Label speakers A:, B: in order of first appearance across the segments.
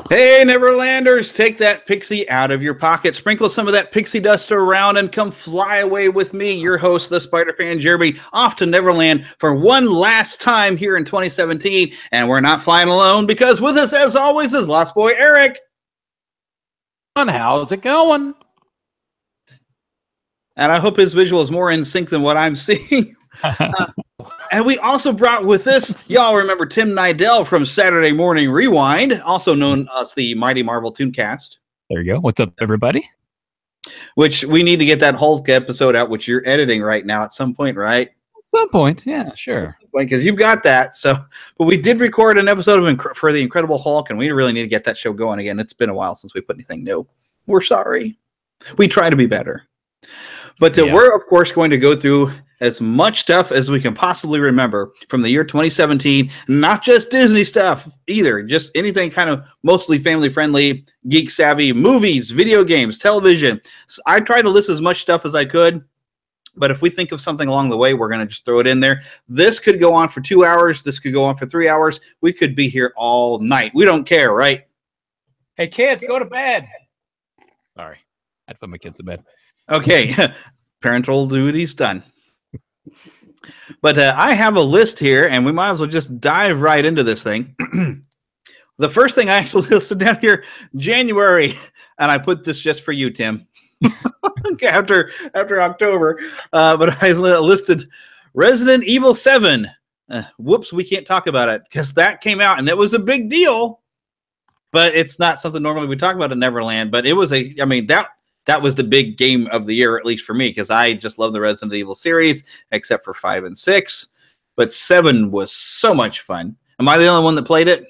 A: Hey, Neverlanders, take that pixie out of your pocket, sprinkle some of that pixie dust around, and come fly away with me, your host, the Spider-Fan Jeremy, off to Neverland for one last time here in 2017. And we're not flying alone because with us, as always, is Lost Boy Eric.
B: How's it going?
A: And I hope his visual is more in sync than what I'm seeing. And we also brought with us, y'all remember Tim Nydell from Saturday Morning Rewind, also known as the Mighty Marvel Tooncast.
B: There you go. What's up, everybody?
A: Which we need to get that Hulk episode out, which you're editing right now at some point, right?
B: At some point, yeah, sure.
A: Because you've got that. So, but we did record an episode of for the Incredible Hulk, and we really need to get that show going again. It's been a while since we put anything new. We're sorry. We try to be better. But we're, of course, going to go through as much stuff as we can possibly remember from the year 2017, not just Disney stuff either, just anything kind of mostly family-friendly, geek-savvy, movies, video games, television. So I tried to list as much stuff as I could, but if we think of something along the way, we're going to just throw it in there. This could go on for 2 hours. This could go on for 3 hours. We could be here all night. We don't care, right?
B: Hey, kids, go to bed. Sorry, I had to put my kids to bed.
A: Okay, parental duties done. But I have a list here, and we might as well just dive right into this thing. The first thing I actually listed down here, January, and I put this just for you, Tim. after October, but I listed Resident Evil 7. Whoops, we can't talk about it because that came out, and it was a big deal. But it's not something normally we talk about in Neverland. But it was that was the big game of the year, at least for me, because I just love the Resident Evil series, except for 5 and 6. But 7 was so much fun. Am I the only one that played it?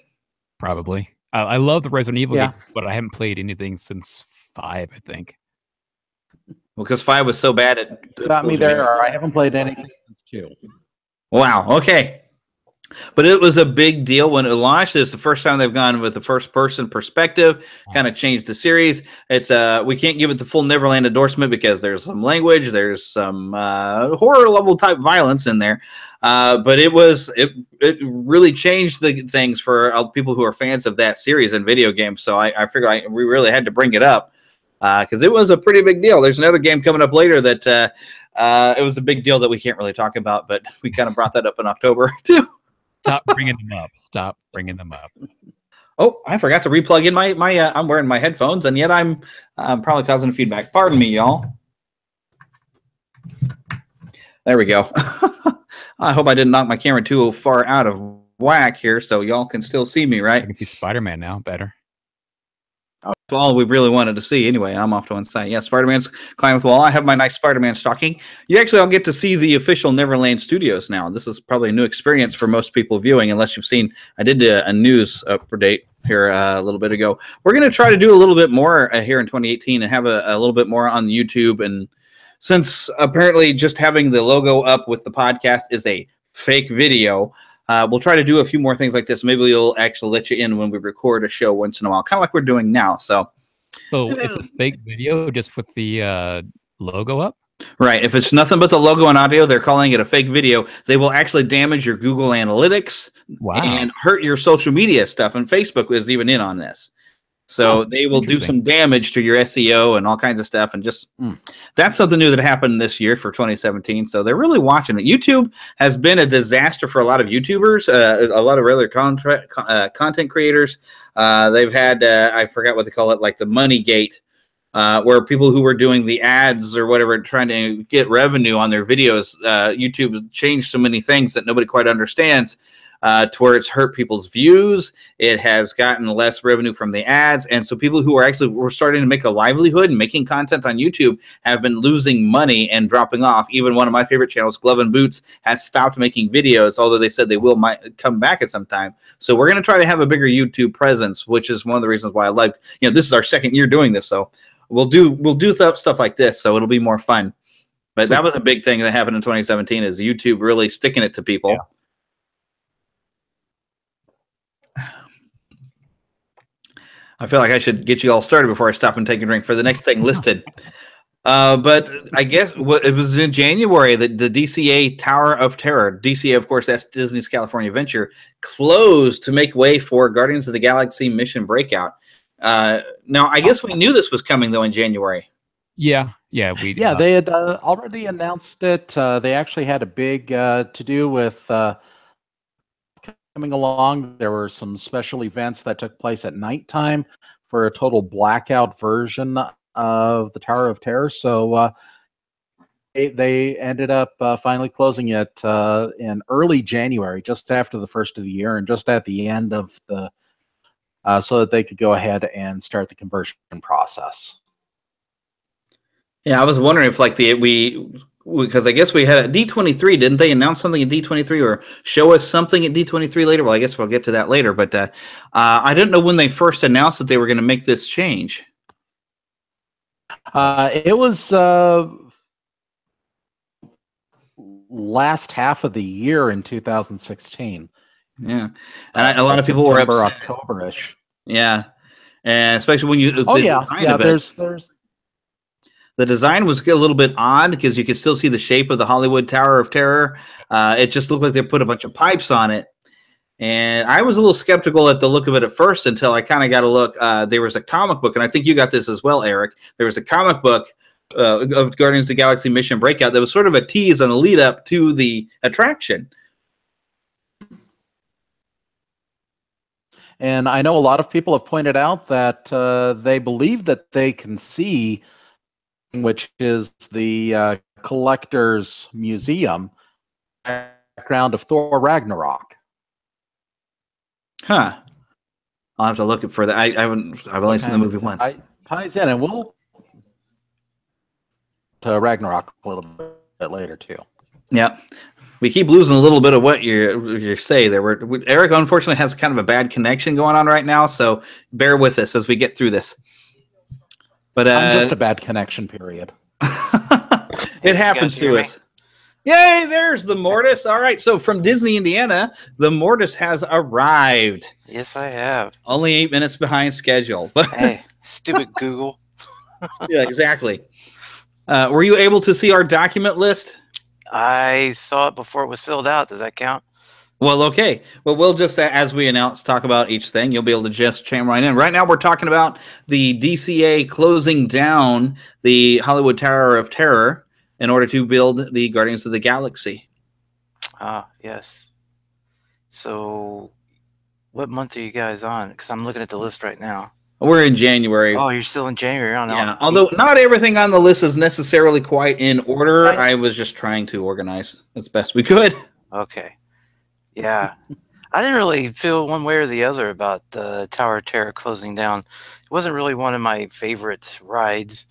B: Probably. I love the Resident Evil game, but I haven't played anything since 5, I think.
A: Well, because 5 was so bad it
C: got me there, or I haven't played anything since 2.
A: Wow, okay. But it was a big deal when it launched. It's the first time they've gone with the first-person perspective, kind of changed the series. It's we can't give it the full Neverland endorsement because there's some language, there's some horror-level type violence in there. But it really changed the things for people who are fans of that series and video games. So I figured we really had to bring it up because it was a pretty big deal. There's another game coming up later that it was a big deal that we can't really talk about, but we kind of brought that up in October too.
B: Stop bringing them up. Stop bringing them up.
A: Oh, I forgot to replug in my I'm wearing my headphones, and yet I'm probably causing feedback. Pardon me, y'all. There we go. I hope I didn't knock my camera too far out of whack here, so y'all can still see me, right?
B: I can see Spider-Man now better.
A: That's all we really wanted to see anyway. I'm off to one side. Yeah, Spider-Man's climbing with the wall. I have my nice Spider-Man stocking. You actually all get to see the official Neverland Studios now. This is probably a new experience for most people viewing, unless you've seen, I did a news update here a little bit ago. We're going to try to do a little bit more here in 2018 and have a little bit more on YouTube. And since apparently just having the logo up with the podcast is a fake video, we'll try to do a few more things like this. Maybe we'll actually let you in when we record a show once in a while, kind of like we're doing now. So
B: it's a fake video just with the logo up?
A: Right. If it's nothing but the logo and audio, they're calling it a fake video. They will actually damage your Google Analytics and hurt your social media stuff. And Facebook is even in on this. So they will do some damage to your SEO and all kinds of stuff. And just that's something new that happened this year for 2017. So they're really watching it. YouTube has been a disaster for a lot of YouTubers, a lot of regular content creators. They've had, I forgot what they call it, like the money gate, where people who were doing the ads or whatever, trying to get revenue on their videos, YouTube changed so many things that nobody quite understands. To where it's hurt people's views. It has gotten less revenue from the ads. And so people who were starting to make a livelihood and making content on YouTube have been losing money and dropping off. Even one of my favorite channels, Glove and Boots, has stopped making videos, although they said they might come back at some time. So we're going to try to have a bigger YouTube presence, which is one of the reasons why I like, this is our second year doing this. So we'll do stuff like this. So it'll be more fun. But that was a big thing that happened in 2017 is YouTube really sticking it to people.
B: Yeah.
A: I feel like I should get you all started before I stop and take a drink for the next thing listed. But I guess it was in January that the DCA Tower of Terror, DCA, of course, that's Disney's California Adventure, closed to make way for Guardians of the Galaxy Mission Breakout. Now, I guess we knew this was coming, though, in January.
B: Yeah,
C: they had already announced it. They actually had a big to-do with coming along. There were some special events that took place at nighttime for a total blackout version of the Tower of Terror. So they ended up finally closing it in early January, just after the first of the year, and just at the end of the so that they could go ahead and start the conversion process.
A: Yeah, I was wondering if because I guess we had a D23, didn't they announce something at D23 or show us something at D23 later? Well, I guess we'll get to that later, but I didn't know when they first announced that they were going to make this change.
C: It was last half of the year in 2016.
A: Yeah, and a lot of people were upset.
C: October-ish.
A: Yeah, and especially when you.
C: There's.
A: The design was a little bit odd because you could still see the shape of the Hollywood Tower of Terror. It just looked like they put a bunch of pipes on it. And I was a little skeptical at the look of it at first until I kind of got a look. There was a comic book, and I think you got this as well, Eric. There was a comic book of Guardians of the Galaxy Mission Breakout that was sort of a tease and a lead up to the attraction.
C: And I know a lot of people have pointed out that they believe that they can see, which is the Collector's Museum, background of Thor Ragnarok.
A: Huh. I'll have to look it further. I've only seen the movie once.
C: Ties in, and we'll to Ragnarok a little bit later too.
A: Yeah. We keep losing a little bit of what you say there. Eric, unfortunately, has kind of a bad connection going on right now, so bear with us as we get through this. But
C: I'm just a bad connection, period.
A: It happens to us. Yay, there's the Mortis. All right, so from Disney, Indiana, the Mortis has arrived.
D: Yes, I have.
A: Only 8 minutes behind schedule.
D: Hey, stupid Google.
A: Yeah, exactly. Were you able to see our document list?
D: I saw it before it was filled out. Does that count?
A: Well, okay. Well, we'll just, as we announce, talk about each thing. You'll be able to just chime right in. Right now, we're talking about the DCA closing down the Hollywood Tower of Terror in order to build the Guardians of the Galaxy.
D: Ah, yes. So, what month are you guys on? Because I'm looking at the list right now.
A: We're in January.
D: Oh, you're still in January.
A: Yeah, although not everything on the list is necessarily quite in order. I was just trying to organize as best we could.
D: Okay. Yeah. I didn't really feel one way or the other about the Tower of Terror closing down. It wasn't really one of my favorite rides.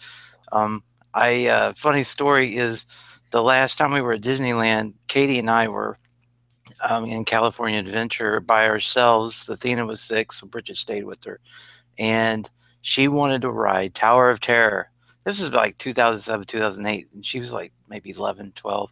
D: Funny story is the last time we were at Disneyland, Katie and I were in California Adventure by ourselves. Athena was sick, so Bridget stayed with her. And she wanted to ride Tower of Terror. This was like 2007, 2008. And she was like maybe 11, 12.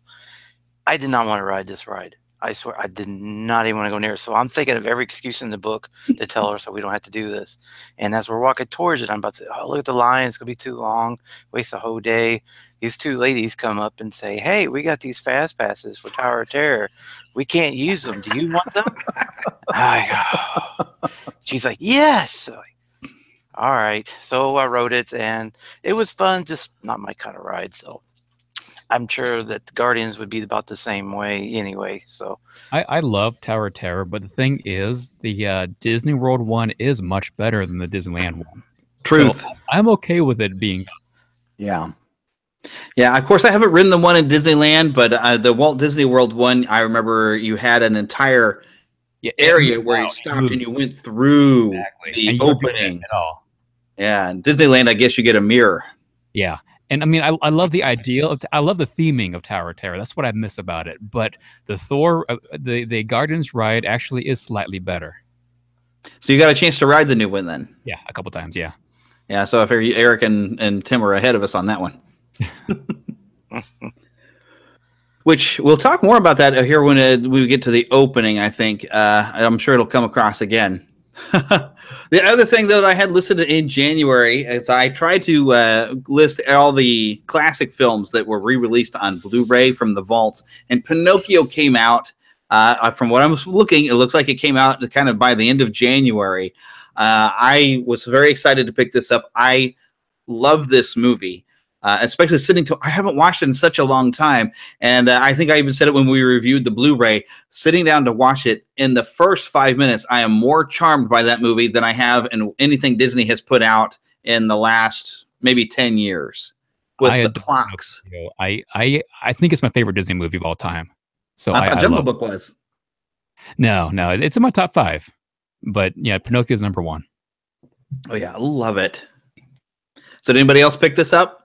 D: I did not want to ride this ride. I swear, I did not even want to go near it. So I'm thinking of every excuse in the book to tell her so we don't have to do this. And as we're walking towards it, I'm about to say, oh, look at the line. It's going to be too long. Waste a whole day. These two ladies come up and say, hey, we got these fast passes for Tower of Terror. We can't use them. Do you want them? She's like, yes. Like, all right. So I rode it, and it was fun, just not my kind of ride. So I'm sure that the Guardians would be about the same way anyway. So
B: I love Tower of Terror, but the thing is, the Disney World one is much better than the Disneyland one.
A: Truth.
B: So I'm okay with it being.
C: Yeah.
A: Yeah, of course, I haven't ridden the one in Disneyland, but the Walt Disney World one, I remember you had an entire area where you stopped and you went through the opening. Yeah, in Disneyland, I guess you get a mirror.
B: Yeah. And I mean, I love the idea of, I love the theming of Tower of Terror. That's what I miss about it. But the Thor, the Guardians ride actually is slightly better.
A: So you got a chance to ride the new one then?
B: Yeah, a couple times. Yeah.
A: Yeah. So if Eric and Tim are ahead of us on that one, which we'll talk more about that here when we get to the opening. I think I'm sure it'll come across again. The other thing that I had listed in January is I tried to list all the classic films that were re-released on Blu-ray from the vaults, and Pinocchio came out. From what I was looking, it looks like it came out kind of by the end of January. I was very excited to pick this up. I love this movie. Especially sitting to, I haven't watched it in such a long time. And I think I even said it when we reviewed the Blu-ray, sitting down to watch it in the first 5 minutes, I am more charmed by that movie than I have in anything Disney has put out in the last maybe 10 years with the clocks.
B: I think it's my favorite Disney movie of all time. So
A: I thought Jungle Book was.
B: No, it's in my top 5. But yeah, Pinocchio's number 1.
A: Oh yeah, I love it. So did anybody else pick this up?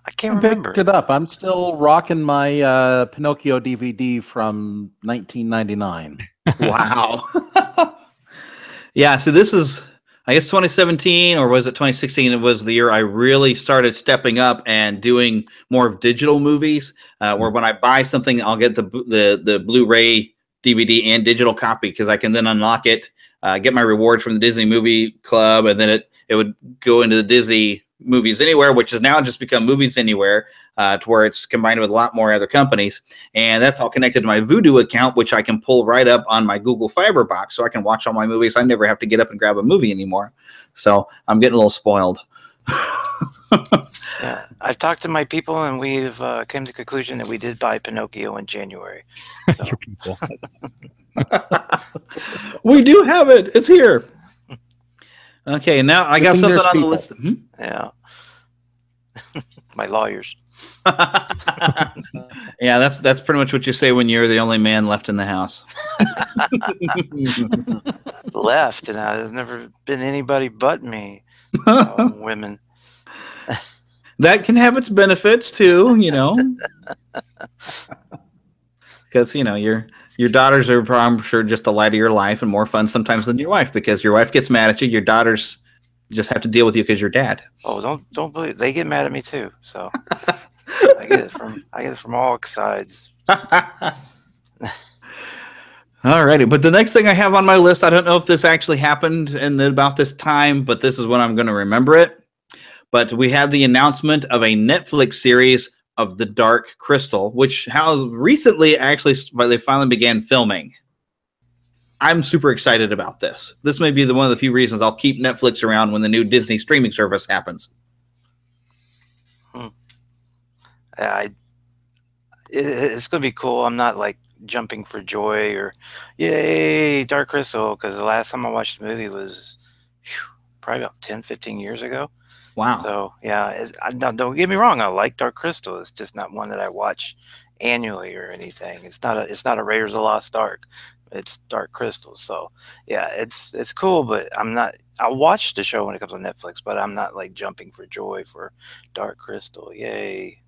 D: I can't remember.
C: Picked it up. I'm still rocking my Pinocchio DVD from 1999.
A: Wow. Yeah, so this is, I guess 2017, or was it 2016? It was the year I really started stepping up and doing more of digital movies, where when I buy something, I'll get the Blu-ray DVD and digital copy, because I can then unlock it, get my rewards from the Disney Movie Club, and then it would go into the Disney Movies Anywhere, which has now just become Movies Anywhere, to where it's combined with a lot more other companies. And that's all connected to my Vudu account, which I can pull right up on my Google Fiber box, so I can watch all my movies. I never have to get up and grab a movie anymore. So I'm getting a little spoiled.
D: Yeah, I've talked to my people, and we've come to the conclusion that we did buy Pinocchio in January. So.
B: Your people.
A: We do have it. It's here. Okay, now I got something on the list.
D: Yeah. My lawyers.
A: Yeah, that's pretty much what you say when you're the only man left in the house.
D: Left, and there's never been anybody but me. Women.
A: That can have its benefits too, you know. Because, you know, your daughters are, I'm sure, just a light of your life and more fun sometimes than your wife, because your wife gets mad at you. Your daughters just have to deal with you because you're dad.
D: Oh, don't believe they get mad at me too. So I get it from all sides.
A: Alrighty, but the next thing I have on my list, I don't know if this actually happened in about this time, but this is when I'm going to remember it. But we had the announcement of a Netflix series of The Dark Crystal, which has recently actually they finally began filming. I'm super excited about this. This may be one of the few reasons I'll keep Netflix around when the new Disney streaming service happens.
D: It's going to be cool. I'm not like jumping for joy or yay, Dark Crystal, because the last time I watched the movie was probably about 10, 15 years ago.
A: Wow.
D: So yeah, don't get me wrong. I like Dark Crystal. It's just not one that I watch annually or anything. It's not a Raiders of the Lost Ark. It's Dark Crystal. So yeah, it's cool, but I'll watch the show when it comes on Netflix, but I'm not like jumping for joy for Dark Crystal. Yay.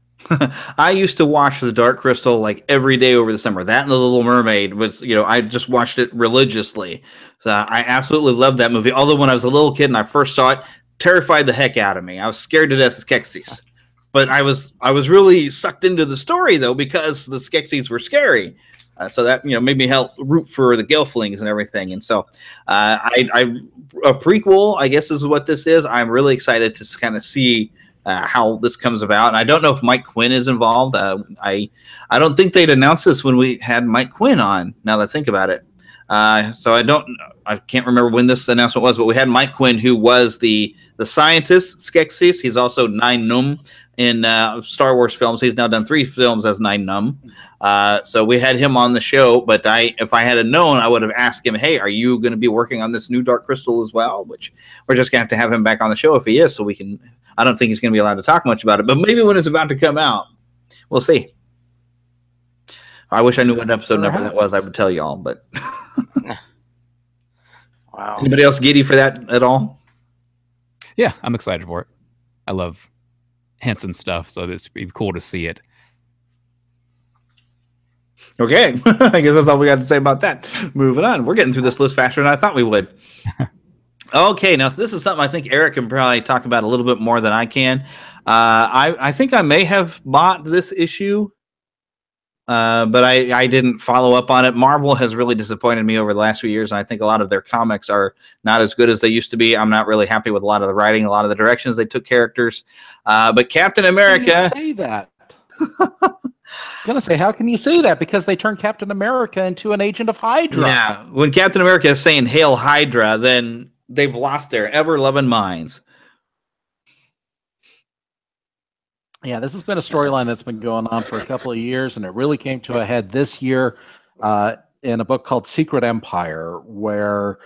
A: I used to watch The Dark Crystal like every day over the summer. That and The Little Mermaid was, you know, I just watched it religiously. So I absolutely loved that movie. Although when I was a little kid and I first saw it, terrified the heck out of me. I was scared to death of Skeksis. But I was really sucked into the story, though, because the Skeksis were scary. So that, you know, made me help root for the Gelflings and everything. And so a prequel, I guess, is what this is. I'm really excited to kind of see how this comes about. And I don't know if Mike Quinn is involved. I don't think they'd announced this when we had Mike Quinn on, now that I think about it. So I can't remember when this announcement was, but we had Mike Quinn, who was the scientist Skeksis. He's also Nine Num in Star Wars films. He's now done 3 films as Nine Num. So we had him on the show, but if I had known, I would have asked him, hey, are you going to be working on this new Dark Crystal as well? Which we're just going to have him back on the show if he is, so we can. I don't think he's going to be allowed to talk much about it, but maybe when it's about to come out, we'll see. I wish I knew what episode number that was. I would tell y'all, but.
D: Wow.
A: Anybody else giddy for that at all?
B: Yeah, I'm excited for it. I love Henson stuff, so it's be cool to see it.
A: Okay, I guess that's all we got to say about that. Moving on. We're getting through this list faster than I thought we would. Okay, now so this is something I think Eric can probably talk about a little bit more than I can. I think I may have bought this issue but I didn't follow up on it. Marvel has really disappointed me over the last few years, and I think a lot of their comics are not as good as they used to be. I'm not really happy with a lot of the writing, a lot of the directions they took characters. But Captain America...
C: How can you say that? I was going to say, how can you say that? Because they turned Captain America into an agent of Hydra.
A: Yeah, when Captain America is saying "Hail Hydra," then they've lost their ever-loving minds.
C: Yeah, this has been a storyline that's been going on for a couple of years, and it really came to a head this year in a book called Secret Empire, where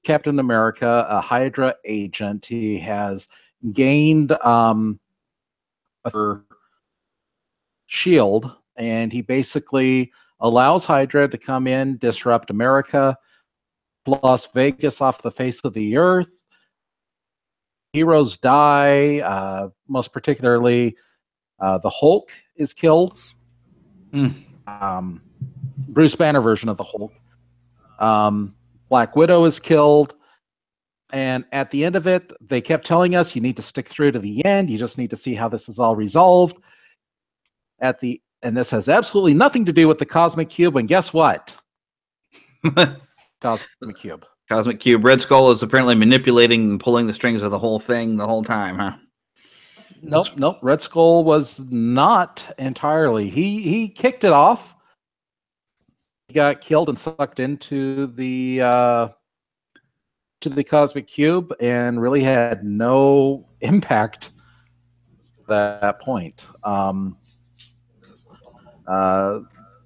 C: Captain America, a Hydra agent, he has gained a shield, and he basically allows Hydra to come in, disrupt America, plus Vegas off the face of the earth. Heroes die, most particularly the Hulk is killed. Bruce Banner version of the Hulk. Black Widow is killed. And at the end of it, they kept telling us, you need to stick through to the end. You just need to see how this is all resolved. And this has absolutely nothing to do with the Cosmic Cube. And guess what? Cosmic Cube.
A: Cosmic Cube. Red Skull is apparently manipulating and pulling the strings of the whole thing the whole time, huh?
C: Nope. Red Skull was not entirely. He kicked it off. He got killed and sucked into the Cosmic Cube and really had no impact at that point.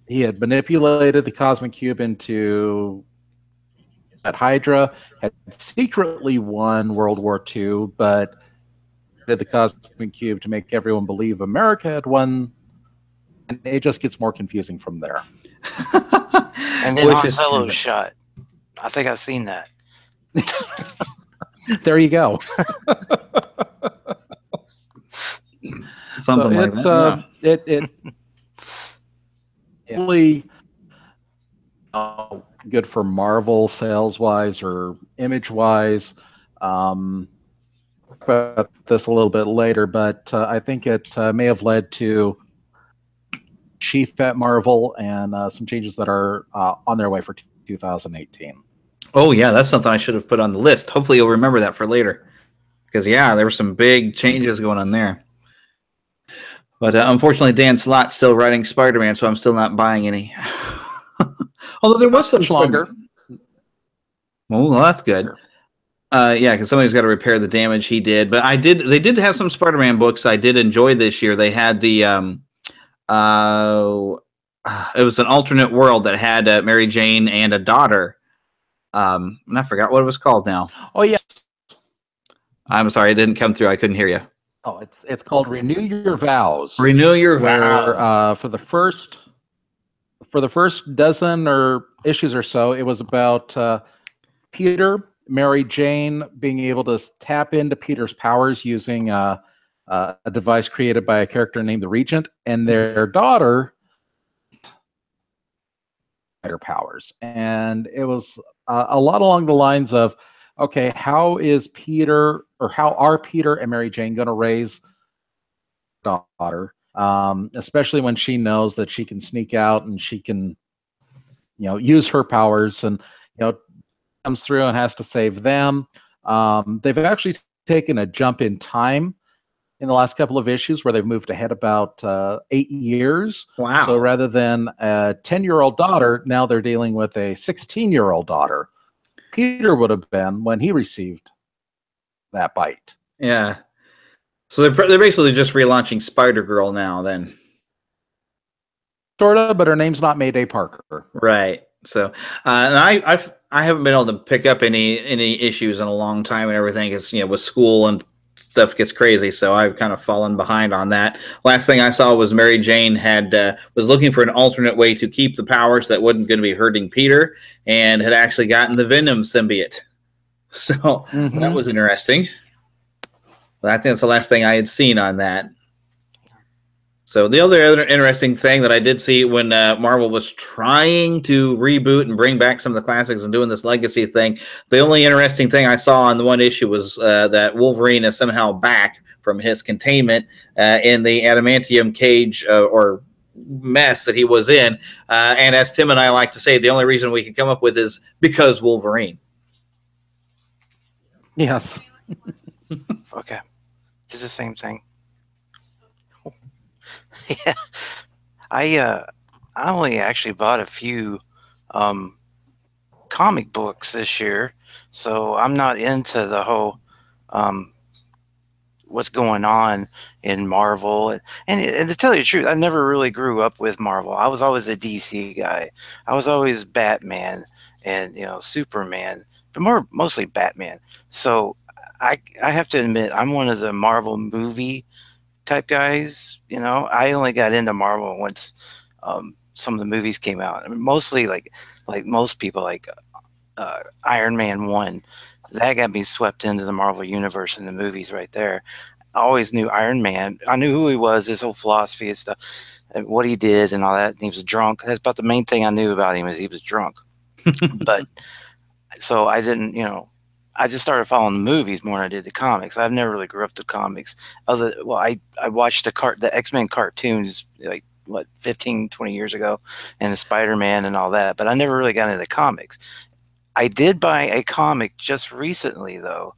C: He had manipulated the Cosmic Cube into that Hydra, had secretly won World War II, but did the Cosmic Cube to make everyone believe America had won, and it just gets more confusing from there.
D: And then Han Solo shot. I think I've seen that.
C: There you go.
A: Something like that.
C: It really good for Marvel sales-wise or image-wise. About this a little bit later, but I think it may have led to Chief at Marvel and some changes that are on their way for 2018.
A: Oh, yeah, that's something I should have put on the list. Hopefully you'll remember that for later. Because, yeah, there were some big changes going on there. But unfortunately, Dan Slott's still writing Spider-Man, so I'm still not buying any. Although there was some
C: longer.
A: Well, that's good. Yeah, because somebody's got to repair the damage he did. But they did have some Spider-Man books I did enjoy this year. They had the it was an alternate world that had Mary Jane and a daughter. And I forgot what it was called now.
C: Oh yeah.
A: I'm sorry, it didn't come through. I couldn't hear you.
C: Oh, it's called Renew Your Vows.
A: Renew Your Vows.
C: For the first dozen or issues or so, it was about Peter, Mary Jane being able to tap into Peter's powers using a device created by a character named the Regent, and their daughter her powers. And it was a lot along the lines of, okay, how are Peter and Mary Jane going to raise daughter, especially when she knows that she can sneak out and she can, use her powers, and comes through and has to save them. They've actually taken a jump in time in the last couple of issues where they've moved ahead about 8 years.
A: Wow.
C: So rather than a 10-year-old daughter, now they're dealing with a 16-year-old daughter. Peter would have been when he received that bite.
A: Yeah. So they're basically just relaunching Spider-Girl now then.
C: Sort of, but her name's not Mayday Parker.
A: Right. So and I haven't been able to pick up any issues in a long time and everything, because with school and stuff gets crazy, so I've kind of fallen behind on that. Last thing I saw was Mary Jane was looking for an alternate way to keep the powers that wasn't going to be hurting Peter, and had actually gotten the Venom symbiote. So that was interesting. But I think that's the last thing I had seen on that. So the other interesting thing that I did see when Marvel was trying to reboot and bring back some of the classics and doing this legacy thing, the only interesting thing I saw on the one issue was that Wolverine is somehow back from his containment in the adamantium cage or mess that he was in. And as Tim and I like to say, the only reason we can come up with is because Wolverine.
C: Yes.
D: Okay. Just the same thing. Yeah. I only actually bought a few comic books this year, so I'm not into the whole what's going on in Marvel. And to tell you the truth, I never really grew up with Marvel. I was always a DC guy. I was always Batman and Superman, but mostly Batman. So I have to admit I'm one of the Marvel movie type guys. I only got into Marvel once some of the movies came out. I mean, mostly like most people, like Iron Man 1. That got me swept into the Marvel universe and the movies right there. I always knew Iron Man. I knew who he was, his whole philosophy and stuff, and what he did and all that. And he was drunk. That's about the main thing I knew about him, is he was drunk. But so I didn't, I just started following the movies more than I did the comics. I've never really grew up to comics. I watched the X-Men cartoons, like, 15, 20 years ago, and the Spider-Man and all that, but I never really got into the comics. I did buy a comic just recently, though,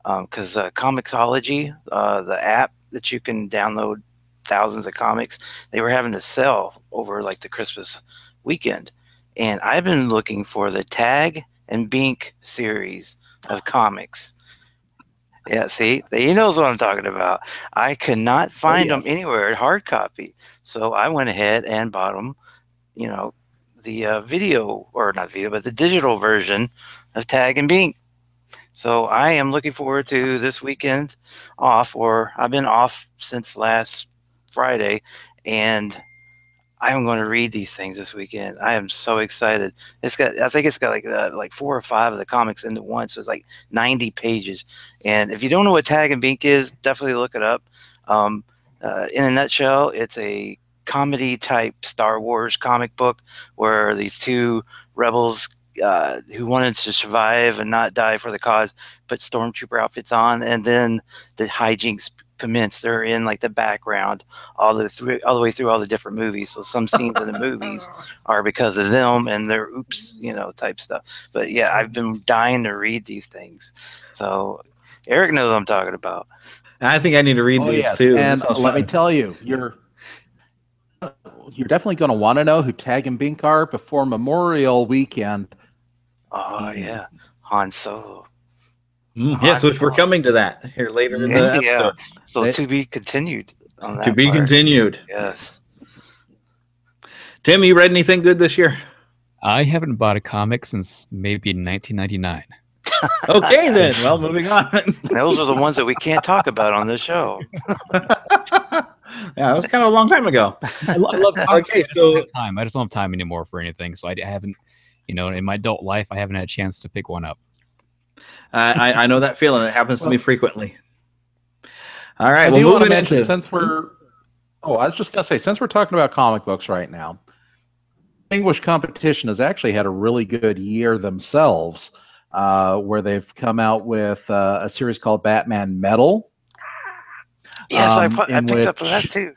D: because Comixology, the app that you can download thousands of comics, they were having a sale over like the Christmas weekend. And I've been looking for the Tag and Bink series of comics. Yeah, see, he knows what I'm talking about. I could not find them anywhere at hard copy. So I went ahead and bought them, the video, or not video, but the digital version of Tag and Bink. So I am looking forward to this weekend off, or I've been off since last Friday, and I'm going to read these things this weekend. I am so excited. I think it's got like 4 or 5 of the comics into one, so it's like 90 pages. And if you don't know what Tag and Bink is, definitely look it up. In a nutshell, it's a comedy type Star Wars comic book where these two rebels who wanted to survive and not die for the cause put stormtrooper outfits on, and then the hijinks commence. They're in like the background all the way through all the different movies. So some scenes in the movies are because of them and their oops, type stuff. But yeah, I've been dying to read these things. So Eric knows what I'm talking about.
A: I think I need to read these too.
C: And let me tell you, you're definitely going to want to know who Tag and Bink are before Memorial Weekend.
D: Oh yeah, Han Solo.
A: Yes, which we're coming to that here later in the episode.
D: Yeah. So to be continued on that.
A: To be continued.
D: Yes.
A: Tim, you read anything good this year?
B: I haven't bought a comic since maybe 1999.
A: Okay, then. Well, moving on.
D: Those are the ones that we can't talk about on this show.
A: Yeah, that was kind of a long time ago.
B: I love comics.
A: Okay,
B: I just don't have time. I just don't have time anymore for anything. So I haven't, in my adult life, I haven't had a chance to pick one up.
A: I know that feeling. It happens to me frequently. All right.
C: Well,
A: moving into
C: since we're I was just gonna say, since we're talking about comic books right now, English Competition has actually had a really good year themselves, where they've come out with a series called Batman Metal.
D: Yes, I picked up on that too.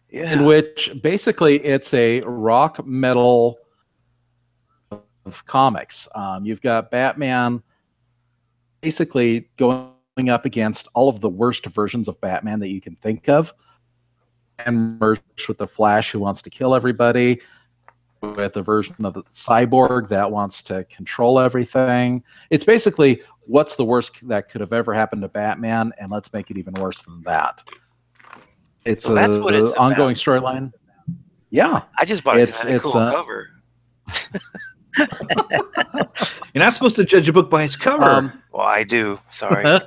D: Yeah.
C: In which basically it's a rock metal of comics. You've got Batman basically going up against all of the worst versions of Batman that you can think of, and merged with the Flash, who wants to kill everybody, with a version of the Cyborg that wants to control everything. It's basically what's the worst that could have ever happened to Batman, and let's make it even worse than that. It's
D: so that's what it's
C: ongoing storyline. Yeah,
D: I just bought it because it had a cool cover.
A: You're not supposed to judge a book by its cover.
D: Well, I do. Sorry.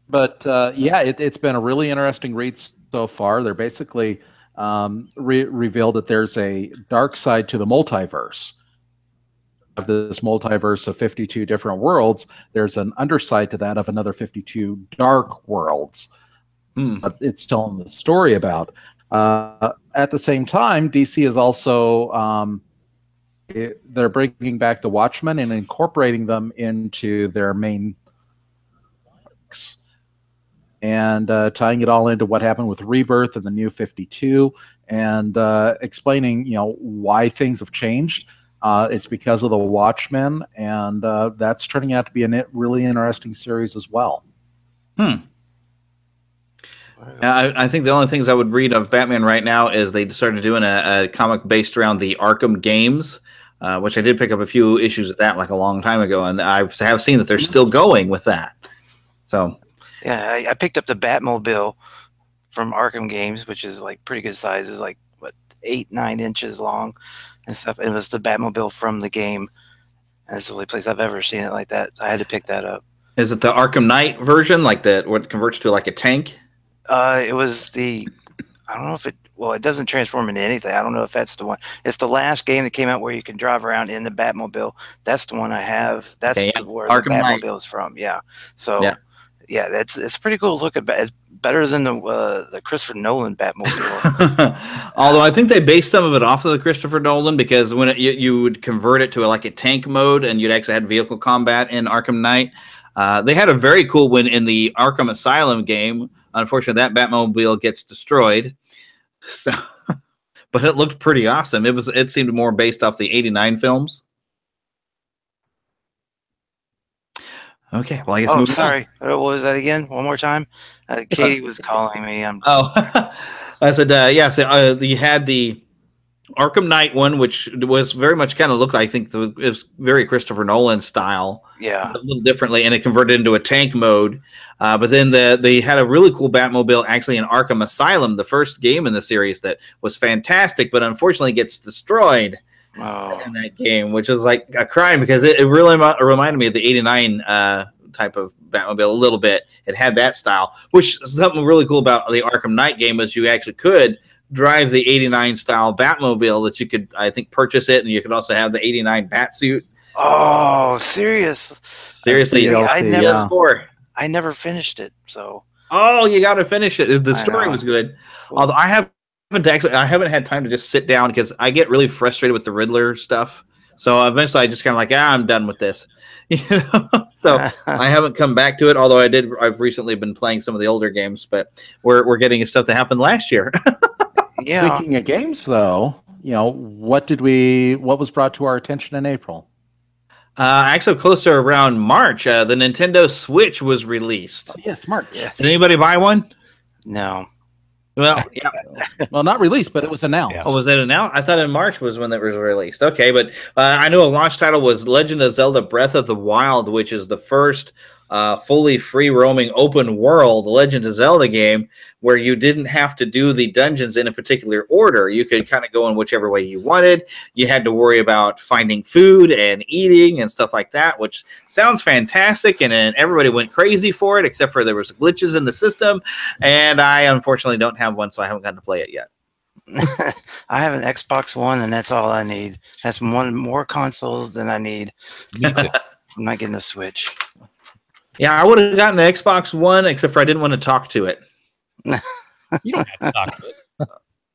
C: But yeah, it's been a really interesting read so far. They're basically revealed that there's a dark side to the multiverse. Of this multiverse of 52 different worlds, there's an underside to that of another 52 dark worlds. It's telling the story about. At the same time, DC is also they're bringing back the Watchmen and incorporating them into their main. and tying it all into what happened with Rebirth and the New 52, and explaining, why things have changed. It's because of the Watchmen, and that's turning out to be a really interesting series as well.
A: I think the only things I would read of Batman right now is they started doing a comic based around the Arkham games, which I did pick up a few issues of that like a long time ago, and I have seen that they're still going with that. So,
D: yeah, I picked up the Batmobile from Arkham Games, which is like pretty good size. It's like 8-9 inches long and stuff. It was the Batmobile from the game. And it's the only place I've ever seen it like that. I had to pick that up.
A: Is it the Arkham Knight version, like what converts to like a tank?
D: It was the, I don't know if it, well, it doesn't transform into anything. I don't know if that's the one. It's the last game that came out where you can drive around in the Batmobile. That's the one I have. That's where
A: Arkham
D: the Batmobile is from. Yeah. So, yeah, it's pretty cool to look at. It's better than the Christopher Nolan Batmobile.
A: Although I think they based some of it off of the Christopher Nolan, because when you would convert it to like a tank mode, and you'd actually had vehicle combat in Arkham Knight. They had a very cool one in the Arkham Asylum game. Unfortunately, that Batmobile gets destroyed. So, but it looked pretty awesome. It seemed more based off the '89 films. Okay, well, I guess.
D: Oh, sorry. What was that again? One more time. Katie was calling me.
A: I said, yeah. So you had the Arkham Knight one, which was very much kind of looked, I think, it was very Christopher Nolan style.
D: Yeah,
A: a little differently, and it converted into a tank mode. But then they had a really cool Batmobile actually in Arkham Asylum, the first game in the series that was fantastic, but unfortunately gets destroyed in that game, which is like a crime, because it really reminded me of the '89 type of Batmobile a little bit. It had that style, which is something really cool about the Arkham Knight game, is you actually could drive the '89 style Batmobile, that you could, I think, purchase it, and you could also have the '89 Batsuit.
D: Oh, seriously, I never finished it. So,
A: you got to finish it. The story was good. Cool. Although I haven't had time to just sit down, because I get really frustrated with the Riddler stuff. So eventually, I just kind of like, I'm done with this. So I haven't come back to it. Although I've recently been playing some of the older games, but we're getting stuff that happened last year.
C: Yeah. Speaking of games, though, what was brought to our attention in April?
A: Actually, closer around March, the Nintendo Switch was released.
C: Oh, yes, March.
D: Yes.
A: Did anybody buy one?
D: No.
A: Well, yeah.
C: Well, not released, but it was announced.
A: Oh, was it announced? I thought in March was when it was released. Okay, but I know a launch title was Legend of Zelda Breath of the Wild, which is the first fully free-roaming open world Legend of Zelda game where you didn't have to do the dungeons in a particular order. You could kind of go in whichever way you wanted. You had to worry about finding food and eating and stuff like that, which sounds fantastic, and everybody went crazy for it, except for there was glitches in the system, and I unfortunately don't have one, so I haven't gotten to play it yet.
D: I have an Xbox One, and that's all I need. That's one more consoles than I need. So I'm not getting a Switch.
A: Yeah, I would have gotten an Xbox One, except for I didn't want to talk to it.
B: You don't have to talk to it.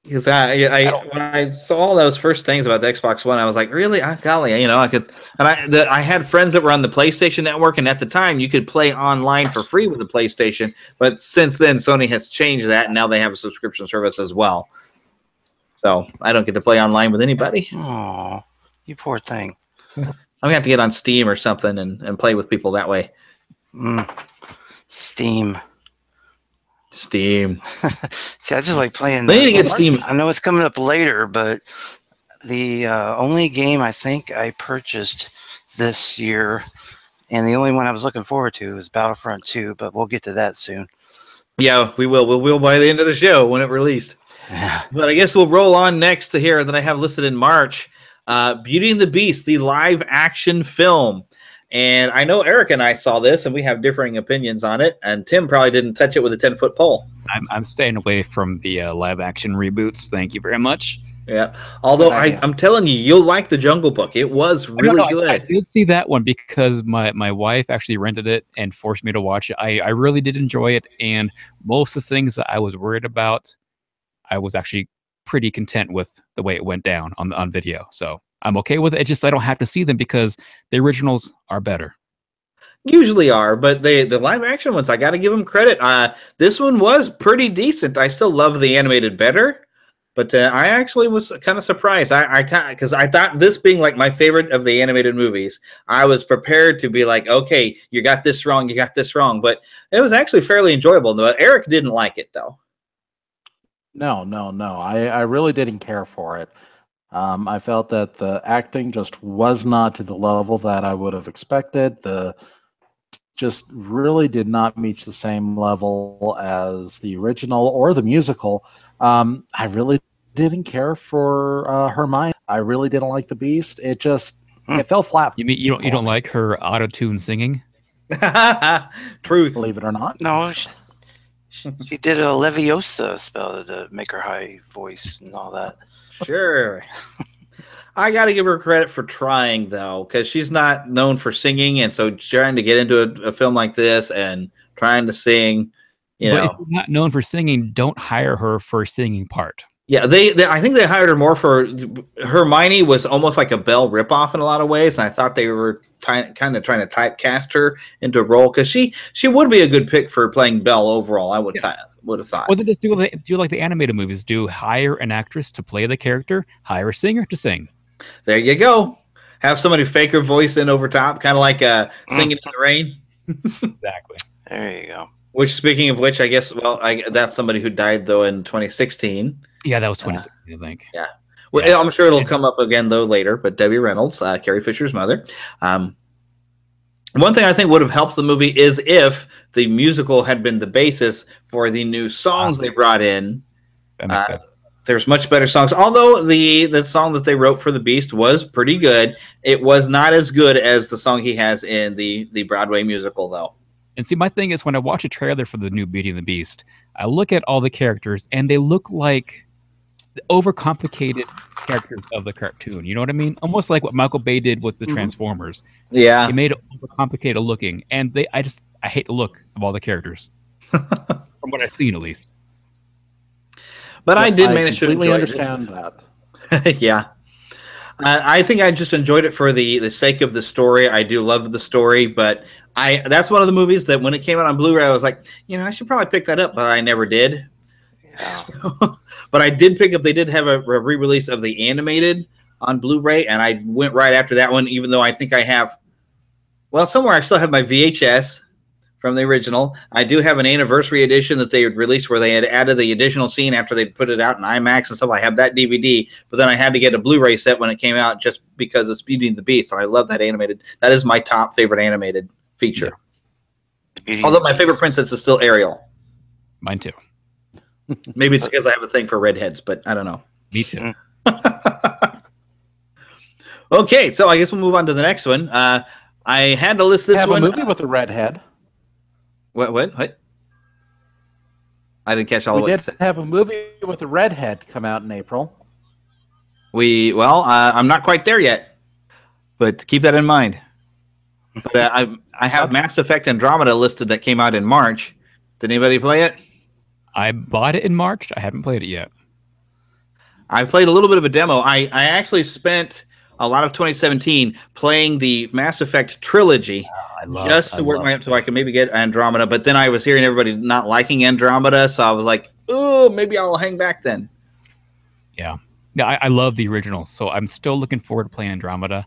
A: Because when I saw all those first things about the Xbox One, I was like, really? Golly, I could. And I had friends that were on the PlayStation Network, and at the time, you could play online for free with the PlayStation. But since then, Sony has changed that, and now they have a subscription service as well. So I don't get to play online with anybody.
D: Oh, you poor thing.
A: I'm gonna have to get on Steam or something and play with people that way.
D: Steam.
A: See,
D: I just like playing.
A: They need to get Steam.
D: I know it's coming up later, but the only game I think I purchased this year, and the only one I was looking forward to, is Battlefront 2. But we'll get to that soon.
A: Yeah, we will. We'll by the end of the show when it released.
D: Yeah.
A: But I guess we'll roll on next to here that I have listed in March. Beauty and the Beast, the live action film. And I know Eric and I saw this, and we have differing opinions on it. And Tim probably didn't touch it with a 10-foot pole.
B: I'm staying away from the live-action reboots. Thank you very much.
A: Yeah. Although I'm telling you, you'll like The Jungle Book. It was really good.
B: I did see that one because my wife actually rented it and forced me to watch it. I really did enjoy it. And most of the things that I was worried about, I was actually pretty content with the way it went down on video. So I'm okay with it. It's just I don't have to see them because the originals are better.
A: Usually are, but the live action ones, I got to give them credit. This one was pretty decent. I still love the animated better, but I actually was kind of surprised. Because I thought this being like my favorite of the animated movies, I was prepared to be like, okay, you got this wrong, you got this wrong, but it was actually fairly enjoyable. But Eric didn't like it though.
C: No. I really didn't care for it. I felt that the acting just was not to the level that I would have expected. Just really did not reach the same level as the original or the musical. I really didn't care for Hermione. I really didn't like the Beast. It fell flat.
B: You mean you don't like her auto-tune singing?
A: Truth.
C: Believe it or not.
D: No, she did a Leviosa spell to make her high voice and all that.
A: Sure. I got to give her credit for trying, though, because she's not known for singing, and so trying to get into a film like this and trying to sing,
B: But if you're not known for singing, don't hire her for a singing part.
A: Yeah, I think they hired her more for Hermione was almost like a Belle ripoff in a lot of ways, and I thought they were kind of trying to typecast her into a role because she would be a good pick for playing Belle overall. I would have thought.
B: Well, they just do like the animated movies do: hire an actress to play the character, hire a singer to sing.
A: There you go. Have somebody fake her voice in over top, kind of like Singing in the Rain.
B: Exactly.
D: There you go.
A: Which, speaking of which, I guess, that's somebody who died, though, in 2016.
B: Yeah, that was 2016, I think.
A: Yeah. Well, yeah. I'm sure it'll come up again, though, later. But Debbie Reynolds, Carrie Fisher's mother. One thing I think would have helped the movie is if the musical had been the basis for the new songs they brought in.
B: That makes sense.
A: There's much better songs. Although the song that they wrote for the Beast was pretty good, it was not as good as the song he has in the Broadway musical, though.
B: And see, my thing is when I watch a trailer for the new Beauty and the Beast, I look at all the characters and they look like the overcomplicated characters of the cartoon. You know what I mean? Almost like what Michael Bay did with the Transformers.
A: Yeah.
B: He made it overcomplicated looking. And I hate the look of all the characters. From what I've seen, at least.
A: But I did manage to
C: completely
A: enjoy
C: understand that.
A: Yeah. I think I just enjoyed it for the sake of the story. I do love the story, but that's one of the movies that when it came out on Blu-ray, I was like, I should probably pick that up, but I never did.
D: Yeah.
A: But I did pick up, they did have a re-release of the animated on Blu-ray, and I went right after that one, even though I think I have, somewhere I still have my VHS from the original. I do have an anniversary edition that they had released where they had added the additional scene after they'd put it out in IMAX and stuff. I have that DVD, but then I had to get a Blu-ray set when it came out just because it's Beauty and the Beast, and I love that animated. That is my top favorite animated feature. Yeah. Although my favorite princess is still Ariel.
B: Mine too.
A: Maybe it's because I have a thing for redheads, but I don't know.
B: Me too.
A: Okay, so I guess we'll move on to the next one. I had to list this one.
C: A movie with a redhead.
A: What? I didn't catch all of it.
C: We did have a movie with a redhead come out in April.
A: I'm not quite there yet, but keep that in mind. But I have Mass Effect Andromeda listed that came out in March. Did anybody play it?
B: I bought it in March. I haven't played it yet.
A: I played a little bit of a demo. I actually spent a lot of 2017 playing the Mass Effect trilogy just to work my way up so I could maybe get Andromeda. But then I was hearing everybody not liking Andromeda, so I was like, oh, maybe I'll hang back then.
B: Yeah. I love the original, so I'm still looking forward to playing Andromeda.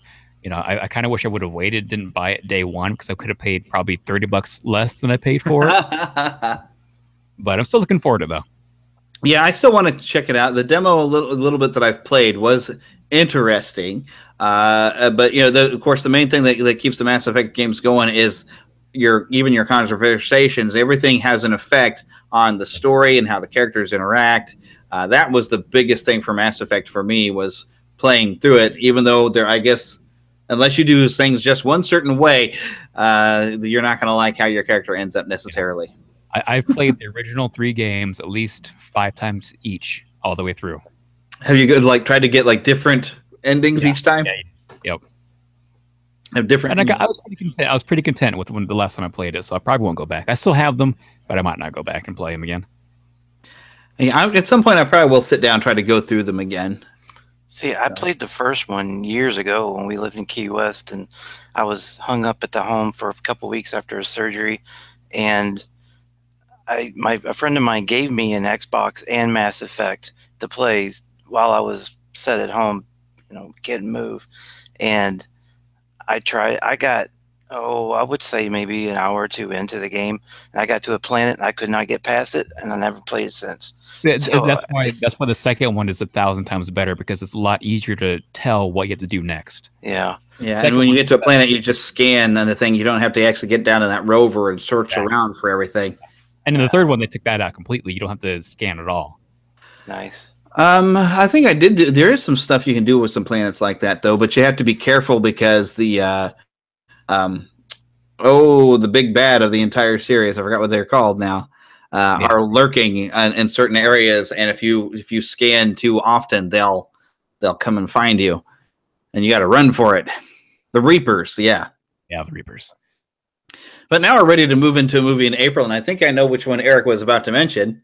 B: I kind of wish I would have waited, didn't buy it day one, because I could have paid probably $30 less than I paid for it. But I'm still looking forward to it, though.
A: Yeah, I still want to check it out. The demo, a little bit that I've played was interesting. But of course, the main thing that keeps the Mass Effect games going is your conversations. Everything has an effect on the story and how the characters interact. That was the biggest thing for Mass Effect for me, was playing through it. Even though I guess, unless you do things just one certain way, you're not going to like how your character ends up necessarily.
B: I've played the original 3 games at least 5 times each, all the way through.
A: Have you tried to get different endings each time?
B: Yeah. Yep.
A: Have different.
B: And I was pretty content. I was pretty content with the last time I played it, so I probably won't go back. I still have them, but I might not go back and play them again.
A: Yeah, at some point, I probably will sit down and try to go through them again.
D: See, I played the first one years ago when we lived in Key West, and I was hung up at the home for a couple weeks after a surgery, and a friend of mine gave me an Xbox and Mass Effect to play while I was set at home, can't move. And I tried. I got, I would say maybe an hour or two into the game, and I got to a planet and I could not get past it, and I never played it since. So
B: That's why the second one is 1,000 times better, because it's a lot easier to tell what you have to do next.
D: yeah.
A: And when you get to a planet, you just scan on the thing. You don't have to actually get down to that rover and search around for everything.
B: And in the third one, they took that out completely. You don't have to scan at all.
D: Nice.
A: I think I did. There is some stuff you can do with some planets like that, though, but you have to be careful because the big bad of the entire series, I forgot what they're called now, are lurking in certain areas, and if you scan too often, they'll come and find you, and you got to run for it. The Reapers, yeah,
B: the Reapers.
A: But now we're ready to move into a movie in April, and I think I know which one Eric was about to mention.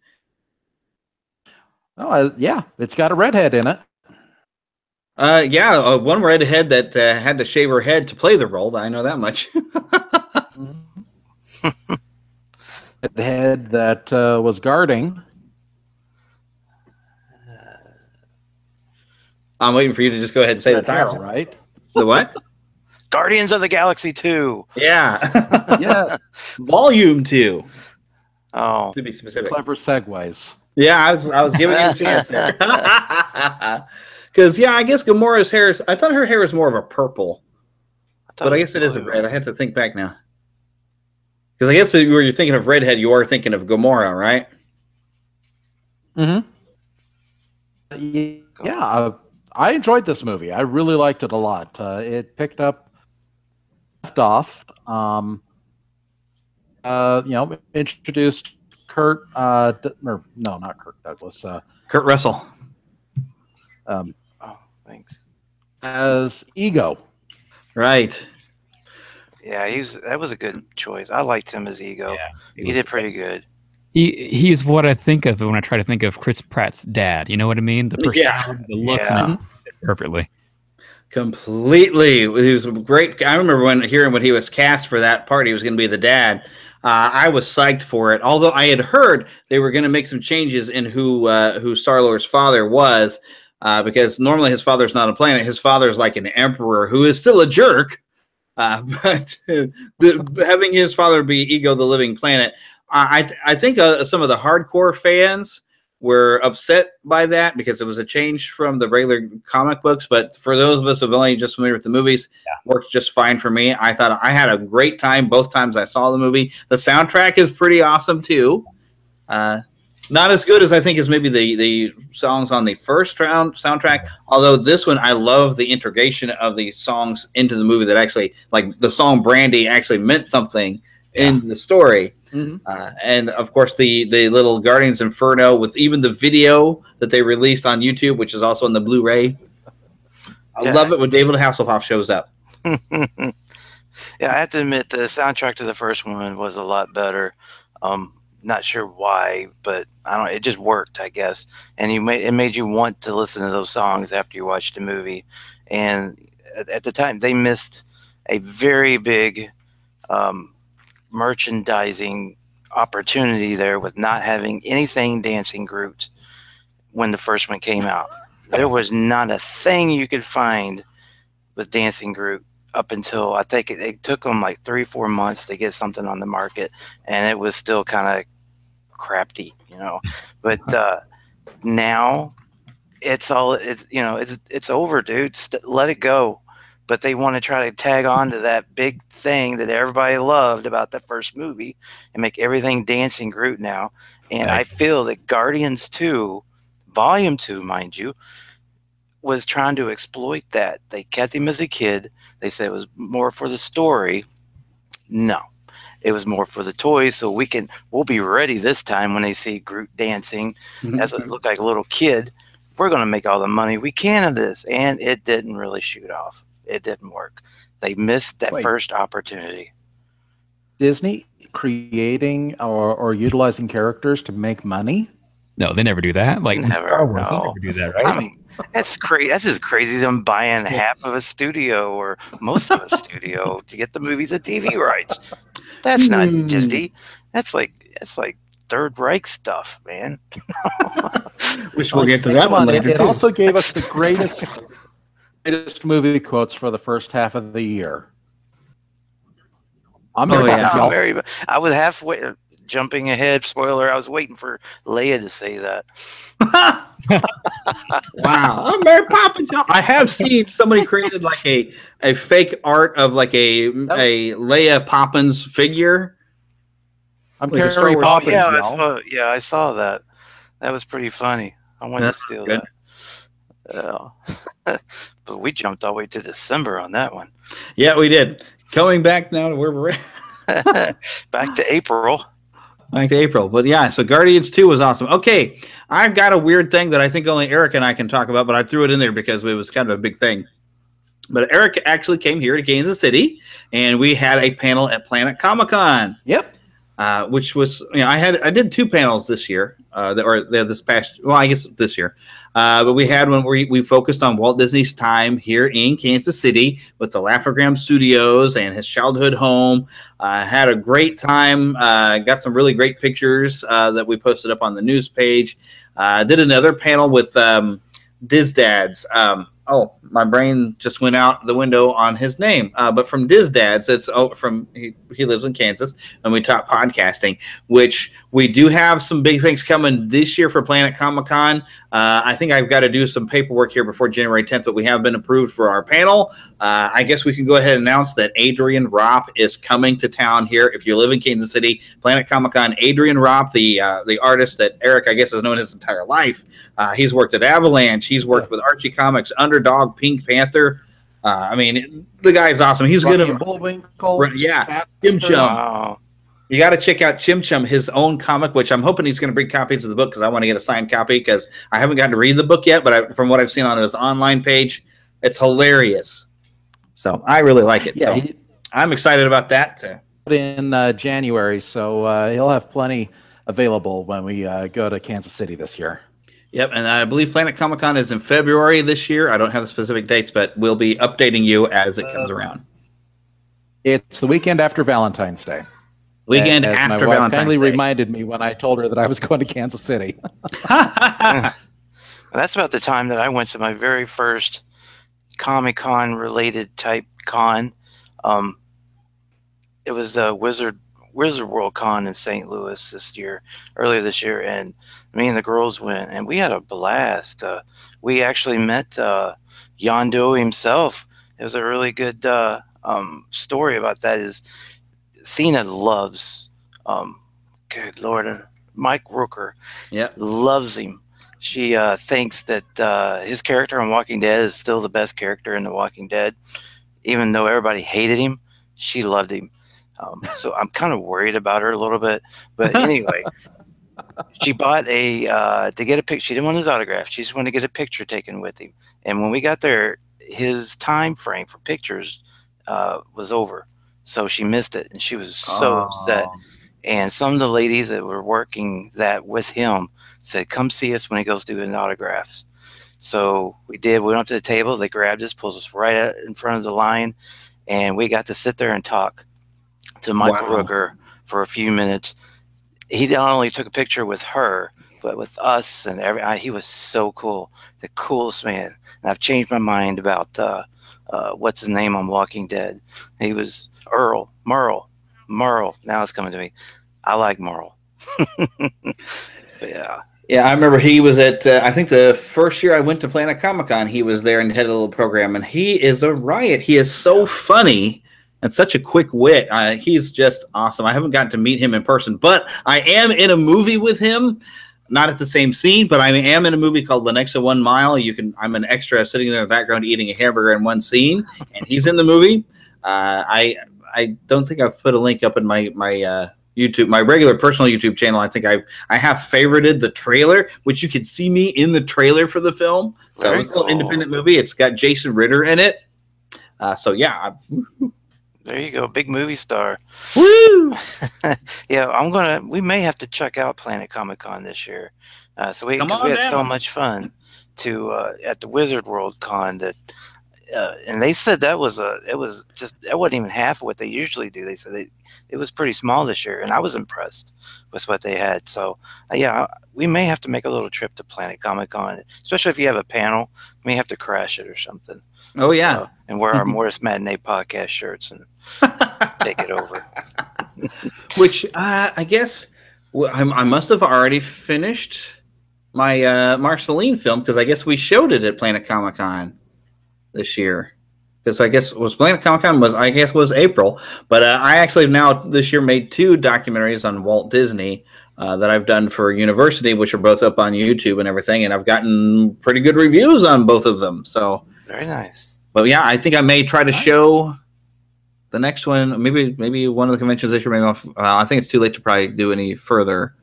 C: Oh, yeah, it's got a redhead in it.
A: One redhead that had to shave her head to play the role. I know that much.
C: The head that was guarding.
A: I'm waiting for you to just go ahead and say the title.
C: Right?
A: The what?
D: Guardians of the Galaxy 2.
A: Yeah.
C: Yeah.
A: Volume 2.
D: Oh.
A: To be specific.
C: Clever segues.
A: Yeah, I was giving you a chance there. Because, I guess Gamora's hair I thought her hair was more of a purple. But I guess it is a red. I have to think back now. Because I guess when you're thinking of redhead, you are thinking of Gamora, right?
C: Mm-hmm. Yeah, I enjoyed this movie. I really liked it a lot. It picked up, left off. Introduced Kurt. Not Kirk Douglas.
A: Kurt Russell.
D: Thanks.
A: As Ego. Right.
D: Yeah, that was a good choice. I liked him as Ego. Yeah, he did pretty good.
B: He is what I think of when I try to think of Chris Pratt's dad. You know what I mean? The personality, the looks, and perfectly.
A: Completely. He was great. I remember hearing when he was cast for that part, he was going to be the dad. I was psyched for it. Although I had heard they were going to make some changes in who Star-Lord's father was, because normally his father's not a planet. His father's like an emperor who is still a jerk. But having his father be Ego the Living Planet, I think some of the hardcore fans were upset by that because it was a change from the regular comic books. But for those of us who've only just familiar with the movies, works just fine for me. I thought I had a great time both times I saw the movie. The soundtrack is pretty awesome too. Not as good as I think as maybe the songs on the first round soundtrack. Although this one, I love the integration of the songs into the movie that actually, like the song Brandy actually meant something in the story. Mm-hmm. And of course the little Guardians Inferno with even the video that they released on YouTube, which is also on the Blu-ray. I love it when David Hasselhoff shows up.
D: Yeah, I have to admit the soundtrack to the first one was a lot better. Not sure why, but I don't know, it just worked, I guess. And it made you want to listen to those songs after you watched the movie. And at the time, they missed a very big merchandising opportunity there with not having anything Dancing Groot when the first one came out. There was not a thing you could find with Dancing Groot up until I think it took them like 3-4 months to get something on the market, and it was still kind of crafty, but now it's over, dude. Let it go. But they want to try to tag on to that big thing that everybody loved about the first movie and make everything Dancing Groot now. And I feel that Guardians 2, Volume 2, mind you, was trying to exploit that. They kept him as a kid. They said it was more for the story. No, it was more for the toys, so we'll be ready this time when they see Groot dancing as it looked like a little kid. We're going to make all the money we can of this. And it didn't really shoot off. It didn't work. They missed that first opportunity.
C: Disney creating or utilizing characters to make money?
B: No, they never do that. Like in Star Wars, they
D: no.
B: never do that, right?
D: I mean, that's crazy. That's as crazy as them buying half of a studio or most of a studio to get the movies and TV rights. That's not Disney. That's like Third Reich stuff, man.
A: Wish we'll get to that one later.
C: It also gave us the greatest movie quotes for the first half of the year. I
D: was halfway jumping ahead. Spoiler: I was waiting for Leia to say that.
A: Wow, I'm Mary Poppins. I have seen somebody created like a fake art of like a Leia Poppins figure.
C: I'm
A: like
C: Carrie Poppins.
D: I saw that. That was pretty funny. I wanted to steal that. But we jumped all the way to December on that one.
A: Yeah, we did. Going back now to where we're at.
D: Back to April.
A: Back to April. But yeah, so Guardians 2 was awesome. Okay, I've got a weird thing that I think only Eric and I can talk about, but I threw it in there because it was kind of a big thing. But Eric actually came here to Kansas City, and we had a panel at Planet Comic-Con.
C: Yep.
A: Which was, I did 2 panels this year, this past, well, I guess this year. But we had one where we focused on Walt Disney's time here in Kansas City with the Laugh-O-Gram Studios and his childhood home. Had a great time. Got some really great pictures that we posted up on the news page. Did another panel with Diz Dads. Oh, my brain just went out the window on his name. But from Diz Dads, he lives in Kansas, and we talk podcasting, which we do have some big things coming this year for Planet Comic-Con. I think I've got to do some paperwork here before January 10th, but we have been approved for our panel. I guess we can go ahead and announce that Adrian Ropp is coming to town here. If you live in Kansas City, Planet Comic-Con, Adrian Ropp, the artist that Eric, I guess, has known his entire life. He's worked at Avalanche. He's worked with Archie Comics, Underdog, Pink Panther. The guy's awesome. He's going to... Yeah, Chim Chum.
D: Wow.
A: You got to check out Chim Chum, his own comic, which I'm hoping he's going to bring copies of the book because I want to get a signed copy because I haven't gotten to read the book yet, but from what I've seen on his online page, it's hilarious. So I really like it. Yeah, so I'm excited about that.
C: In January, so he'll have plenty available when we go to Kansas City this year.
A: Yep, and I believe Planet Comic-Con is in February this year. I don't have the specific dates, but we'll be updating you as it comes around. It's
C: the weekend after Valentine's Day.
A: Weekend after
C: my wife
A: Valentine's
C: kindly
A: Day.
C: reminded me when I told her that I was going to Kansas City.
D: That's about the time that I went to my very first Comic-Con related type con. It was the Wizard World Con in St. Louis earlier this year, and me and the girls went, and we had a blast. We actually met Yondu himself. It was a really good story about that. Is Cena loves, good Lord, Mike Rooker.
A: Yeah,
D: loves him. She thinks that his character on Walking Dead is still the best character in The Walking Dead, even though everybody hated him. She loved him. So I'm kind of worried about her a little bit, but anyway, she bought to get a picture. She didn't want his autograph. She just wanted to get a picture taken with him. And when we got there, his time frame for pictures was over. So she missed it, and she was so upset. And some of the ladies that were working that with him said, "Come see us when he goes doing autographs." So we did. We went up to the table. They grabbed us, pulled us right out in front of the line, and we got to sit there and talk to Michael Rooker for a few minutes. He not only took a picture with her, but with us and he was so cool, the coolest man. And I've changed my mind about what's his name on Walking Dead. He was Merle. Now it's coming to me. I like Merle. Yeah.
A: Yeah, I remember he was at, I think the first year I went to Planet Comic-Con, he was there and had a little program, and he is a riot. He is so funny and such a quick wit. He's just awesome. I haven't gotten to meet him in person, but I am in a movie with him. Not at the same scene, but I am in a movie called The Next 1 Mile. I'm an extra sitting there in the background eating a hamburger in one scene, and he's in the movie. I don't think I've put a link up in my YouTube, my regular personal YouTube channel. I think I have favorited the trailer, which you can see me in the trailer for the film. So it's a little independent movie. It's got Jason Ritter in it. So yeah.
D: There you go, big movie star.
A: Woo!
D: Yeah, we may have to check out Planet Comic Con this year. Because we had so much fun at the Wizard World Con that, and they said that wasn't even half of what they usually do. They said it was pretty small this year, and I was impressed with what they had. So we may have to make a little trip to Planet Comic Con, especially if you have a panel. We may have to crash it or something.
A: Oh yeah,
D: and wear our Mortis Matinee podcast shirts and take it over.
A: Which I guess I must have already finished my Marceline film, because I guess we showed it at Planet Comic Con this year. Because I guess Planet Comic Con was April, but I actually now this year made 2 documentaries on Walt Disney that I've done for university, which are both up on YouTube and everything, and I've gotten pretty good reviews on both of them. So
D: very nice.
A: But yeah, I think I may try to show the next one. Maybe one of the conventions this year. Maybe I think it's too late to probably do any further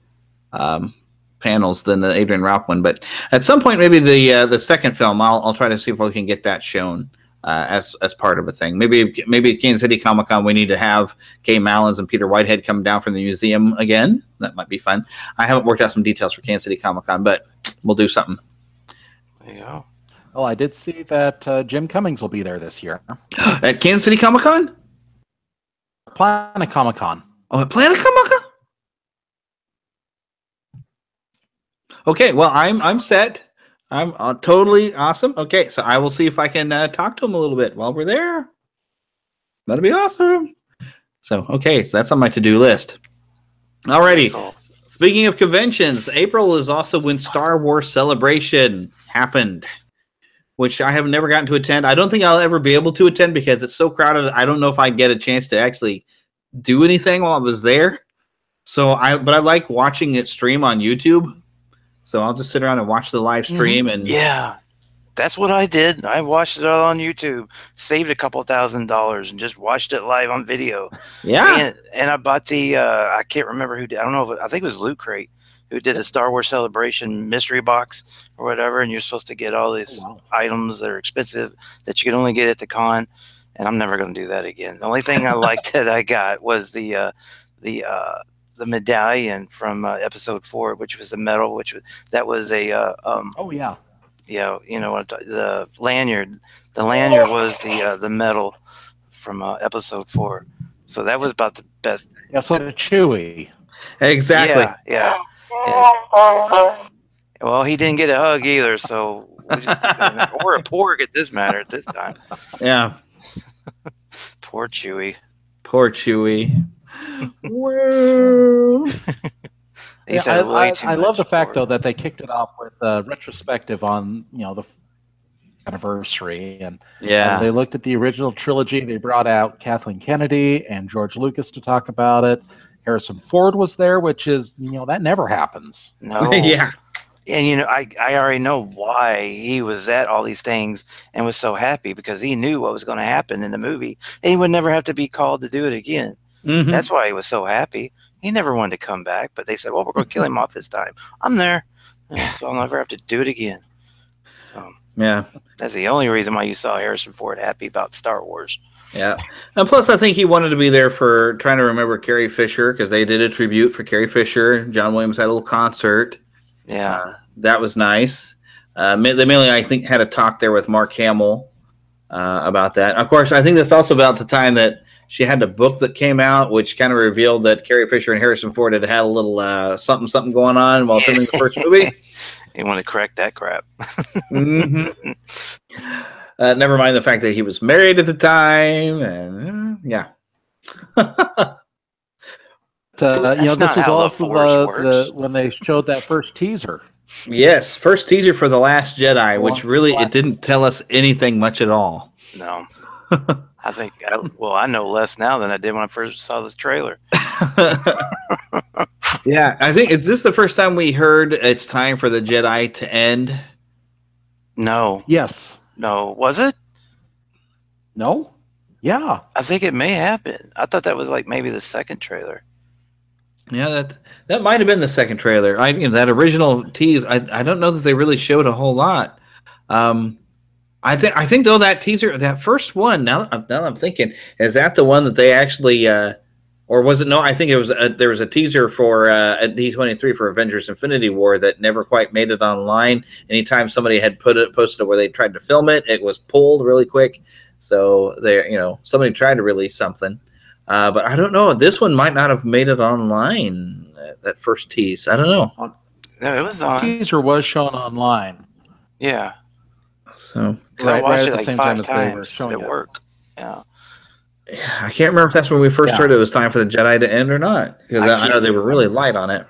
A: panels than the Adrian Raup one. But at some point, maybe the second film, I'll try to see if we can get that shown as part of a thing. Maybe at Kansas City Comic Con we need to have Kay Mallins and Peter Whitehead come down from the museum again. That might be fun. I haven't worked out some details for Kansas City Comic Con, but we'll do something.
D: There you go.
C: Well, I did see that Jim Cummings will be there this year.
A: At Kansas City Comic Con?
C: Planet Comic Con.
A: Oh, at Planet Comic Con? Okay, well, I'm set. I'm totally awesome. Okay, so I will see if I can talk to him a little bit while we're there. That'll be awesome. So that's on my to-do list. Alrighty. Cool. Speaking of conventions, April is also when Star Wars Celebration happened, which I have never gotten to attend. I don't think I'll ever be able to attend because it's so crowded. I don't know if I'd get a chance to actually do anything while I was there. But I like watching it stream on YouTube. So I'll just sit around and watch the live stream. And
D: yeah, that's what I did. I watched it all on YouTube, saved a couple $1,000s, and just watched it live on video.
A: Yeah.
D: And I bought I can't remember who did. I don't know I think it was Loot Crate who did a Star Wars Celebration mystery box or whatever, and you're supposed to get all these items that are expensive that you can only get at the con, and I'm never going to do that again. The only thing I liked that I got was the medallion from episode 4, which was the medal, that was a the lanyard. The lanyard was the medal from episode 4. So that was about the best.
C: Yeah, so the Chewie.
A: Exactly.
D: Yeah. Well, he didn't get a hug either, so or a porg at this time.
A: Yeah.
D: Poor Chewie.
A: Poor Chewie.
C: I love the fact though that they kicked it off with a retrospective on the anniversary, and they looked at the original trilogy. They brought out Kathleen Kennedy and George Lucas to talk about it. Harrison Ford was there, which is that never happens.
D: No.
A: Yeah.
D: And I already know why he was at all these things and was so happy, because he knew what was going to happen in the movie, and he would never have to be called to do it again. Mm-hmm. That's why he was so happy. He never wanted to come back, but they said, "Well, we're going to kill him off this time." I'm there, so I'll never have to do it again.
A: Yeah,
D: that's the only reason why you saw Harrison Ford happy about Star Wars.
A: Yeah, and plus I think he wanted to be there for trying to remember Carrie Fisher, because they did a tribute for Carrie Fisher. John Williams had a little concert.
D: Yeah,
A: that was nice. They mainly, I think, had a talk there with Mark Hamill about that. Of course, I think that's also about the time that she had a book that came out, which kind of revealed that Carrie Fisher and Harrison Ford had a little something going on while filming the first movie.
D: You want to correct that crap.
A: Mm-hmm. Never mind the fact that he was married at the time, and yeah.
C: This was also when they showed that first teaser.
A: Yes, first teaser for The Last Jedi, which really it didn't tell us anything much at all.
D: No. I think, I know less now than I did when I first saw this trailer.
A: Yeah, I think, is this the first time we heard it's time for the Jedi to end?
D: No.
C: Yes.
D: No. Was it?
C: No? Yeah.
D: I think it may happen. I thought that was like maybe the second trailer.
A: Yeah, that might have been the second trailer. That original tease, I don't know that they really showed a whole lot. I think though that teaser, that first one, now that I'm thinking, is that the one that they actually, or was it? No, I think it was. There was a teaser for at D23 for Avengers: Infinity War that never quite made it online. Anytime somebody had posted it where they tried to film it, it was pulled really quick. So somebody tried to release something, but I don't know. This one might not have made it online. That first tease, I don't know.
D: No, it was on.
C: Teaser was shown online.
D: Yeah.
A: So
D: I watched it like 5 times at work. Yeah.
A: Yeah, I can't remember if that's when we first heard it was time for the Jedi to end or not, because I know they were really light on it.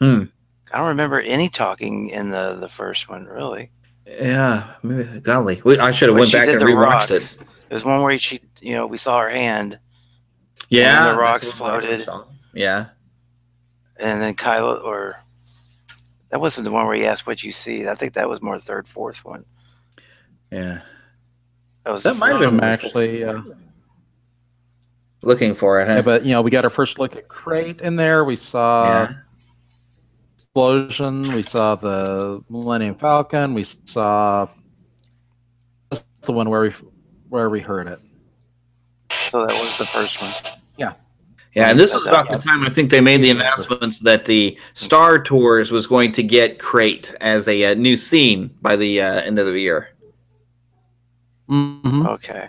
D: I don't remember any talking in the first one, really.
A: Yeah, maybe, golly, I should have went back and rewatched it.
D: There's one where we saw her hand.
A: Yeah,
D: and the rocks floated.
A: Yeah,
D: and then Kylo, or that wasn't the one where he asked what you see. I think that was more the third, fourth one.
A: Yeah,
C: that might have been actually
A: looking for it. Huh?
C: Yeah, but we got our first look at Crate in there. We saw explosion. We saw the Millennium Falcon. We saw the one where we heard it.
D: So that was the first one.
C: Yeah.
A: Yeah, and this was about the time I think they made the announcement that the Star Tours was going to get Crate as a new scene by the end of the year.
C: Mm-hmm.
D: Okay.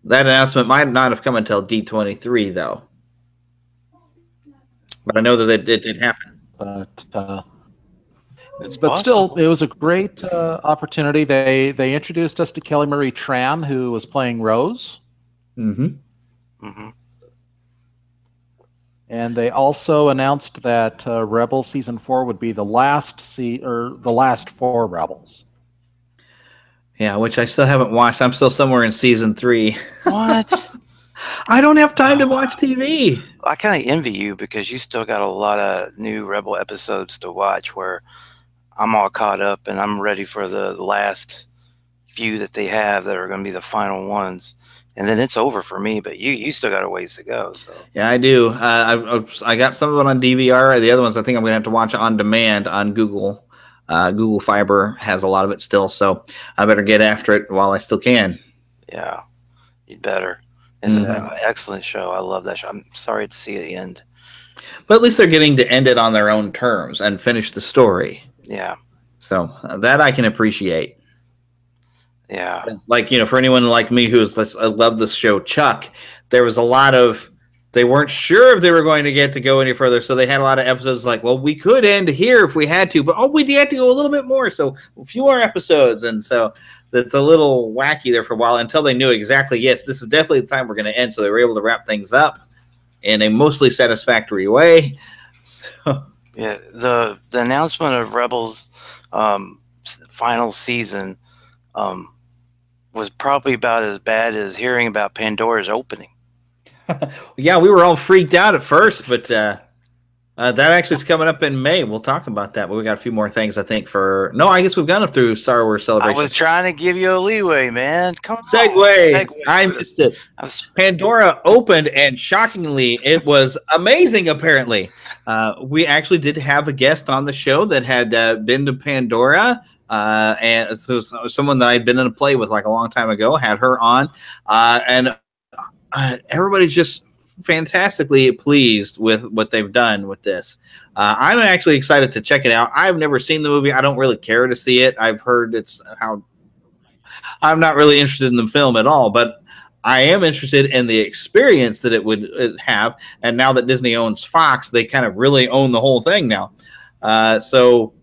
A: That announcement might not have come until D23, though. But I know that it did happen.
C: But still, it was a great opportunity. They introduced us to Kelly Marie Tran, who was playing Rose.
A: Mm-hmm.
D: Mm-hmm.
C: And they also announced that Rebel Season 4 would be the last 4 Rebels.
A: Yeah, which I still haven't watched. I'm still somewhere in Season 3.
D: What?
A: I don't have time to watch TV.
D: I kind of envy you because you still got a lot of new Rebel episodes to watch where I'm all caught up and I'm ready for the last few that they have that are going to be the final ones. And then it's over for me, but you still got a ways to go. So
A: yeah, I do. I got some of it on DVR. The other ones I think I'm going to have to watch on demand on Google. Google Fiber has a lot of it still, so I better get after it while I still can.
D: Yeah, you'd better. It's an excellent show. I love that show. I'm sorry to see it end.
A: But at least they're getting to end it on their own terms and finish the story.
D: Yeah.
A: So that I can appreciate.
D: Yeah.
A: Like, for anyone like me I love this show, Chuck, there was a lot of, they weren't sure if they were going to get to go any further, so they had a lot of episodes like, well, we could end here if we had to, but we had to go a little bit more, so a few more episodes, and so that's a little wacky there for a while until they knew exactly, yes, this is definitely the time we're going to end, so they were able to wrap things up in a mostly satisfactory way. So
D: yeah, the announcement of Rebels final season was probably about as bad as hearing about Pandora's opening.
A: Yeah, we were all freaked out at first, but that actually is coming up in May. We'll talk about that, but we got a few more things, I think, I guess we've gone up through Star Wars Celebration.
D: I was trying to give you a leeway, man. Come on.
A: Segue. I missed it. Pandora opened, and shockingly, it was amazing, apparently. We actually did have a guest on the show that had been to Pandora, and so someone that I'd been in a play with like a long time ago, had her on, and everybody's just fantastically pleased with what they've done with this. I'm actually excited to check it out. I've never seen the movie. I don't really care to see it. I've heard I'm not really interested in the film at all, but I am interested in the experience that it would have. And now that Disney owns Fox, they kind of really own the whole thing now. So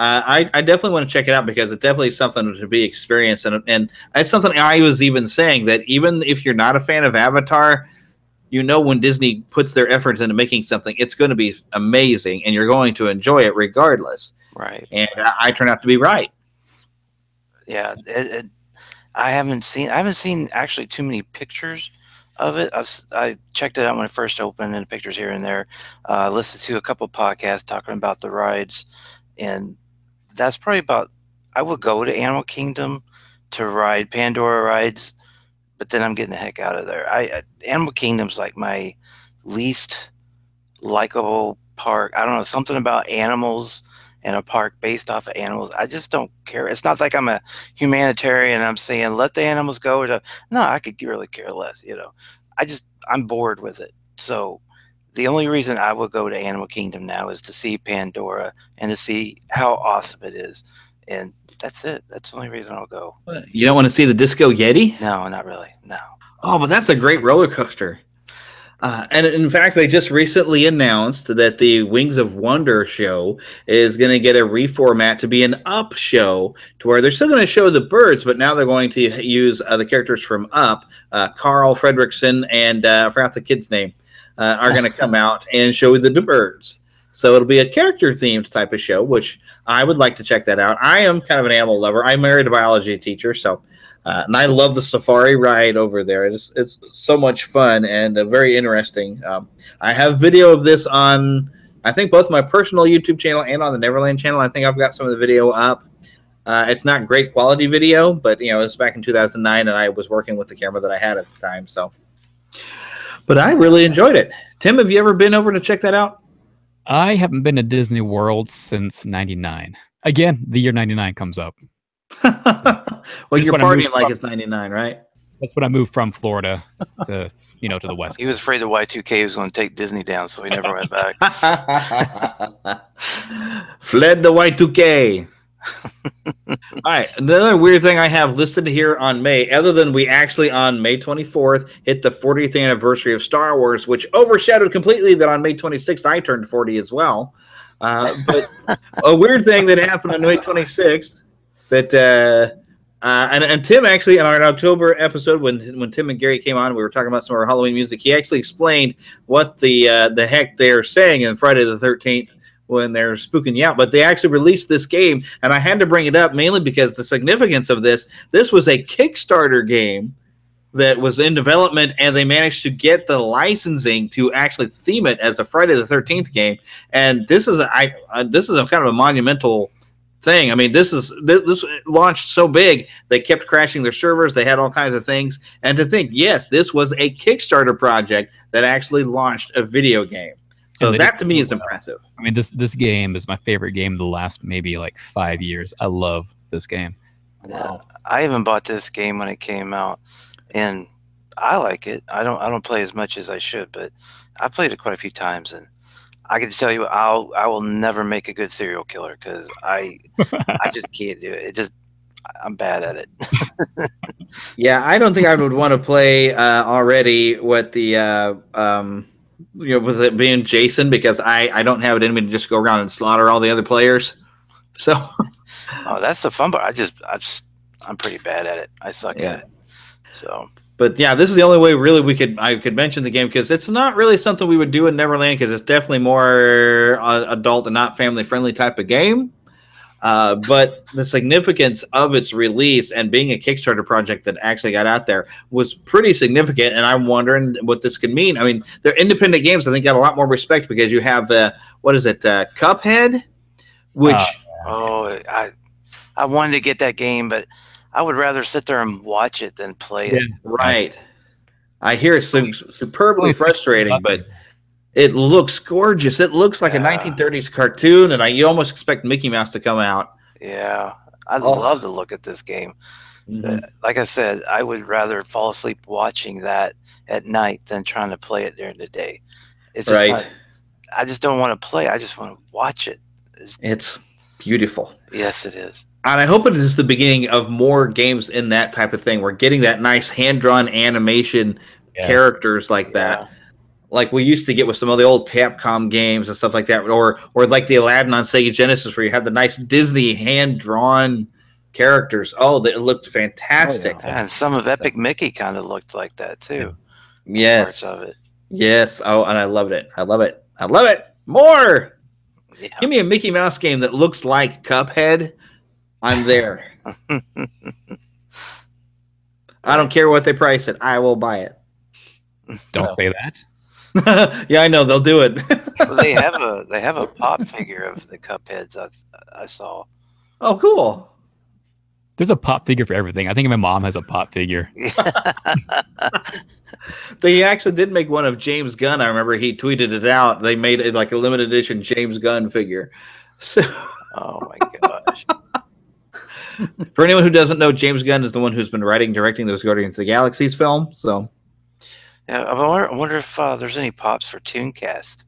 A: I definitely want to check it out because it definitely is something to be experienced. And it's something I was even saying that even if you're not a fan of Avatar, when Disney puts their efforts into making something, it's going to be amazing and you're going to enjoy it regardless.
D: Right.
A: And I turn out to be right.
D: Yeah. I haven't seen actually too many pictures of it. I checked it out when it first opened and pictures here and there. Listened to a couple podcasts talking about the rides, and that's probably about, I would go to Animal Kingdom to ride Pandora rides, but then I'm getting the heck out of there. Animal Kingdom's like my least likable park. I don't know, something about animals in a park based off of animals. I just don't care. It's not like I'm a humanitarian. I'm saying let the animals go. No, I could really care less. I'm bored with it. So the only reason I would go to Animal Kingdom now is to see Pandora and to see how awesome it is. And that's it. That's the only reason I'll go.
A: You don't want to see the Disco Yeti?
D: No, not really. No.
A: Oh, but that's a great roller coaster. And in fact, they just recently announced that the Wings of Wonder show is going to get a reformat to be an Up show, to where they're still going to show the birds, but now they're going to use the characters from Up, Carl Fredricksen, and I forgot the kid's name, are going to come out and show the birds. So it'll be a character-themed type of show, which I would like to check that out. I am kind of an animal lover. I married a biology teacher, so... and I love the safari ride over there. It's so much fun and very interesting. I have video of this on, I think, both my personal YouTube channel and on the Neverland channel. I think I've got some of the video up. It's not great quality video, but it was back in 2009, and I was working with the camera that I had at the time. So, but I really enjoyed it. Tim, have you ever been over to check that out?
B: I haven't been to Disney World since '99. Again, the year '99 comes up.
A: Well, you're partying like it's 99, right?
B: That's when I moved from Florida to to the West.
D: He was afraid the Y2K was going to take Disney down, so he never went back.
A: Fled the Y2K. All right, another weird thing I have listed here on May, other than we actually on May 24th hit the 40th anniversary of Star Wars, which overshadowed completely that on May 26th I turned 40 as well. But a weird thing that happened on May 26th. That and Tim actually in our October episode when Tim and Gary came on, we were talking about some of our Halloween music. He actually explained what the heck they're saying in Friday the 13th when they're spooking you out. But they actually released this game, and I had to bring it up mainly because the significance of this was a Kickstarter game that was in development, and they managed to get the licensing to actually theme it as a Friday the 13th game. And this is a kind of a monumental thing. I mean, this launched so big they kept crashing their servers. They had all kinds of things, and to think, yes, this was a Kickstarter project that actually launched a video game. So that to me is impressive.
B: I mean, this game is my favorite game of the last maybe like 5 years. I love this game.
D: Wow. I even bought this game when it came out, and I like it. I don't play as much as I should, but I played it quite a few times, and I can tell you, I will never make a good serial killer because I just can't do it. I'm bad at it.
A: Yeah, I don't think I would want to play already with the with it being Jason, because I don't have it in me to just go around and slaughter all the other players. So,
D: oh, that's the fun part. I'm pretty bad at it. I suck at it. So.
A: But yeah, this is the only way really I could mention the game, because it's not really something we would do in Neverland, because it's definitely more adult and not family friendly type of game. But the significance of its release and being a Kickstarter project that actually got out there was pretty significant. And I'm wondering what this could mean. I mean, they're independent games. I think got a lot more respect because you have Cuphead, which
D: I wanted to get that game, but I would rather sit there and watch it than play it.
A: Right. I hear it's superbly frustrating, but it looks gorgeous. It looks like a 1930s cartoon, and you almost expect Mickey Mouse to come out.
D: Yeah. I'd love to look at this game. Mm-hmm. Like I said, I would rather fall asleep watching that at night than trying to play it during the day. It's just I just don't want to play. I just want to watch it.
A: It's beautiful.
D: Yes, it is.
A: And I hope it is the beginning of more games in that type of thing. We're getting that nice hand-drawn animation characters like that. Like we used to get with some of the old Capcom games and stuff like that. Or like the Aladdin on Sega Genesis, where you had the nice Disney hand-drawn characters. Oh, they looked fantastic.
D: Oh, yeah. And some of Epic Mickey kind of looked like that, too.
A: Yes.
D: Parts of it.
A: Yes. Oh, and I loved it. I love it. I love it. More! Yeah. Give me a Mickey Mouse game that looks like Cuphead. I'm there. I don't care what they price it. I will buy it.
B: Don't say that.
A: Yeah, I know they'll do it.
D: Well, they have a pop figure of the Cupheads I saw.
A: Oh, cool.
B: There's a pop figure for everything. I think my mom has a pop figure.
A: They actually did make one of James Gunn. I remember he tweeted it out. They made it like a limited edition James Gunn figure. So.
D: Oh my gosh.
A: For anyone who doesn't know, James Gunn is the one who's been writing, directing those Guardians of the Galaxy's film. So,
D: Yeah, I wonder if there's any pops for Tooncast.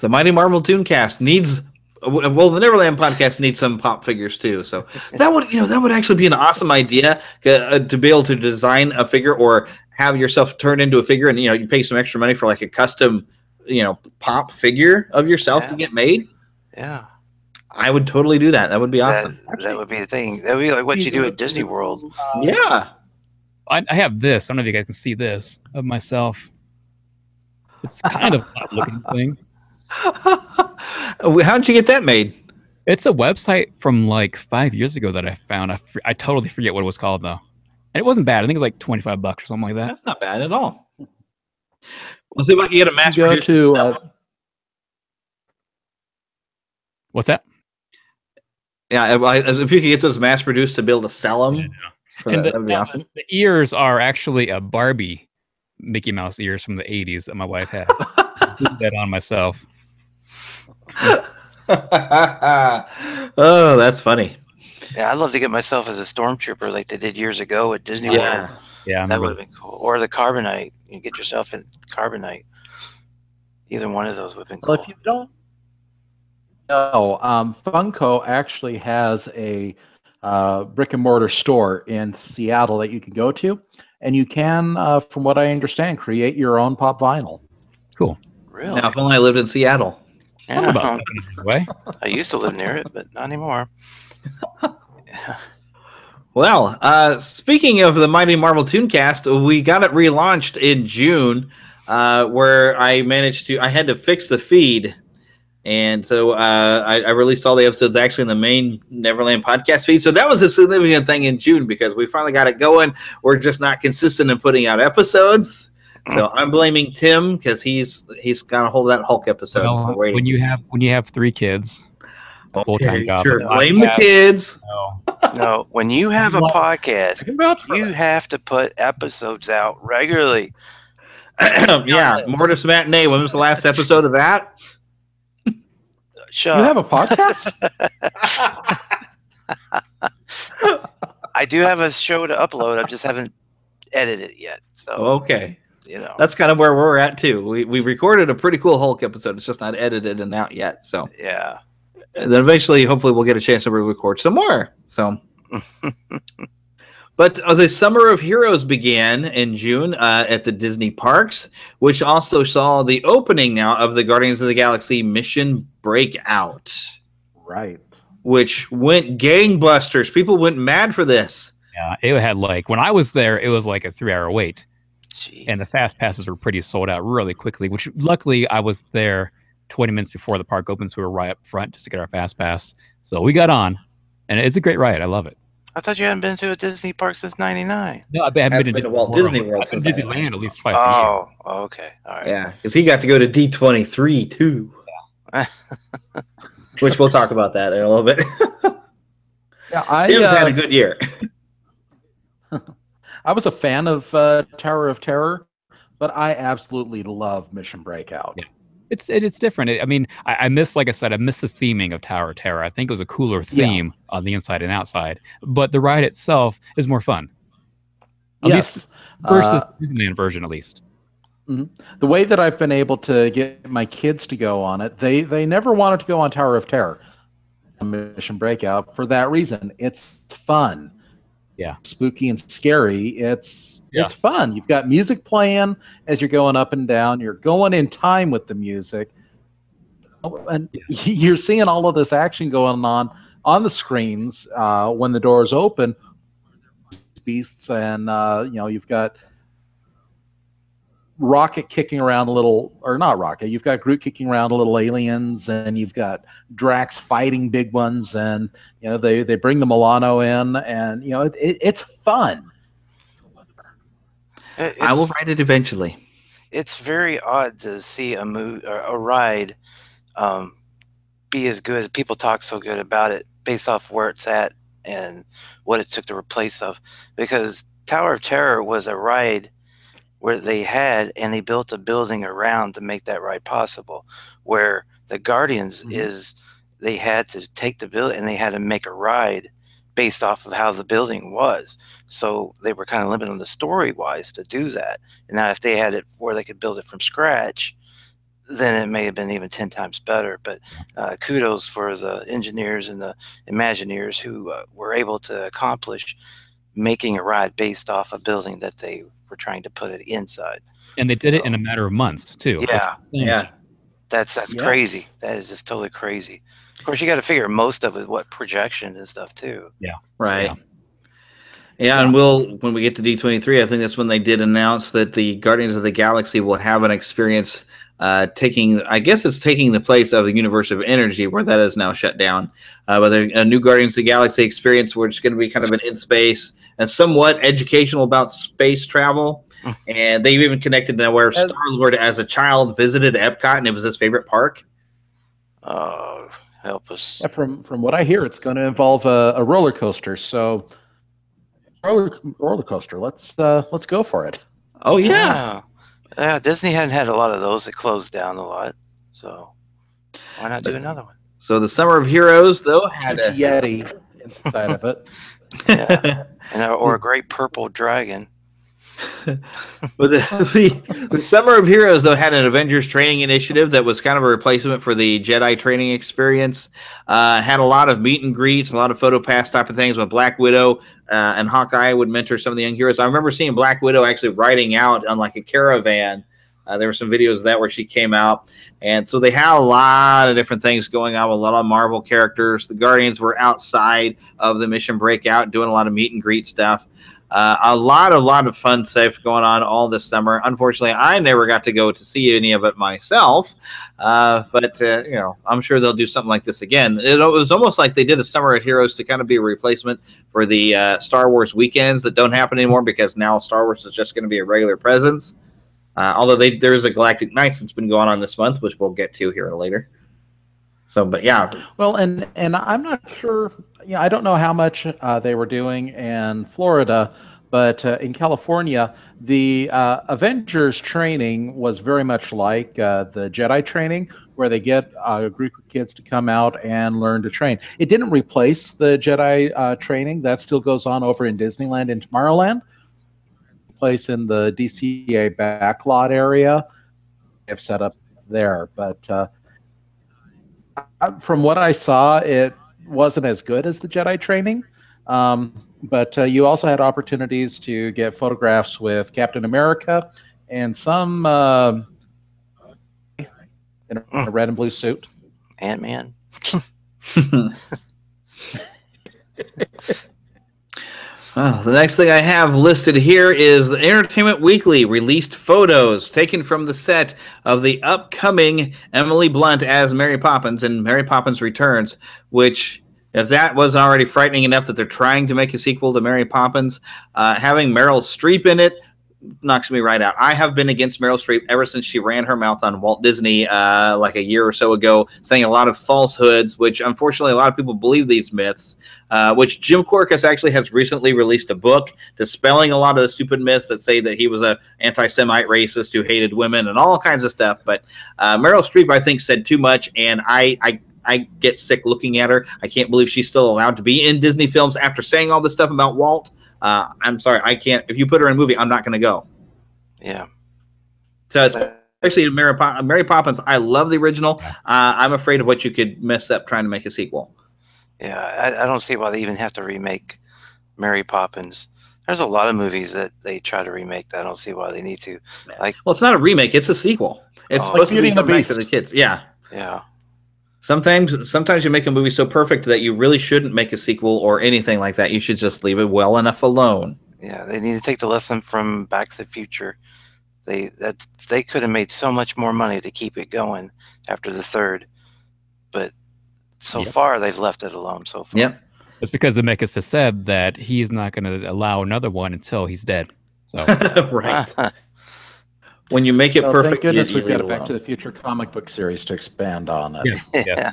A: the Mighty Marvel Tooncast needs. Well, the Neverland podcast needs some pop figures too. So that would actually be an awesome idea to be able to design a figure or have yourself turn into a figure, and you pay some extra money for like a custom, pop figure of yourself to get made.
D: Yeah.
A: I would totally do that. That would be awesome.
D: That would be the thing. That would be like what you do at Disney World.
A: Yeah.
B: I have this. I don't know if you guys can see this of myself. It's kind of a looking thing.
A: How'd you get that made?
B: It's a website from like 5 years ago that I found. I totally forget what it was called though. And it wasn't bad. I think it was like $25 or something like that.
A: That's not bad at all. We'll see if I can get a mass
C: Go to
B: What's that?
A: Yeah, if you could get those mass produced to be able to sell them, that would be awesome.
B: The ears are actually a Barbie Mickey Mouse ears from the 80s that my wife had. I put that on myself.
A: Oh, that's funny.
D: Yeah, I'd love to get myself as a stormtrooper like they did years ago at Disney World.
B: Yeah,
D: that would have been cool. Or the Carbonite. You get yourself in Carbonite. Either one of those would have been cool.
C: Well, if you don't know, Funko actually has a brick and mortar store in Seattle that you can go to, and you can, from what I understand, create your own pop vinyl.
B: Cool.
D: Really?
A: Now, if only I lived in Seattle.
D: Yeah, I used to live near it, but not anymore.
A: Well, speaking of the Mighty Marvel Tooncast, we got it relaunched in June, where I had to fix the feed. And so I released all the episodes actually in the main Neverland podcast feed. So that was a significant thing in June because we finally got it going. We're just not consistent in putting out episodes. So I'm blaming Tim because he's got a hold of that Hulk episode.
B: Well, when you have 3 kids, a full-time job.
A: Sure. Blame the kids.
D: No, when you have a podcast, you have to put episodes out regularly.
A: Yeah, Mortis Matinee. When was the last episode of that?
C: You have a podcast?
D: I do have a show to upload. I just haven't edited it yet. So
A: okay. That's kind of where we're at too. We recorded a pretty cool Hulk episode. It's just not edited and out yet. So
D: yeah.
A: And then eventually, hopefully, we'll get a chance to re-record some more. So, but the Summer of Heroes began in June at the Disney parks, which also saw the opening now of the Guardians of the Galaxy Mission Breakout.
C: Right.
A: Which went gangbusters. People went mad for this.
B: Yeah, it had when I was there, it was like a 3-hour wait.
D: Jeez.
B: And the fast passes were pretty sold out really quickly, which luckily I was there 20 minutes before the park opened, so we were right up front just to get our fast pass. So we got on, and it's a great ride. I love it.
D: I thought you hadn't been to a Disney park since '99.
B: No, I haven't been
A: to Walt Disney World.
B: I've been to Disneyland at least twice a year.
D: Oh, okay. All right.
A: Yeah, because he got to go to D23 too. Yeah. Which we'll talk about that in a little bit.
C: Yeah,
A: Tim's had a good year.
C: I was a fan of Tower of Terror, but I absolutely love Mission Breakout.
B: Yeah. It's different. I mean, I miss, like I said, I miss the theming of Tower of Terror. I think it was a cooler theme on the inside and outside, but the ride itself is more fun. At least versus the Disneyland version, at least.
C: Mm-hmm. The way that I've been able to get my kids to go on it, they never wanted to go on Tower of Terror, Mission Breakout, for that reason. It's fun.
B: Yeah.
C: Spooky and scary. It's fun. You've got music playing as you're going up and down. You're going in time with the music. And you're seeing all of this action going on the screens when the doors open. Beasts and you've got Rocket kicking around a little, or not Rocket. You've got Groot kicking around little aliens, and you've got Drax fighting big ones, and they bring the Milano in, and it's fun.
A: I will ride it eventually.
D: It's very odd to see a ride be as good. People talk so good about it based off where it's at and what it took to replace of, because Tower of Terror was a ride where they built a building around to make that ride possible, where The Guardians is they had to take the building and they had to make a ride based off of how the building was. So they were kind of limited on the story wise to do that. And now if they had it where they could build it from scratch, then it may have been even 10 times better. But kudos for the engineers and the Imagineers who were able to accomplish making a ride based off a building that they were trying to put it inside.
B: And they did it in a matter of months too.
D: Yeah. That's crazy. That is just totally crazy. Of course, you got to figure most of it, projection and stuff too.
B: Yeah.
A: Right.
B: So,
A: yeah, and when we get to D23, I think that's when they did announce that the Guardians of the Galaxy will have an experience taking the place of the Universe of Energy, where that is now shut down. But a new Guardians of the Galaxy experience, where it's going to be kind of an in space and somewhat educational about space travel. And they've even connected to where Star-Lord, as a child, visited Epcot, and it was his favorite park.
D: Help us.
C: Yeah, from what I hear, it's going to involve a roller coaster. So, roller coaster. Let's go for it.
A: Oh yeah.
D: Yeah, Disney hadn't had a lot of those. It closed down a lot. So why not do another one?
A: So the Summer of Heroes, though, had a
C: Yeti inside of it.
D: Yeah. Or a great purple dragon.
A: But the Summer of Heroes, though, had an Avengers training initiative that was kind of a replacement for the Jedi training experience. Had a lot of meet and greets, a lot of photo pass type of things with Black Widow and Hawkeye would mentor some of the young heroes. I remember seeing Black Widow actually riding out on like a caravan. There were some videos of that where she came out. And so they had a lot of different things going on with a lot of Marvel characters. The Guardians were outside of the Mission Breakout doing a lot of meet and greet stuff. A lot of fun stuff going on all this summer. Unfortunately, I never got to go to see any of it myself, but I'm sure they'll do something like this again. It was almost like they did a Summer of Heroes to kind of be a replacement for the Star Wars weekends that don't happen anymore, because now Star Wars is just going to be a regular presence. Although there's a Galactic Nights that's been going on this month, which we'll get to here later. So, but yeah.
C: Well, and I'm not sure. I don't know how much they were doing in Florida, but in California, the Avengers training was very much like the Jedi training, where they get a group of kids to come out and learn to train. It didn't replace the Jedi training. That still goes on over in Disneyland and Tomorrowland. Place in the DCA backlot area. They have set up there, but from what I saw, it wasn't as good as the Jedi training. But you also had opportunities to get photographs with Captain America and some in a red and blue suit.
D: Ant-Man.
A: Well, the next thing I have listed here is the Entertainment Weekly released photos taken from the set of the upcoming Emily Blunt as Mary Poppins and Mary Poppins Returns, which, if that was already frightening enough that they're trying to make a sequel to Mary Poppins, having Meryl Streep in it knocks me right out. I have been against Meryl Streep ever since she ran her mouth on Walt Disney like a year or so ago, saying a lot of falsehoods, which unfortunately a lot of people believe these myths, which Jim Korkis actually has recently released a book dispelling a lot of the stupid myths that say that he was an anti-Semite racist who hated women and all kinds of stuff. But Meryl Streep, I think, said too much, and I get sick looking at her. I can't believe she's still allowed to be in Disney films after saying all this stuff about Walt. I'm sorry, I can't. If you put her in a movie, I'm not going to go.
D: Yeah.
A: So especially Mary Poppins, I love the original. I'm afraid of what you could mess up trying to make a sequel.
D: Yeah, I don't see why they even have to remake Mary Poppins. There's a lot of movies that they try to remake that I don't see why they need to. Like,
A: well, it's not a remake; it's a sequel. It's supposed to be back to the kids. Yeah.
D: Yeah.
A: Sometimes you make a movie so perfect that you really shouldn't make a sequel or anything like that. You should just leave it well enough alone.
D: Yeah, they need to take the lesson from Back to the Future. They could have made so much more money to keep it going after the third, but so far they've left it alone. So far,
A: yep.
B: It's because Zemeckis has said that he's not going to allow another one until he's dead. So
A: right. When you make it perfect,
C: thank goodness we've got a Back to the Future comic book series to expand on it.
D: Yeah.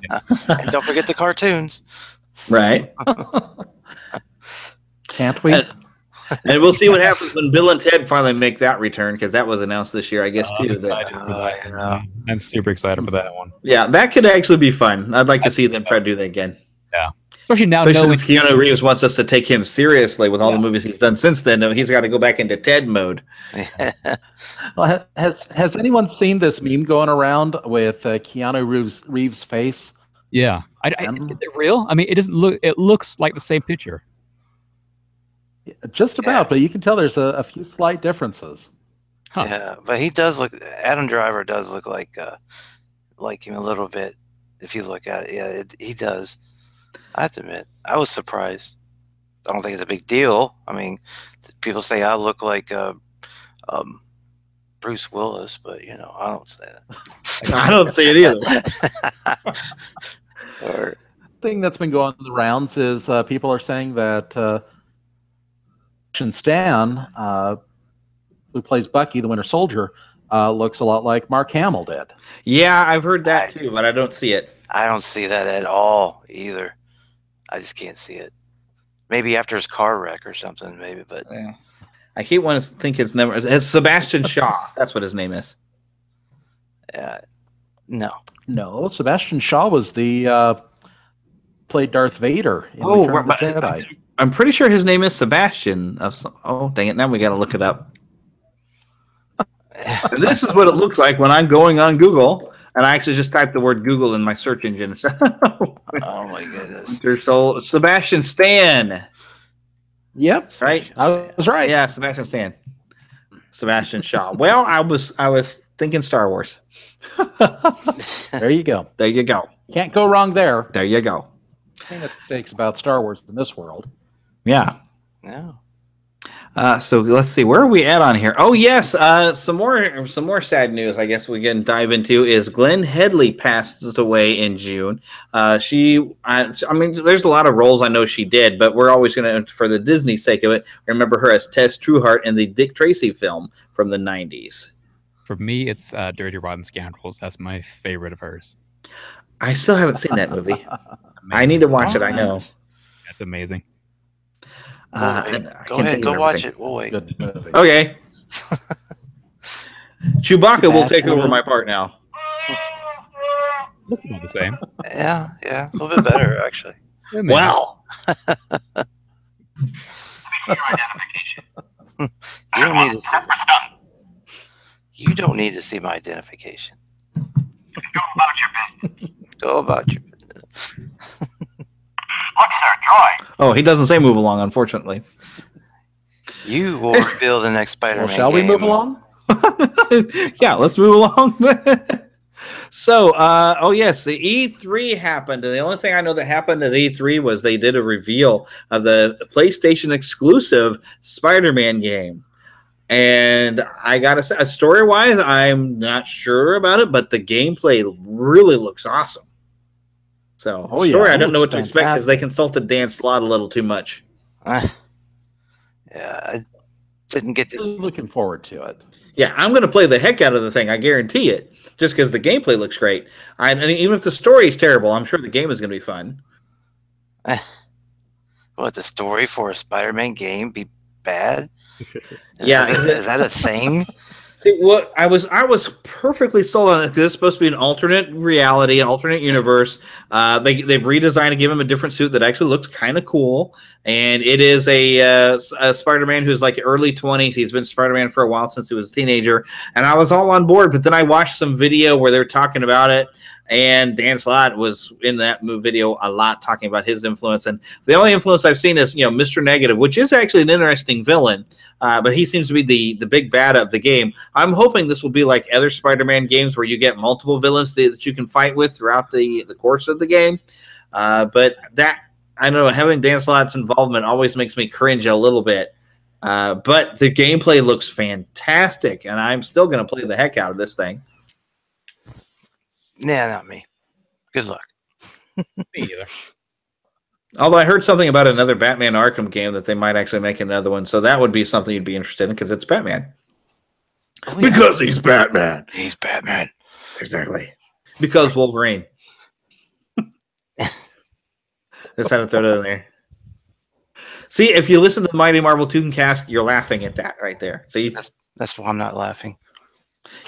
D: And don't forget the cartoons.
A: Right.
C: Can't we?
A: And we'll see what happens when Bill and Ted finally make that return, because that was announced this year, I guess, too.
B: I'm excited for that. I'm super excited for that one.
A: Yeah, that could actually be fun. I'd like to see them try to do that again.
B: Yeah. Especially now,
A: since Keanu Reeves wants us to take him seriously with all the movies he's done since then. He's got to go back into Ted mode.
C: Well, has anyone seen this meme going around with Keanu Reeves' face?
B: Yeah. Is it real? I mean, it doesn't look. It looks like the same picture.
C: Just about, but you can tell there's a few slight differences.
D: Huh. Yeah, but he does look. Adam Driver does look like him a little bit. If you look at it, yeah, he does. I have to admit, I was surprised. I don't think it's a big deal. I mean, people say I look like Bruce Willis, but I don't say that.
A: I don't see it either.
C: Or thing that's been going the rounds is people are saying that Stan, who plays Bucky, the Winter Soldier, looks a lot like Mark Hamill did.
A: Yeah, I've heard that too, but I don't see it.
D: I don't see that at all either. I just can't see it. Maybe after his car wreck or something, maybe. But
A: yeah. I keep wanting to think his name is Sebastian Shaw. That's what his name is.
C: No. Sebastian Shaw was the played Darth Vader in Return of the Jedi.
A: I'm pretty sure his name is Sebastian. Oh, dang it! Now we got to look it up. And this is what it looks like when I'm going on Google, and I actually just typed the word Google in my search engine.
D: Oh my goodness!
A: Sebastian Stan.
C: Yep.
A: Right.
C: I was right.
A: Yeah, Sebastian Stan. Sebastian Shaw. Well, I was thinking Star Wars.
C: There you go.
A: There you go.
C: Can't go wrong there.
A: There you go.
C: Mistakes about Star Wars in this world.
A: Yeah.
D: Yeah.
A: So let's see, where are we at on here? Oh yes, some more sad news. I guess we can dive into is Glenn Headley passed away in June. I mean, there's a lot of roles I know she did, but we're always going to, for the Disney sake of it, remember her as Tess Trueheart in the Dick Tracy film from the 90s.
B: For me, it's Dirty Rotten Scoundrels. That's my favorite of hers.
A: I still haven't seen that movie. I need to watch it. I know.
B: That's amazing.
D: Go ahead, go watch it. We'll wait.
A: Okay. Chewbacca will take over my part now.
B: Looks about the same.
D: Yeah, a little bit better actually.
A: Wow.
D: You don't need to see my identification. Go about your business.
E: Look, sir, Joy.
A: Oh, he doesn't say move along, unfortunately.
D: You will reveal the next Spider-Man
C: shall we move along?
A: Yeah, let's move along. So, yes, the E3 happened, and the only thing I know that happened at E3 was they did a reveal of the PlayStation exclusive Spider-Man game. And I gotta say, story-wise, I'm not sure about it, but the gameplay really looks awesome. So, story, I don't know what to expect because they consulted Dan Slott a little too much.
D: Yeah, I didn't get to.
C: Looking forward to it.
A: Yeah, I'm going to play the heck out of the thing. I guarantee it. Just because the gameplay looks great. And even if the story is terrible, I'm sure the game is going to be fun.
D: What, the story for a Spider-Man game be bad?
A: Yeah,
D: is that a thing?
A: See, what I was perfectly sold on it because it's supposed to be an alternate reality, an alternate universe. They've redesigned to give him a different suit that actually looks kind of cool, and it is a Spider-Man who's like early 20s. He's been Spider-Man for a while since he was a teenager, and I was all on board. But then I watched some video where they were talking about it, and Dan Slott was in that video a lot talking about his influence. And the only influence I've seen is Mr. Negative, which is actually an interesting villain. But he seems to be the big bad of the game. I'm hoping this will be like other Spider-Man games where you get multiple villains that you can fight with throughout the course of the game. But that, I don't know, having Dan Slott's involvement always makes me cringe a little bit. But the gameplay looks fantastic, and I'm still going to play the heck out of this thing.
D: Nah, not me. Good luck.
B: Me either.
A: Although I heard something about another Batman Arkham game that they might actually make another one, so that would be something you'd be interested in because it's Batman.
D: Oh, yeah.
A: Because he's Batman.
D: He's Batman.
A: Exactly. Because Wolverine. Just had to throw that in there. See, if you listen to the Mighty Marvel Tooncast, you're laughing at that right there. See,
D: That's why I'm not laughing.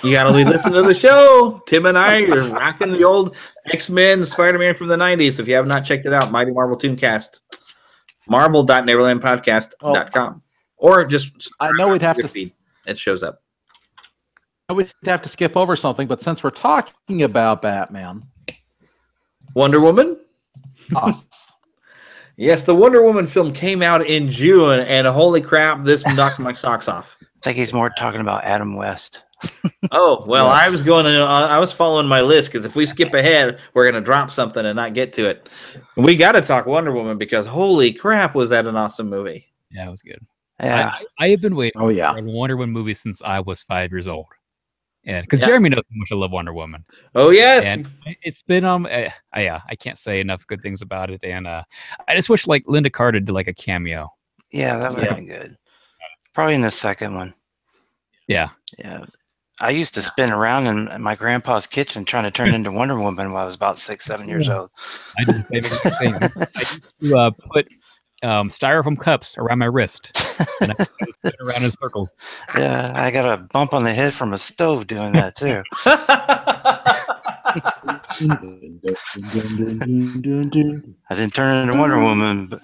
A: you got to listen to the show. Tim and I are rocking the old X-Men, Spider-Man from the 90s. If you have not checked it out, Mighty Marvel Tooncast, marvel.neverlandpodcast.com. Or just
C: I know we'd have to
A: feed. It shows up.
C: We'd have to skip over something, but since we're talking about Batman,
A: Wonder Woman?
C: us.
A: Yes, the Wonder Woman film came out in June, and holy crap, this knocked my socks off.
D: I think he's more talking about Adam West.
A: Oh, well,
C: Yes.
A: I was following my list, because if we skip ahead, we're going to drop something and not get to it. We got to talk Wonder Woman, because holy crap, was that an awesome movie.
B: Yeah, it was good.
D: Yeah.
B: I have been waiting
C: Oh yeah.
B: for a Wonder Woman movie since I was 5 years old. And because
A: Yeah.
B: Jeremy knows how much I love Wonder Woman.
A: Oh, yes.
B: And it's been I can't say enough good things about it. And I just wish like Linda Carter did like a cameo.
D: Yeah, that would have been good. Probably in the second one.
B: Yeah.
D: Yeah. I used to spin around in my grandpa's kitchen trying to turn into Wonder Woman when I was about 6, 7 years old.
B: I did the same thing. I used to put styrofoam cups around my wrist. And I would spin around in circles.
D: Yeah, I got a bump on the head from a stove doing that too. I didn't turn into Wonder Woman, but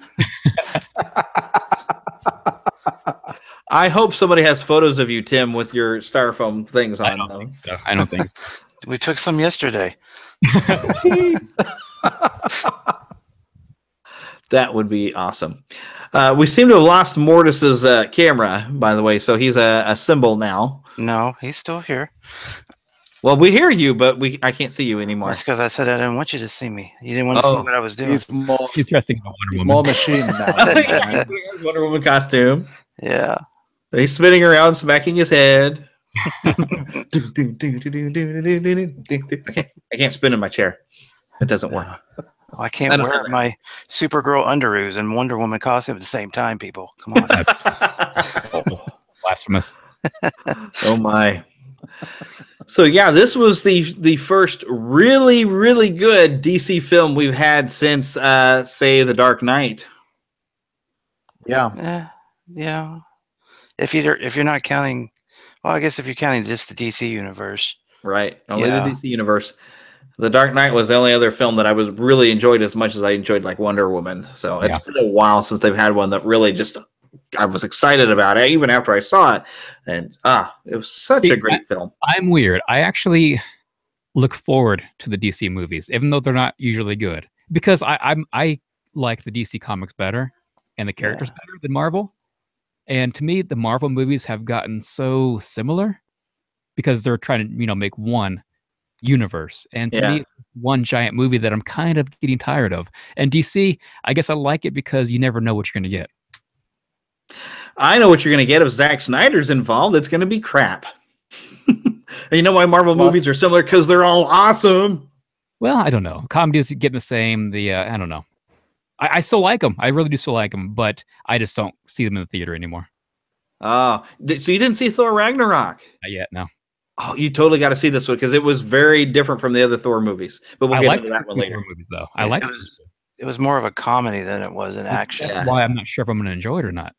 A: I hope somebody has photos of you, Tim, with your styrofoam things on.
B: I don't think.
D: we took some yesterday.
A: That would be awesome. We seem to have lost Mortis's camera, by the way, so he's a symbol now.
D: No, he's still here.
A: Well, we hear you, but I can't see you anymore.
D: That's because I said I didn't want you to see me. You didn't want to see what I was doing.
B: He's dressing in a Wonder
C: He's
B: Woman.
C: more machine now.
A: His Wonder Woman costume.
D: Yeah.
A: He's spinning around, smacking his head. I can't spin in my chair. It doesn't work.
D: Well, I can't wear my Supergirl underoos and Wonder Woman costume at the same time, people. Come on.
B: Blasphemous.
A: Oh my. So yeah, this was the first really, really good DC film we've had since say The Dark Knight.
C: Yeah.
D: Yeah. If you're not counting, well, I guess if you're counting just the DC universe.
A: Right. Only the DC universe. The Dark Knight was the only other film that I was really enjoyed as much as I enjoyed like Wonder Woman. So it's been a while since they've had one that really just I was excited about it, even after I saw it. And it was such a great film.
B: I'm weird. I actually look forward to the DC movies, even though they're not usually good, because I like the DC comics better and the characters better than Marvel. And to me, the Marvel movies have gotten so similar because they're trying to make one universe, and to me, one giant movie that I'm kind of getting tired of. And DC, I guess I like it because you never know what you're going to get.
A: I know what you're going to get if Zack Snyder's involved. It's going to be crap. And you know why Marvel movies are similar? Because they're all awesome.
B: Well, I don't know. Comedies getting the same. I don't know. I still like them. I really do still like them, but I just don't see them in the theater anymore.
A: Oh, so you didn't see Thor Ragnarok?
B: Not yet, no.
A: Oh, you totally got to see this one because it was very different from the other Thor movies. But we'll get into that one later.
B: Movies, though. I like
D: it was more of a comedy than it was an action.
B: That's why I'm not sure if I'm going to enjoy it or not.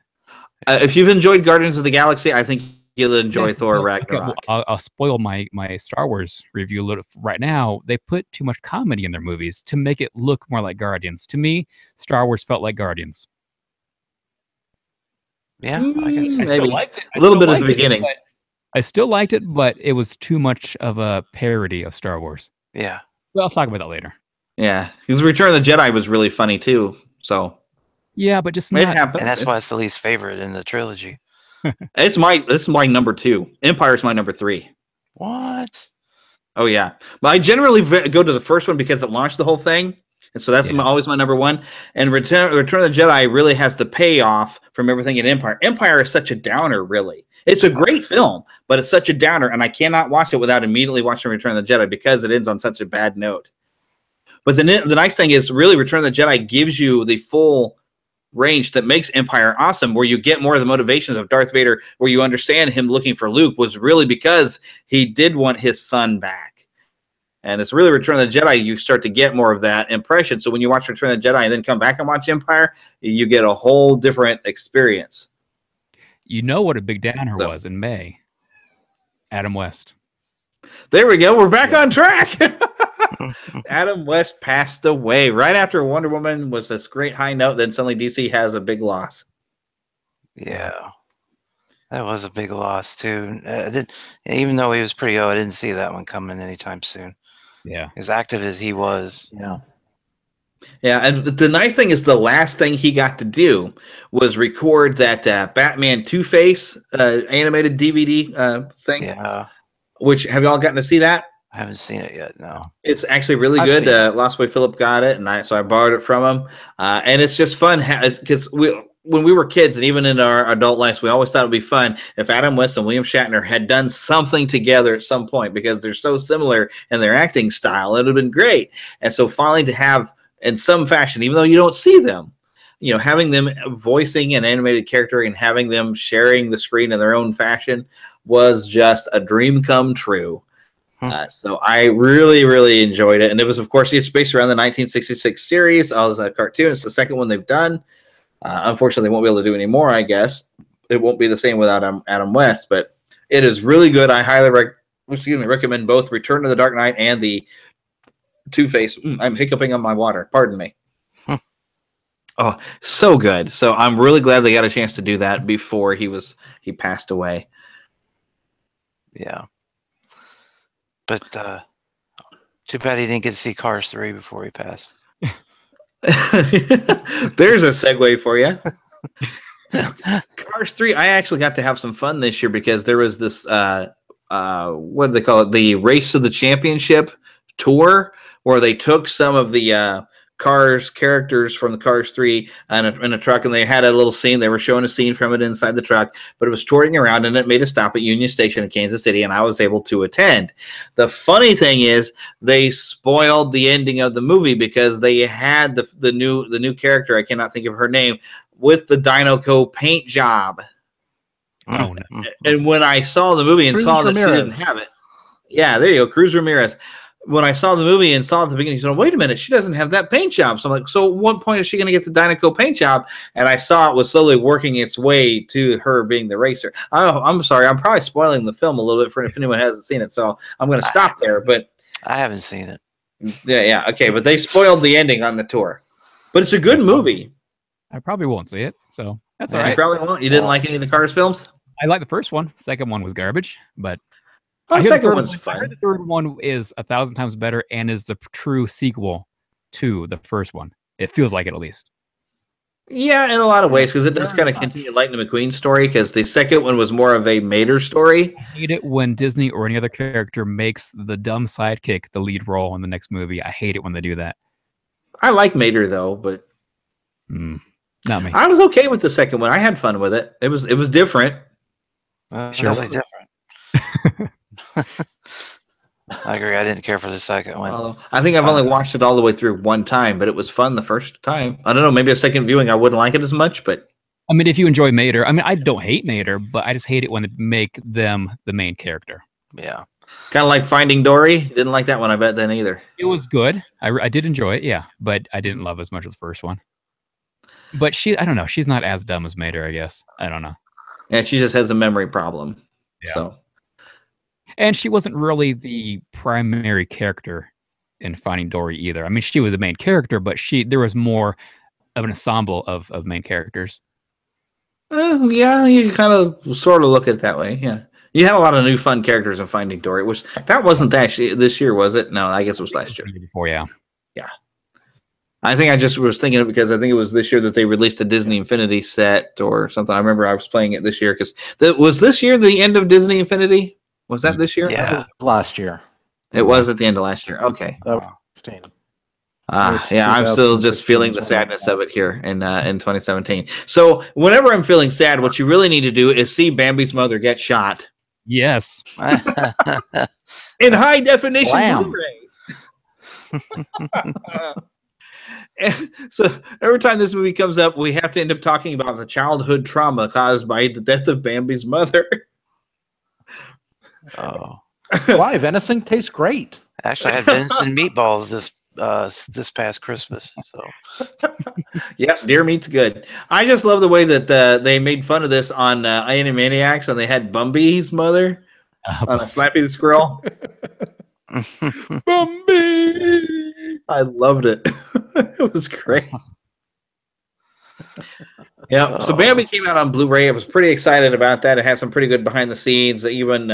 A: If you've enjoyed Guardians of the Galaxy, I think you'll enjoy Thor Ragnarok.
B: Well, I'll spoil my Star Wars review a little right now. They put too much comedy in their movies to make it look more like Guardians. To me, Star Wars felt like Guardians.
D: Yeah, I can see.
A: Maybe a little bit at the beginning.
B: I still liked it, but it was too much of a parody of Star Wars.
D: Yeah.
B: Well, I'll talk about that later.
A: Yeah, because Return of the Jedi was really funny too. So
B: yeah, but just
A: it
B: not.
A: happens.
D: And that's why it's the least favorite in the trilogy.
A: This is my number 2. Empire's my number 3.
D: What?
A: Oh yeah, but I generally go to the first one because it launched the whole thing, and so that's always my number 1. And Return of the Jedi really has the payoff from everything in Empire. Empire is such a downer, really. It's a great film, but it's such a downer, and I cannot watch it without immediately watching Return of the Jedi because it ends on such a bad note. But the nice thing is, really, Return of the Jedi gives you the full range that makes Empire awesome, where you get more of the motivations of Darth Vader, where you understand him looking for Luke was really because he did want his son back. And it's really Return of the Jedi, you start to get more of that impression. So when you watch Return of the Jedi and then come back and watch Empire, you get a whole different experience.
B: You know what a big downer was in May? Adam West.
A: There we go. We're back on track. Adam West passed away right after Wonder Woman was this great high note. Then suddenly DC has a big loss.
D: Yeah. That was a big loss, too. Even though he was pretty old, I didn't see that one coming anytime soon.
B: Yeah.
D: As active as he was.
C: Yeah.
A: Yeah, and the nice thing is the last thing he got to do was record that Batman Two-Face animated DVD thing.
D: Yeah.
A: Which, have y'all gotten to see that?
D: I haven't seen it yet, no.
A: It's actually really good. Lost Boy Philip got it, and so I borrowed it from him. And it's just fun because when we were kids and even in our adult lives, we always thought it would be fun if Adam West and William Shatner had done something together at some point because they're so similar in their acting style. It would have been great. And so finally to have, in some fashion, even though you don't see them, having them voicing an animated character and having them sharing the screen in their own fashion was just a dream come true. So I really, really enjoyed it. And it was, of course, it's based around the 1966 series. As a cartoon. It's the second one they've done. Unfortunately, they won't be able to do any more, I guess. It won't be the same without Adam West, but it is really good. I highly recommend both Return to the Dark Knight and the Two-Face. I'm hiccuping on my water. Pardon me. Oh, so good. So I'm really glad they got a chance to do that before he passed away.
D: Yeah. But too bad he didn't get to see Cars 3 before he passed.
A: There's a segue for you. Cars 3, I actually got to have some fun this year because there was this, what do they call it? The Race of the Championship tour where they took some of the Cars characters from the Cars 3 in a truck, and they had a little scene. They were showing a scene from it inside the truck, but it was touring around, and it made a stop at Union Station in Kansas City, and I was able to attend. The funny thing is they spoiled the ending of the movie because they had the new character, I cannot think of her name, with the Dinoco paint job.
B: Oh, no.
A: And when I saw the movie and
C: Cruz
A: saw
C: Ramirez.
A: that she didn't have it, yeah, there you go, Cruz Ramirez. When I saw the movie and saw at the beginning, he said, wait a minute, she doesn't have that paint job. So I'm like, so at what point is she going to get the Dinoco paint job? And I saw it was slowly working its way to her being the racer. Oh, I'm sorry. I'm probably spoiling the film a little bit for if anyone hasn't seen it. So I'm going to stop there. But
D: I haven't seen it.
A: Yeah. Okay. But they spoiled the ending on the tour. But it's a good movie.
B: I probably won't see it. So that's all
A: You
B: right.
A: probably won't. You didn't like any of the Cars films?
B: I like the first one. Second one was garbage, but
A: Oh, the second one's
B: I
A: fun.
B: heard the third one is 1,000 times better and is the true sequel to the first one. It feels like it, at least.
A: Yeah, in a lot of ways, because it does kind of continue Lightning McQueen's story, because the second one was more of a Mater story.
B: I hate it when Disney or any other character makes the dumb sidekick the lead role in the next movie. I hate it when they do that.
A: I like Mater, though, but
B: not me.
A: I was okay with the second one. I had fun with it. It was different.
D: Totally different. I agree. I didn't care for the second one.
A: I think I've only watched it all the way through one time, but it was fun the first time. I don't know. Maybe a second viewing, I wouldn't like it as much, but
B: I mean, if you enjoy Mater, I mean, I don't hate Mater, but I just hate it when they make them the main character.
D: Yeah.
A: kind of like Finding Dory. Didn't like that one, I bet, then either.
B: It was good. I did enjoy it, yeah, but I didn't love as much as the first one. But I don't know. She's not as dumb as Mater, I guess. I don't know.
A: Yeah, she just has a memory problem.
B: Yeah.
A: So.
B: And she wasn't really the primary character in Finding Dory either. I mean, she was the main character, but there was more of an ensemble of main characters.
A: Yeah, you kind of sort of look at it that way. Yeah, you had a lot of new fun characters in Finding Dory. That wasn't actually this year, was it? No, I guess it was last year.
B: Before, yeah.
A: Yeah. I think I just was thinking it because I think it was this year that they released a Disney Infinity set or something. I remember I was playing it this year because was this year the end of Disney Infinity? Was that this year?
D: Yeah,
C: last year.
A: It was at the end of last year. Okay.
C: That
A: Yeah, I'm still just feeling the sadness of it here in 2017. So whenever I'm feeling sad, what you really need to do is see Bambi's mother get shot.
B: Yes.
A: In high definition
C: Blam.
A: Blu-ray. And so every time this movie comes up, we have to end up talking about the childhood trauma caused by the death of Bambi's mother.
D: Oh.
C: Why? Venison tastes great.
D: Actually, I had venison meatballs this past Christmas. So,
A: yeah, deer meat's good. I just love the way that they made fun of this on Animaniacs, and they had Bumby's mother on Slappy the Squirrel. Bumby! I loved it. It was great. Yeah, so Bambi came out on Blu-ray. I was pretty excited about that. It had some pretty good behind the scenes, even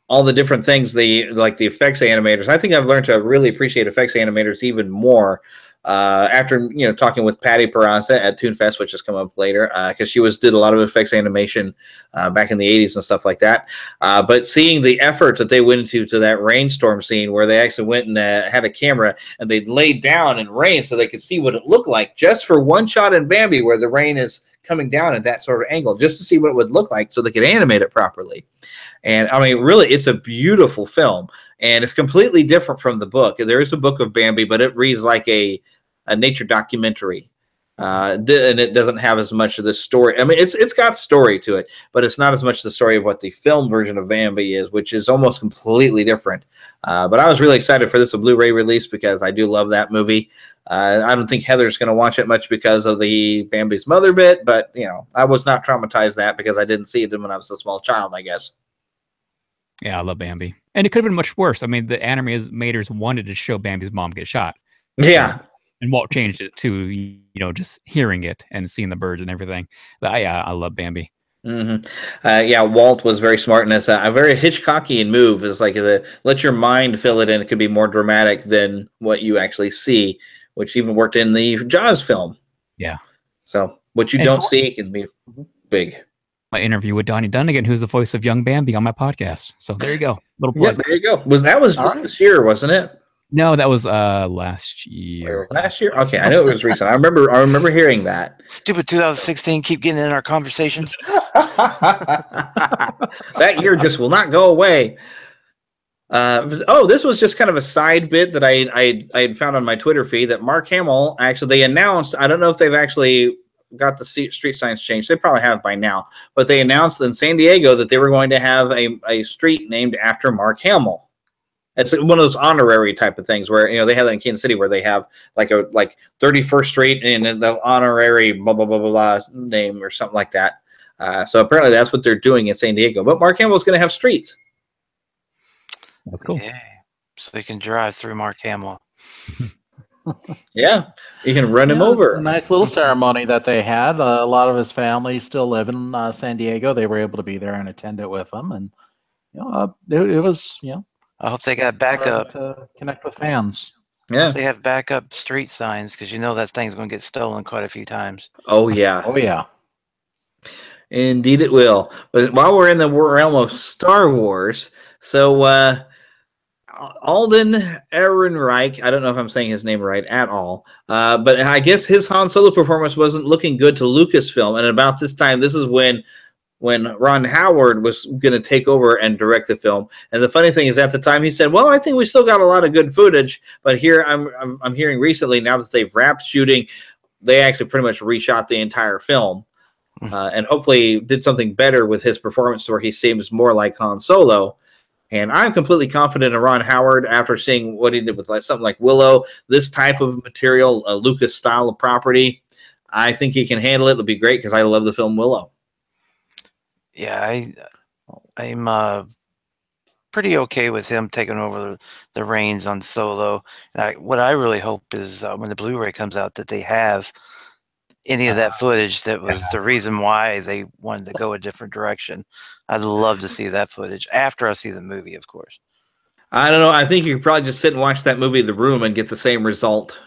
A: all the different things, like the effects animators. I think I've learned to really appreciate effects animators even more after talking with Patty Peraza at ToonFest, which has come up later, because she did a lot of effects animation back in the 80s and stuff like that. But seeing the efforts that they went into that rainstorm scene where they actually went and had a camera and they laid down in rain so they could see what it looked like just for one shot in Bambi where the rain is coming down at that sort of angle, just to see what it would look like so they could animate it properly. And I mean, really, it's a beautiful film, and it's completely different from the book. There is a book of Bambi, but it reads like a nature documentary, and it doesn't have as much of the story. I mean, it's got story to it, but it's not as much the story of what the film version of Bambi is, which is almost completely different. But I was really excited for this Blu-ray release because I do love that movie. I don't think Heather's going to watch it much because of the Bambi's mother bit, but I was not traumatized that because I didn't see it when I was a small child, I guess.
B: Yeah, I love Bambi. And it could have been much worse. I mean, the animators wanted to show Bambi's mom get shot.
A: Yeah.
B: And Walt changed it to, just hearing it and seeing the birds and everything. But I love Bambi.
A: Mm-hmm. Yeah, Walt was very smart in this. A very Hitchcockian move is like let your mind fill it in. It could be more dramatic than what you actually see, which even worked in the Jaws film.
B: Yeah.
A: So what you don't see can be big.
B: My interview with Donnie Dunnigan, who's the voice of young Bambi on my podcast. So there you go. Little plug.
A: Yeah, there you go. That was just this year, wasn't it?
B: No, that was last year.
A: Last year? Okay, I know it was recent. I remember hearing that.
D: Stupid 2016 keep getting in our conversations.
A: That year just will not go away. This was just kind of a side bit that I had found on my Twitter feed that Mark Hamill they announced. I don't know if they've actually got the street signs changed. They probably have by now, but they announced in San Diego that they were going to have a street named after Mark Hamill. It's one of those honorary type of things where they have that in Kansas City where they have like 31st Street and the honorary blah blah blah blah blah name or something like that. So apparently that's what they're doing in San Diego. But Mark Hamill's going to have streets.
B: That's cool.
D: Yeah, so you can drive through Mark Hamill.
A: Yeah, you can run him over.
C: It's a nice little ceremony that they had. A lot of his family still live in San Diego. They were able to be there and attend it with him, and it was
D: I hope they got backup
C: to connect with fans.
A: Yeah,
D: they have backup street signs because that thing's going to get stolen quite a few times.
A: Oh yeah,
C: oh yeah,
A: indeed it will. But while we're in the realm of Star Wars, so Alden Ehrenreich, I don't know if I'm saying his name right at all, but I guess his Han Solo performance wasn't looking good to Lucasfilm, and about this time, this is when Ron Howard was going to take over and direct the film. And the funny thing is, at the time, he said, "Well, I think we still got a lot of good footage." But here, I'm hearing recently, now that they've wrapped shooting, they actually pretty much reshot the entire film, and hopefully did something better with his performance, where he seems more like Han Solo. And I'm completely confident in Ron Howard after seeing what he did with something like Willow, this type of material, a Lucas style of property. I think he can handle it. It'll be great because I love the film Willow.
D: Yeah, I'm pretty okay with him taking over the reins on Solo. What I really hope is when the Blu-ray comes out that they have any of that footage that was the reason why they wanted to go a different direction. I'd love to see that footage after I see the movie, of course.
A: I don't know. I think you could probably just sit and watch that movie, The Room, and get the same result.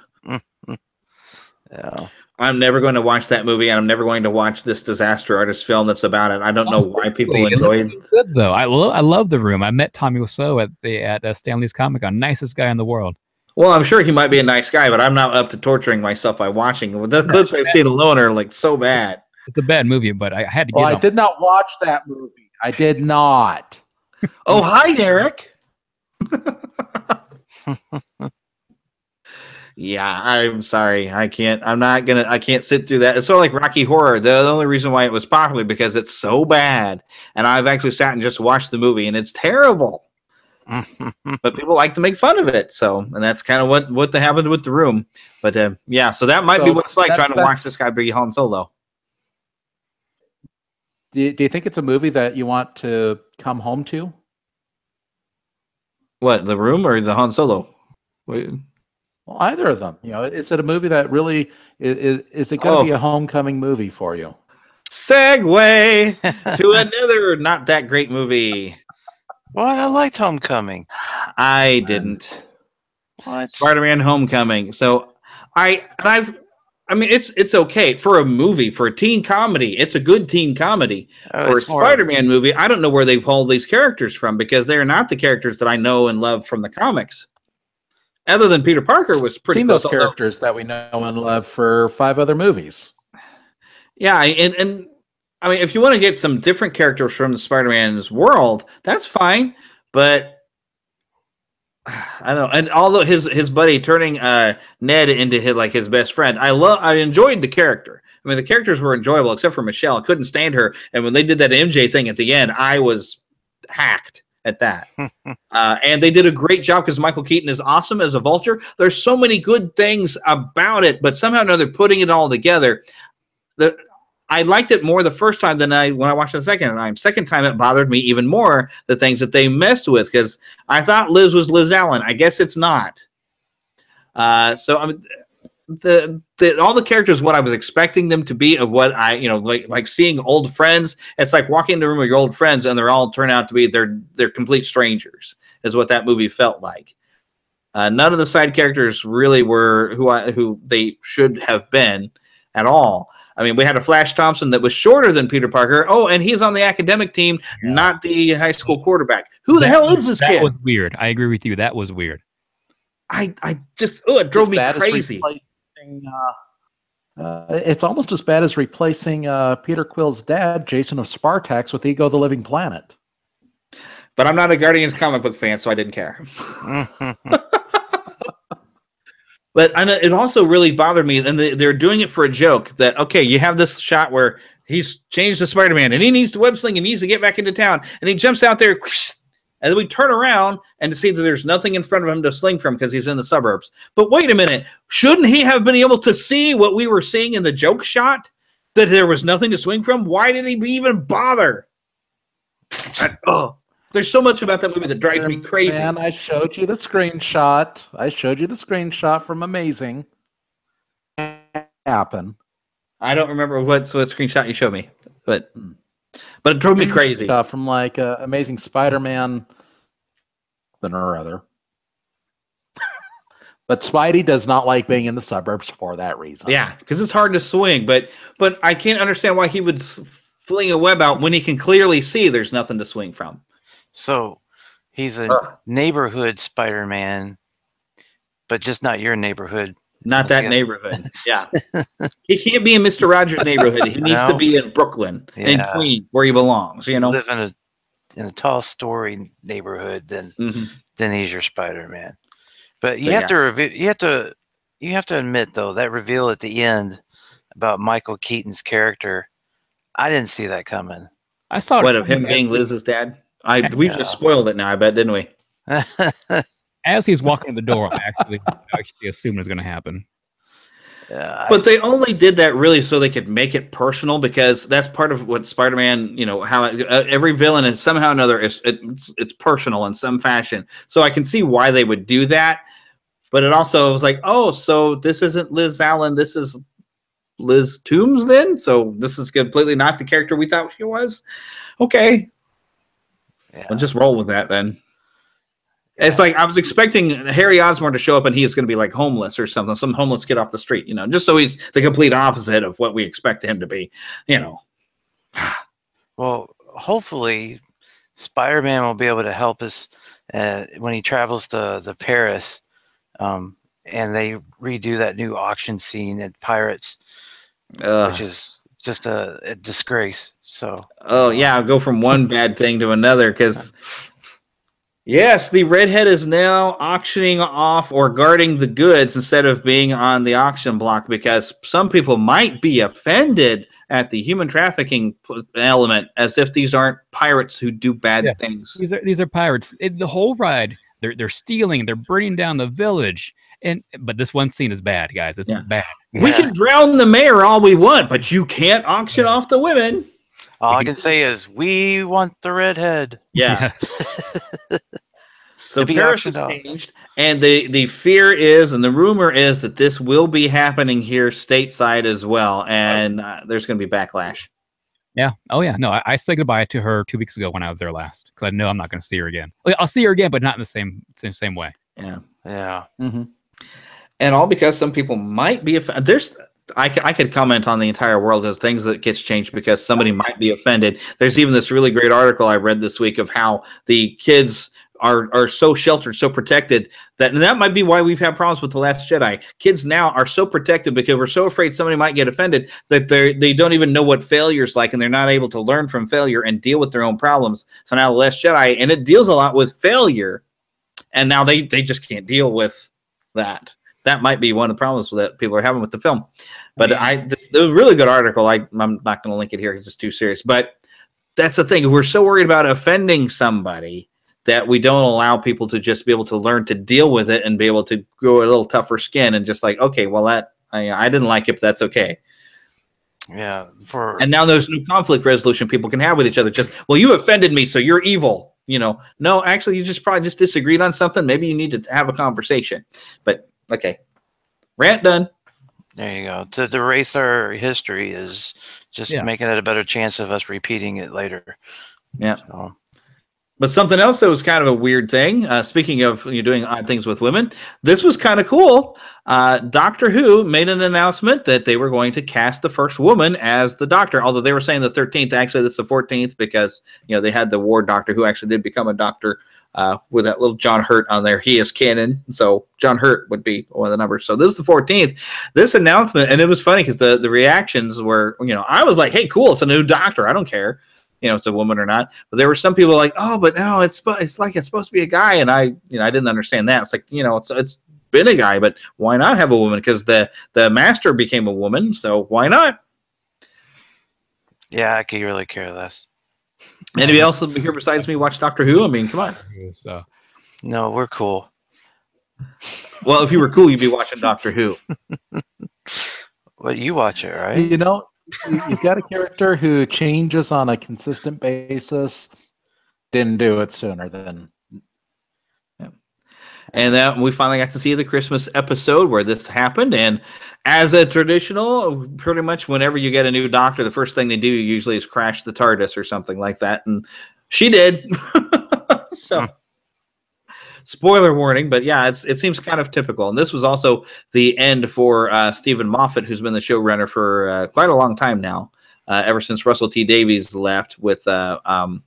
D: Yeah.
A: I'm never going to watch that movie, and I'm never going to watch this disaster artist film that's about it. I don't know why people enjoy it.
B: Good though. I love The Room. I met Tommy Wiseau at Stanley's Comic-Con. Nicest guy in the world.
A: Well, I'm sure he might be a nice guy, but I'm not up to torturing myself by watching it. The clips I've seen alone are so bad.
B: It's a bad movie, but I had to get.
C: I did not watch that movie. I did not.
A: Oh, hi, Derek. Yeah, I'm sorry. I can't sit through that. It's sort of like Rocky Horror. The only reason why it was popular because it's so bad. And I've actually sat and just watched the movie, and it's terrible. but people like to make fun of it. So, and that's kind of what happened with The Room. But yeah, so that might be what it's like trying to watch this guy be Han Solo.
C: Do you think it's a movie that you want to come home to?
A: What, The Room or the Han Solo? Wait.
C: Well, either of them. You know, is it a movie that really is it going to be a homecoming movie for you?
A: Segue to another not that great movie.
D: What? I liked Homecoming.
A: I didn't.
D: What?
A: Spider-Man: Homecoming. So I mean, it's okay for a movie, for a teen comedy. It's a good teen comedy. For a Spider-Man movie, I don't know where they pulled these characters from, because they're not the characters that I know and love from the comics. Other than Peter Parker was pretty.
C: Seen those characters that we know and love for 5 other movies. Yeah,
A: and I mean, if you want to get some different characters from the Spider-Man's world, that's fine. But I don't know. And although his buddy turning Ned into his best friend, I enjoyed the character. I mean, the characters were enjoyable except for Michelle. I couldn't stand her, and when they did that MJ thing at the end, I was hacked at that. And they did a great job because Michael Keaton is awesome as a Vulture. There's so many good things about it, but somehow or another, putting it all together, I liked it more the first time than when I watched it the second time. Second time, it bothered me even more, the things that they messed with, because I thought Liz was Liz Allen. I guess it's not. So I mean, all the characters, what I was expecting them to be, of what I, like seeing old friends. It's like walking into a room with your old friends, and they're all turn out to be they're complete strangers. Is what that movie felt like. None of the side characters really were who they should have been at all. I mean, we had a Flash Thompson that was shorter than Peter Parker. Oh, and he's on the academic team, not the high school quarterback. Who the hell is this kid?
B: That was weird. I agree with you. That was weird.
A: I just, it drove me crazy.
C: It's almost as bad as replacing Peter Quill's dad, Jason of Spartax, with Ego the Living Planet.
A: But I'm not a Guardians comic book fan, so I didn't care. But it also really bothered me, and they're doing it for a joke, that, okay, you have this shot where he's changed to Spider-Man, and he needs to web sling and needs to get back into town, and he jumps out there, and then we turn around and see that there's nothing in front of him to sling from because he's in the suburbs. But wait a minute, shouldn't he have been able to see what we were seeing in the joke shot, that there was nothing to swing from? Why did he even bother? There's so much about that movie that drives me crazy.
C: And I showed you the screenshot. From Amazing. Happen.
A: I don't remember what screenshot you showed me, but it drove me crazy.
C: From Amazing Spider-Man, or other. But Spidey does not like being in the suburbs for that reason.
A: Yeah, because it's hard to swing. But I can't understand why he would fling a web out when he can clearly see there's nothing to swing from.
D: So he's a neighborhood Spider-Man, but just not your neighborhood.
A: Not that neighborhood. Yeah. He can't be in Mr. Rogers' neighborhood. He needs to be in Brooklyn, in Queens, where he belongs.
D: Live in a tall story neighborhood, then he's your Spider-Man. But you have to admit, though, that reveal at the end about Michael Keaton's character, I didn't see that coming.
B: I saw
A: of him being Liz's dad. We just spoiled it now, I bet, didn't we?
B: As he's walking the door, I actually assumed it was going to happen.
A: But they only did that really so they could make it personal, because that's part of what Spider-Man, how every villain is somehow or another, it's personal in some fashion. So I can see why they would do that. But it also was like, oh, so this isn't Liz Allen, this is Liz Toombs then? So this is completely not the character we thought she was? Okay. Yeah. I'll just roll with that then. Yeah. It's like I was expecting Harry Osborn to show up and he is going to be like homeless or something, some homeless kid off the street, just so he's the complete opposite of what we expect him to be,
D: Well, hopefully Spider-Man will be able to help us when he travels to Paris, and they redo that new auction scene at Pirates, which is just a disgrace. So
A: I'll go from one bad thing to another, because Yes, the redhead is now auctioning off or guarding the goods instead of being on the auction block because some people might be offended at the human trafficking element as if these aren't pirates who do bad things.
B: These are pirates. The whole ride, they're stealing, they're burning down the village. But this one scene is bad, guys. It's bad.
A: We can drown the mayor all we want, but you can't auction off the women.
D: All I can say is, we want the redhead.
A: Yeah. So Paris has changed, and the fear is, and the rumor is that this will be happening here stateside as well, and there's going to be backlash.
B: Yeah. Oh, yeah. No, I said goodbye to her 2 weeks ago when I was there last because I know I'm not going to see her again. I'll see her again, but not in the same way.
A: Yeah.
D: Yeah.
C: Mm-hmm.
A: And all because some people might be offended. I could comment on the entire world as things that gets changed because somebody might be offended. There's even this really great article I read this week of how the kids are so sheltered, so protected and that might be why we've had problems with The Last Jedi. Kids now are so protected because we're so afraid somebody might get offended that they don't even know what failure's like, and they're not able to learn from failure and deal with their own problems. So now The Last Jedi, and it deals a lot with failure, and now they just can't deal with that. That might be one of the problems that people are having with the film. But this was a really good article. I'm not going to link it here because it's too serious. But that's the thing. We're so worried about offending somebody that we don't allow people to just be able to learn to deal with it and be able to grow a little tougher skin and just like, okay, well, I didn't like it, but that's okay.
D: Yeah.
A: And now there's no conflict resolution people can have with each other. Just, well, you offended me, so you're evil. No, actually, you probably just disagreed on something. Maybe you need to have a conversation. But okay, rant done.
D: There you go. To erase our history is just making it a better chance of us repeating it later.
A: Yeah.
D: So.
A: But something else that was kind of a weird thing, speaking of doing odd things with women, this was kind of cool. Doctor Who made an announcement that they were going to cast the first woman as the Doctor, although they were saying the 13th. Actually, this is the 14th because they had the War Doctor who actually did become a Doctor with that little John Hurt on there. He is canon, so John Hurt would be one of the numbers. So this is the 14th. This announcement, and it was funny because the reactions were, I was like, hey, cool, it's a new Doctor. I don't care. It's a woman or not. But there were some people like, oh, but no, it's like it's supposed to be a guy, and I didn't understand that. It's like it's been a guy, but why not have a woman? Because the Master became a woman, so why not?
D: Yeah, I could really care less.
A: Anybody else here besides me watch Doctor Who? I mean, come on.
D: No, we're cool.
A: Well, if you were cool, you'd be watching Doctor Who.
D: Well, you watch it, right?
C: You've got a character who changes on a consistent basis. Didn't do it sooner than.
A: Yeah. And then we finally got to see the Christmas episode where this happened. And as a traditional, pretty much whenever you get a new Doctor, the first thing they do usually is crash the TARDIS or something like that. And she did. So. Spoiler warning, but yeah, it seems kind of typical. And this was also the end for Stephen Moffat, who's been the showrunner for quite a long time now, ever since Russell T Davies left with David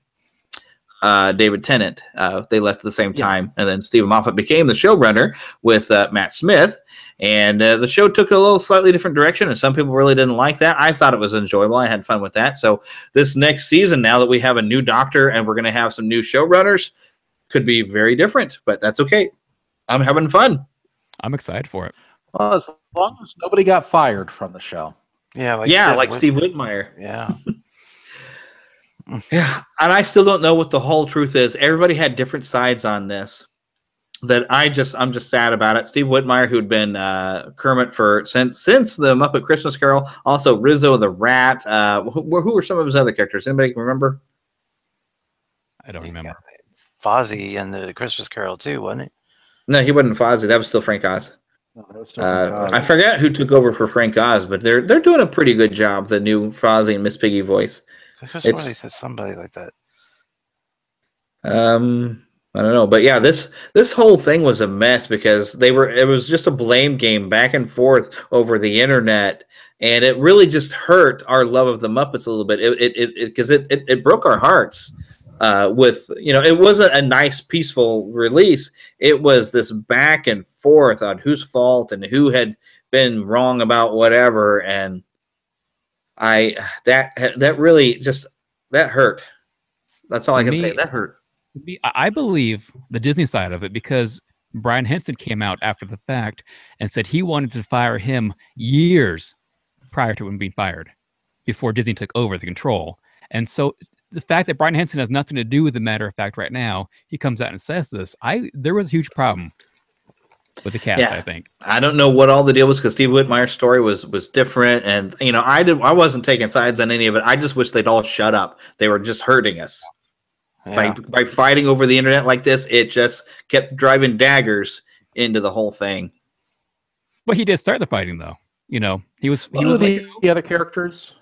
A: Tennant. They left at the same time, and then Stephen Moffat became the showrunner with Matt Smith. And the show took a little slightly different direction, and some people really didn't like that. I thought it was enjoyable. I had fun with that. So this next season, now that we have a new Doctor and we're going to have some new showrunners, could be very different, but that's okay. I'm having fun.
B: I'm excited for it.
C: Well, as long as nobody got fired from the show.
D: Yeah,
A: like Steve Whitmire.
D: Yeah.
A: Yeah, and I still don't know what the whole truth is. Everybody had different sides on this. That I'm just sad about it. Steve Whitmire, who'd been Kermit since the Muppet Christmas Carol, also Rizzo the Rat. Who were some of his other characters? Anybody remember?
B: I don't remember.
D: Fozzie and the Christmas Carol too, wasn't it?
A: No, he wasn't Fozzie. That was still Frank Oz.
C: No, that was still Frank Oz.
A: I forgot who took over for Frank Oz, but they're doing a pretty good job. The new Fozzie and Miss Piggy voice.
D: They said somebody like that.
A: I don't know, but yeah, this whole thing was a mess because it was just a blame game back and forth over the internet, and it really just hurt our love of the Muppets a little bit. It broke our hearts. It wasn't a nice, peaceful release. It was this back and forth on whose fault and who had been wrong about whatever, and that really just that hurt. That's all I can say. That hurt.
B: I believe the Disney side of it, because Brian Henson came out after the fact and said he wanted to fire him years prior to him being fired, before Disney took over the control. And so the fact that Brian Henson has nothing to do with the matter of fact right now, he comes out and says this. There was a huge problem with the cast, I think.
A: I don't know what all the deal was, because Steve Whitmire's story was different, and I wasn't taking sides on any of it. I just wish they'd all shut up. They were just hurting us. Yeah. By fighting over the internet like this, it just kept driving daggers into the whole thing.
B: But he did start the fighting, though. He was
C: the other characters.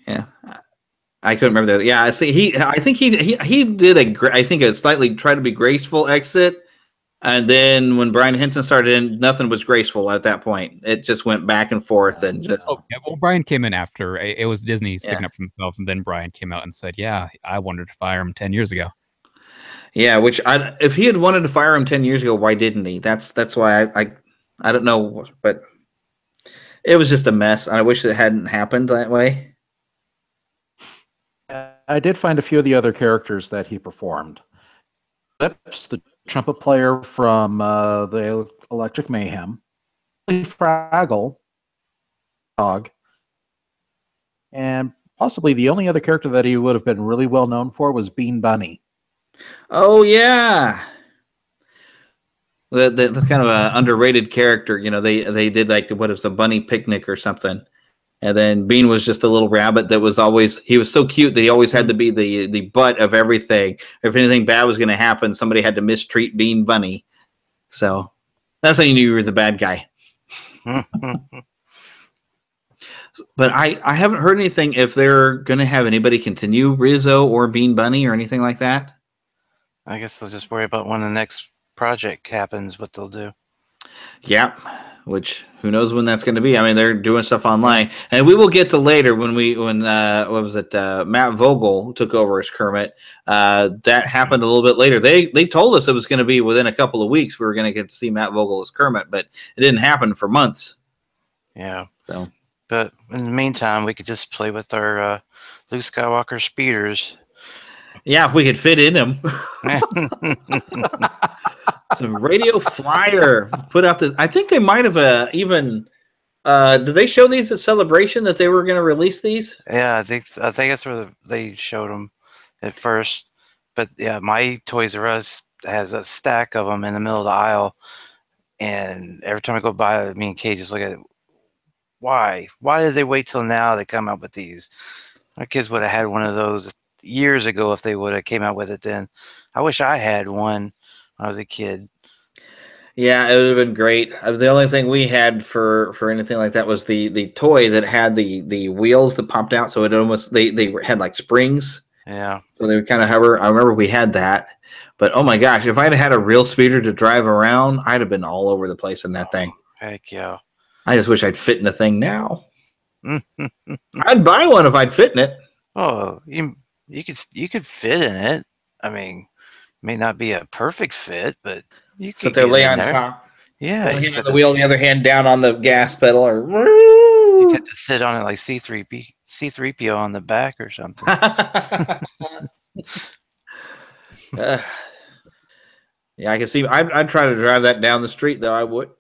A: Yeah, I couldn't remember that. Yeah, I see. I think he did a slightly try to be graceful exit. And then when Brian Henson started in, nothing was graceful at that point. It just went back and forth and just.
B: Oh, yeah, well, Brian came in after. It was Disney sticking up for themselves, and then Brian came out and said, "Yeah, I wanted to fire him 10 years ago."
A: Yeah, which if he had wanted to fire him 10 years ago, why didn't he? That's why I don't know, but it was just a mess. I wish it hadn't happened that way.
C: I did find a few of the other characters that he performed. Lips, the trumpet player from the Electric Mayhem, Fraggle, Dog, and possibly the only other character that he would have been really well known for was Bean Bunny.
A: Oh yeah, the kind of an underrated character. They did like what is a bunny picnic or something. And then Bean was just a little rabbit that was he was so cute that he always had to be the butt of everything. If anything bad was going to happen, somebody had to mistreat Bean Bunny. So that's how you knew you were the bad guy. But I haven't heard anything if they're going to have anybody continue Rizzo or Bean Bunny or anything like that.
D: I guess they'll just worry about when the next project happens, what they'll do.
A: Yeah. Which who knows when that's going to be? I mean, they're doing stuff online, and we will get to later when what was it? Matt Vogel took over as Kermit. That happened a little bit later. They told us it was going to be within a couple of weeks. We were going to get to see Matt Vogel as Kermit, but it didn't happen for months.
D: Yeah.
A: So,
D: but in the meantime, we could just play with our Luke Skywalker speeders.
A: Yeah, if we could fit in them. Some Radio Flyer put out I think they might have even. Did they show these at Celebration that they were going to release these?
D: Yeah, I think that's where they showed them at first. But yeah, my Toys R Us has a stack of them in the middle of the aisle, and every time I go by, me and Kay just look at it. Why? Why did they wait till now to come out with these? Our kids would have had one of those years ago if they would have came out with it then. I wish I had one when I was a kid.
A: Yeah, it would have been great. The only thing we had for anything like that was the toy that had the wheels that popped out, so it almost they had like springs.
D: Yeah.
A: So they would kind of hover. I remember we had that, but oh my gosh, if I'd had a real speeder to drive around, I'd have been all over the place in that thing.
D: Heck yeah!
A: I just wish I'd fit in the thing now. I'd buy one if I'd fit in it.
D: Oh, you could fit in it. I mean, it may not be a perfect fit, but you could
A: sit there, lay on top.
D: Yeah,
A: you have the wheel, the other hand down on the gas pedal, or
D: you have to sit on it like C3PO on the back or something.
A: Yeah, I can see. I'd try to drive that down the street, though. I would.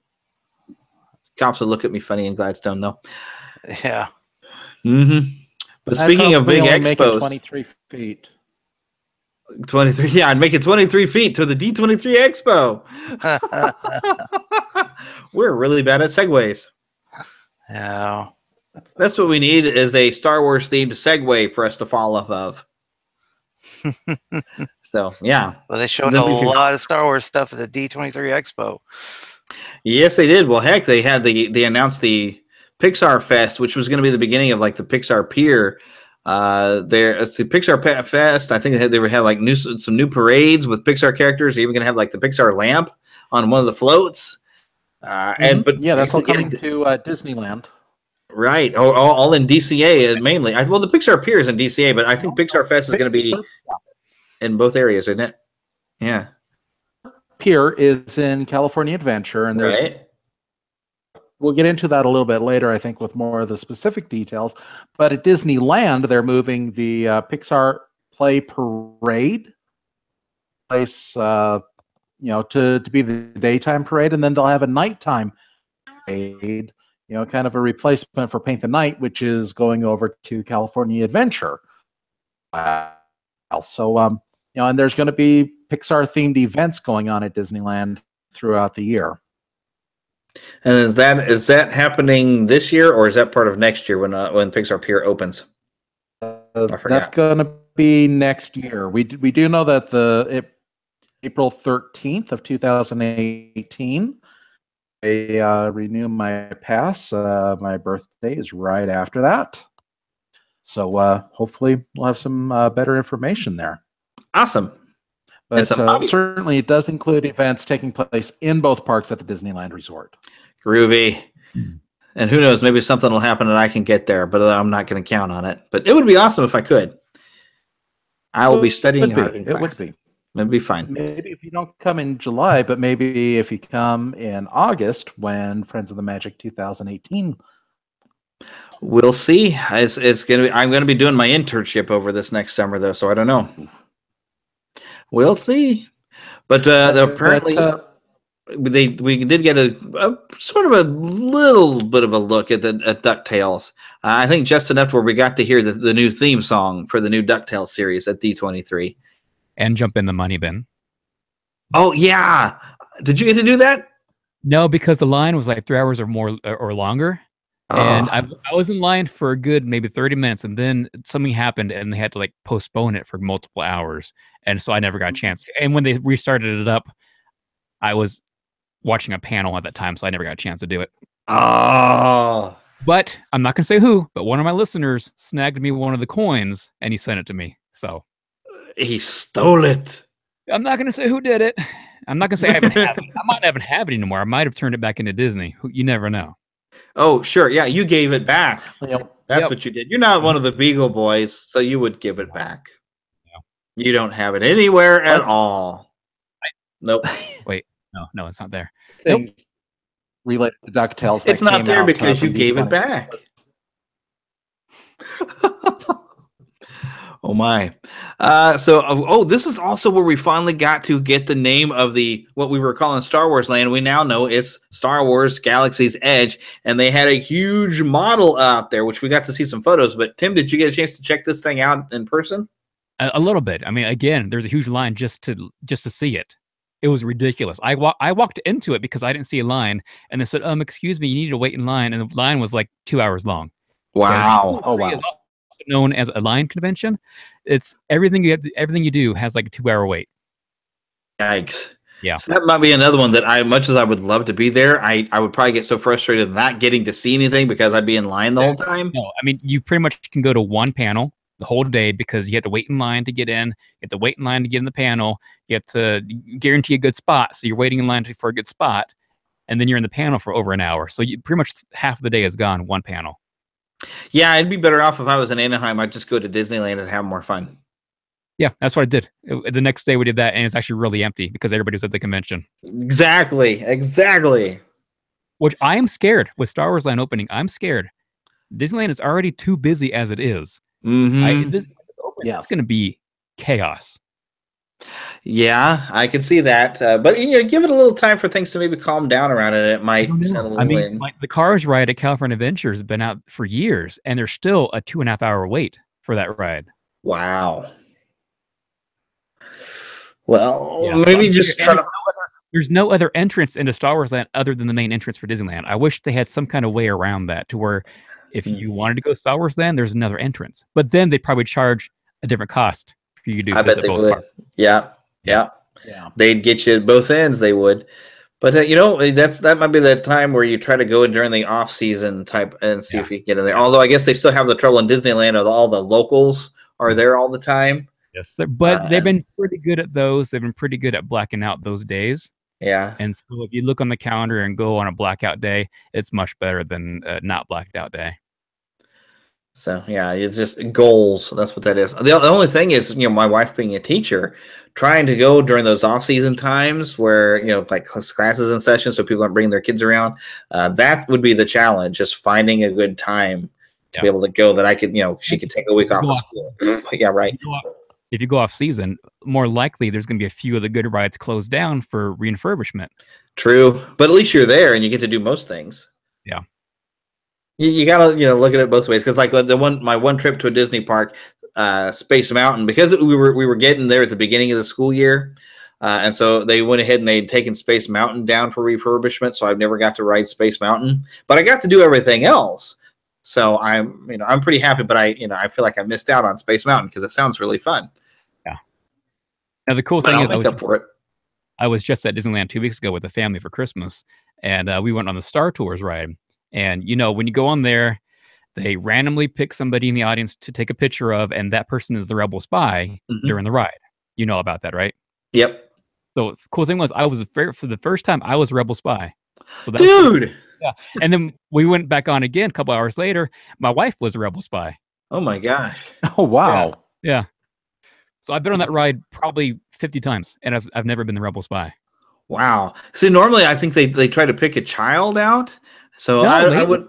A: Cops would look at me funny in Gladstone, though.
D: Yeah.
A: Mm-hmm. But speaking of big expos,
C: make it 23 feet.
A: 23, yeah, I'd make it 23 feet to the D23 Expo. We're really bad at segues.
D: Yeah.
A: That's what we need is a Star Wars themed segue for us to fall off of. So, yeah.
D: Well, they showed a lot of Star Wars stuff at the D23 Expo.
A: Yes, they did. Well, heck, they announced the Pixar Fest, which was going to be the beginning of like the Pixar Pier. It's the Pixar Fest. I think they had like some new parades with Pixar characters. They're even going to have like the Pixar lamp on one of the floats. But
C: yeah, that's all coming to Disneyland.
A: Right, all in DCA mainly. Well, the Pixar Pier is in DCA, but I think Pixar Fest is going to be in both areas, isn't it? Yeah.
C: Pier is in California Adventure, and
A: right.
C: We'll get into that a little bit later, I think, with more of the specific details. But at Disneyland, they're moving the Pixar Play Parade place, to be the daytime parade, and then they'll have a nighttime parade, kind of a replacement for Paint the Night, which is going over to California Adventure. So, and there's going to be Pixar-themed events going on at Disneyland throughout the year.
A: And is that happening this year, or is that part of next year when Pixar Pier opens?
C: That's going to be next year. We do know that April 13th of 2018, they renew my pass. My birthday is right after that. So hopefully we'll have some better information there.
A: Awesome.
C: But certainly it does include events taking place in both parks at the Disneyland Resort.
A: Groovy. And who knows, maybe something will happen and I can get there, but I'm not going to count on it. But it would be awesome if I could. I will be studying hard in class.
C: It would be.
A: It'd be fine.
C: Maybe if you don't come in July, but maybe if you come in August when Friends of the Magic 2018.
A: We'll see. It's gonna be. I'm gonna be doing my internship over this next summer, though, so I don't know. We'll see. But apparently, we did get a sort of a little bit of a look at DuckTales. I think just enough where we got to hear the new theme song for the new DuckTales series at D23.
B: And jump in the money bin.
A: Oh yeah, did you get to do that?
B: No, because the line was like 3 hours or more or longer. And I was in line for a good maybe 30 minutes, and then something happened, and they had to like postpone it for multiple hours, and so I never got a chance. And when they restarted it up, I was watching a panel at that time, so I never got a chance to do it.
A: Oh!
B: But I'm not gonna say who, but one of my listeners snagged me one of the coins, and he sent it to me. So
A: he stole it.
B: I'm not gonna say who did it. I'm not gonna say I haven't have it. I might not even have it anymore. I might have turned it back into Disney. You never know.
A: Oh, sure. Yeah, you gave it back. That's what you did. You're not one of the Beagle Boys, so you would give it back. No. You don't have it anywhere at all. Nope.
B: Wait. No, it's not there.
C: Nope. Related to DuckTales.
A: It's not there because you gave it back. Oh my. This is also where we finally got to get the name of what we were calling Star Wars Land. We now know it's Star Wars Galaxy's Edge, and they had a huge model out there, which we got to see some photos. But Tim, did you get a chance to check this thing out in person?
B: A little bit. I mean, again, there's a huge line just to see it. It was ridiculous. I walked into it because I didn't see a line, and they said, excuse me, you need to wait in line, and the line was like 2 hours long.
A: Wow.
B: Oh wow. Known as a line convention. It's everything you do has like a 2 hour wait.
A: Yikes.
B: Yeah.
A: So that might be another one that much as I would love to be there, I would probably get so frustrated not getting to see anything because I'd be in line the whole time.
B: No, I mean, you pretty much can go to one panel the whole day because you have to wait in line to get in, you have to wait in line to get in the panel, you have to guarantee a good spot. So you're waiting in line for a good spot, and then you're in the panel for over an hour. So you pretty much half of the day is gone, one panel.
A: Yeah, I'd be better off if I was in Anaheim. I'd just go to Disneyland and have more fun.
B: Yeah, that's what I did. The next day we did that, and it's actually really empty because everybody was at the convention.
A: Exactly.
B: Which I am scared with Star Wars Land opening. I'm scared. Disneyland is already too busy as it is.
A: Mm-hmm.
B: It's going to be chaos.
A: Yeah, I can see that. But give it a little time for things to maybe calm down around it. It might settle in.
B: Like the Cars ride at California Adventure has been out for years, and there's still a 2.5 hour wait for that ride.
A: Wow. Well, maybe just try to.
B: There's no other entrance into Star Wars Land other than the main entrance for Disneyland. I wish they had some kind of way around that to where if you wanted to go Star Wars Land, there's another entrance. But then they'd probably charge a different cost for you to do.
A: I bet they would. Yeah. They'd get you at both ends. They would. But that might be that time where you try to go in during the off season type and see if you can get in there. Although I guess they still have the trouble in Disneyland. All the locals are there all the time.
B: Yes, but they've been pretty good at those. They've been pretty good at blacking out those days.
A: Yeah.
B: And so if you look on the calendar and go on a blackout day, it's much better than not blacked out day.
A: So, yeah, it's just goals. That's what that is. The only thing is, my wife being a teacher, trying to go during those off-season times where, like classes and sessions so people aren't bringing their kids around, that would be the challenge, just finding a good time to be able to go that I could, she could take a week off of school. Yeah, right.
B: if you go off season, more likely there's going to be a few of the good rides closed down for refurbishment.
A: True, but at least you're there and you get to do most things.
B: Yeah.
A: You gotta look at it both ways, because like my one trip to a Disney park, Space Mountain, because we were getting there at the beginning of the school year, and so they went ahead and they'd taken Space Mountain down for refurbishment, so I've never got to ride Space Mountain, but I got to do everything else. So I'm pretty happy, but I feel like I missed out on Space Mountain because it sounds really fun.
B: Yeah. Now the cool thing is,
A: I
B: was just at Disneyland 2 weeks ago with the family for Christmas, and we went on the Star Tours ride. And, when you go on there, they randomly pick somebody in the audience to take a picture of, and that person is the Rebel Spy during the ride. You know about that, right?
A: Yep.
B: So the cool thing was, for the first time, I was Rebel Spy. So that
A: Dude!
B: Yeah. And then we went back on again a couple hours later. My wife was a Rebel Spy.
A: Oh, my gosh.
C: Oh, wow.
B: Yeah. So I've been on that ride probably 50 times, and I've never been the Rebel Spy.
A: Wow. See, normally I think they try to pick a child out. So
B: No,
A: I would.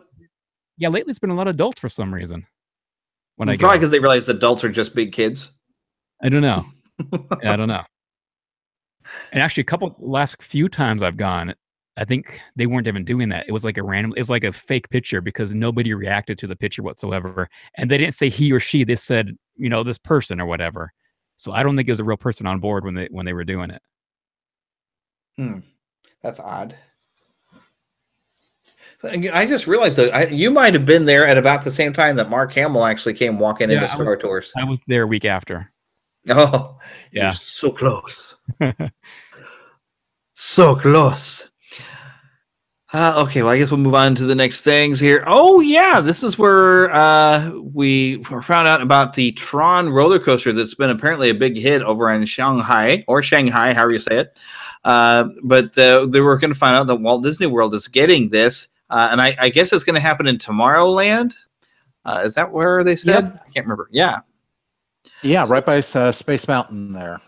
B: Yeah, lately it's been a lot of adults for some reason.
A: Probably because they realize adults are just big kids.
B: I don't know. Yeah, I don't know. And actually, last few times I've gone, I think they weren't even doing that. It was like a fake picture because nobody reacted to the picture whatsoever. And they didn't say he or she. They said, this person or whatever. So I don't think it was a real person on board when they were doing it.
A: That's odd. I just realized that you might have been there at about the same time that Mark Hamill actually came walking into Star Tours.
B: I was there a week after.
A: Oh, yeah. You're so close. So close. Okay, well, I guess we'll move on to the next things here. Oh, yeah, this is where we found out about the Tron roller coaster that's been apparently a big hit over in Shanghai, however you say it. But they were going to find out that Walt Disney World is getting this, and I guess it's going to happen in Tomorrowland. Is that where they said? Yep. I can't remember. Yeah.
C: Yeah, right by Space Mountain there.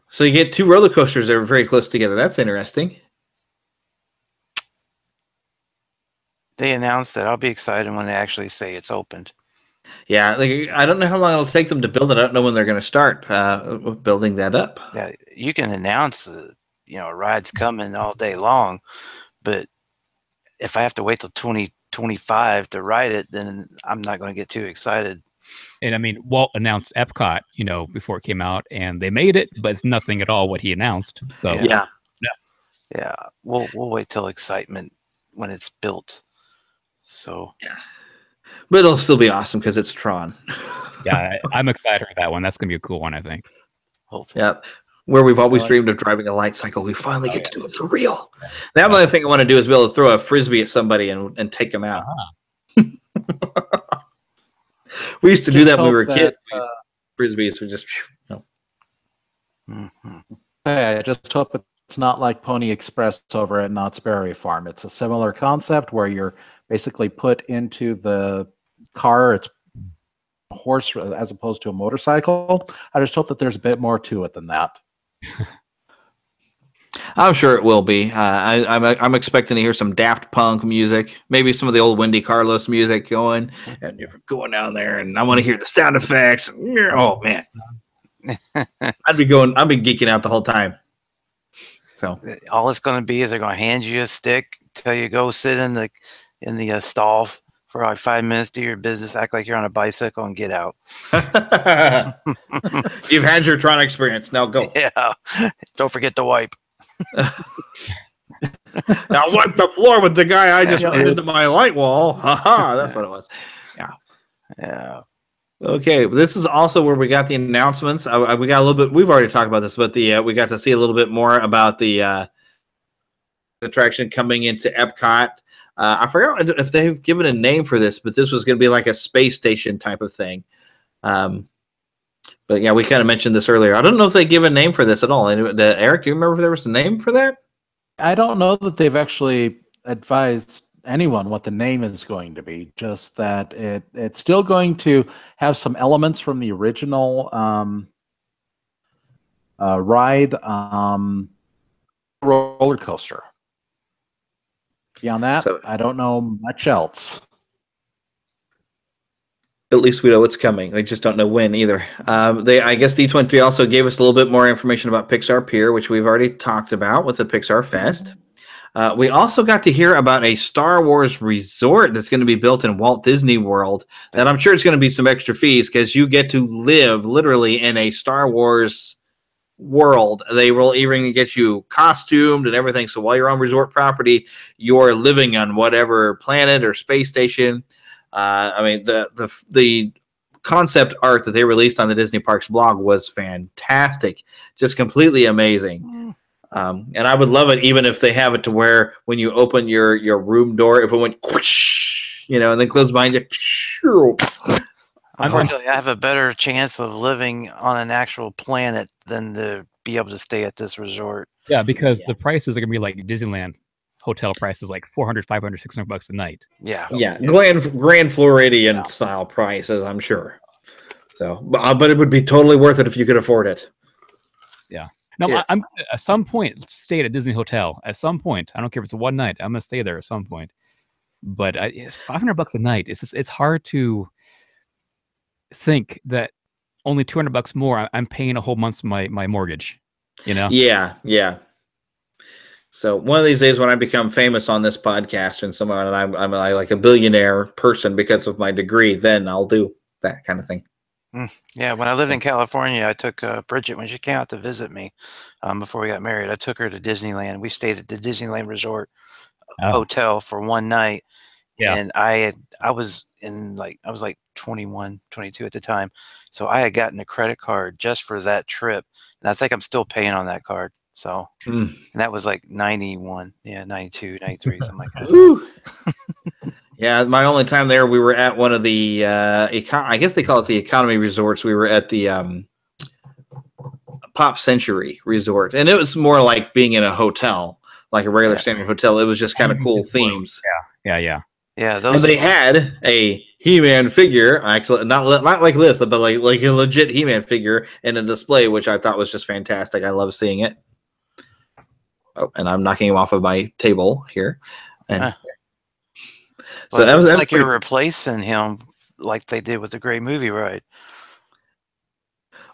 A: So you get two roller coasters that are very close together. That's interesting.
D: They announced that. I'll be excited when they actually say it's opened.
A: Yeah, I don't know how long it'll take them to build it. I don't know when they're going to start building that up.
D: Yeah, you can announce, a ride's coming all day long, but if I have to wait till 2025 to ride it, then I'm not going to get too excited.
B: And I mean, Walt announced Epcot, before it came out, and they made it, but it's nothing at all what he announced. So
D: yeah, we'll wait till excitement when it's built. So
A: yeah, but it'll still be awesome because it's Tron.
B: Yeah, I'm excited for that one. That's gonna be a cool one, I think.
D: Hopefully.
A: Yeah, where we've always dreamed of driving a light cycle, we finally get to do it for real. The other thing I want to do is be able to throw a frisbee at somebody and take them out. We used to do that when we were kids. Frisbees would just.
C: Hey, I just hope it's not like Pony Express over at Knott's Berry Farm. It's a similar concept where you're basically put into the car. It's a horse as opposed to a motorcycle. I just hope that there's a bit more to it than that.
A: I'm sure it will be. I'm expecting to hear some Daft Punk music, maybe some of the old Wendy Carlos music going, and you're going down there, and I want to hear the sound effects. Oh man, I'd be geeking out the whole time. So
D: all it's going to be is they're going to hand you a stick, tell you go sit in the stall for like 5 minutes, do your business, act like you're on a bicycle, and get out.
A: You've had your Tron experience. Now go.
D: Yeah. Don't forget to wipe.
A: Now wipe the floor with the guy I just put into my light wall. Haha, that's what it was.
D: Yeah.
A: Okay, this is also where we got the announcements. We got a little bit. We've already talked about this, but we got to see a little bit more about the attraction coming into Epcot. I forgot if they've given a name for this, but this was going to be like a space station type of thing. But yeah, we kind of mentioned this earlier. I don't know if they give a name for this at all. Eric, do you remember if there was a name for that?
C: I don't know that they've actually advised anyone what the name is going to be. Just that it's still going to have some elements from the original ride roller coaster. Beyond that, I don't know much else.
A: At least we know it's coming. We just don't know when either. I guess D23 also gave us a little bit more information about Pixar Pier, which we've already talked about with the Pixar Fest. We also got to hear about a Star Wars resort that's going to be built in Walt Disney World. That I'm sure it's going to be some extra fees because you get to live literally in a Star Wars world. They will even get you costumed and everything. So while you're on resort property, you're living on whatever planet or space station. I mean, the concept art that they released on the Disney Parks blog was fantastic, just completely amazing. And I would love it even if they have it to where when you open your room door, if it went, whoosh, you know, and then close behind you.
D: Unfortunately, I have a better chance of living on an actual planet than to be able to stay at this resort.
B: Yeah, because the prices are going to be like Disneyland hotel prices, like $400, $500, $600 a night.
D: Yeah.
B: So,
A: yeah. Grand Floridian style prices, I'm sure. So, but it would be totally worth it if you could afford it.
B: Yeah. No, I'm at some point stay at a Disney hotel. At some point, I don't care if it's one night. I'm gonna stay there at some point. But it's $500 a night. It's hard to think that only $200 more. I'm paying a whole month's my mortgage. You know?
A: Yeah. So one of these days, when I become famous on this podcast and someone and I'm like a billionaire person because of my degree, then I'll do that kind of thing.
D: Yeah, when I lived in California, I took Bridget when she came out to visit me before we got married. I took her to Disneyland. We stayed at the Disneyland Resort hotel for one night. Yeah. And I was like 21, 22 at the time. So I had gotten a credit card just for that trip. And I think I'm still paying on that card. So, and that was like 91, 92, 93, something like that.
A: Yeah, my only time there, we were at one of the, I guess they call it the economy resorts. We were at the Pop Century Resort. And it was more like being in a hotel, like a regular standard hotel. It was just kind of cool themes.
B: Yeah.
A: And they had a He-Man figure, actually, not like this, but like a legit He-Man figure in a display, which I thought was just fantastic. I love seeing it. Oh, and I'm knocking him off of my table here. And
D: so that was like you're replacing him like they did with the Great Movie Ride.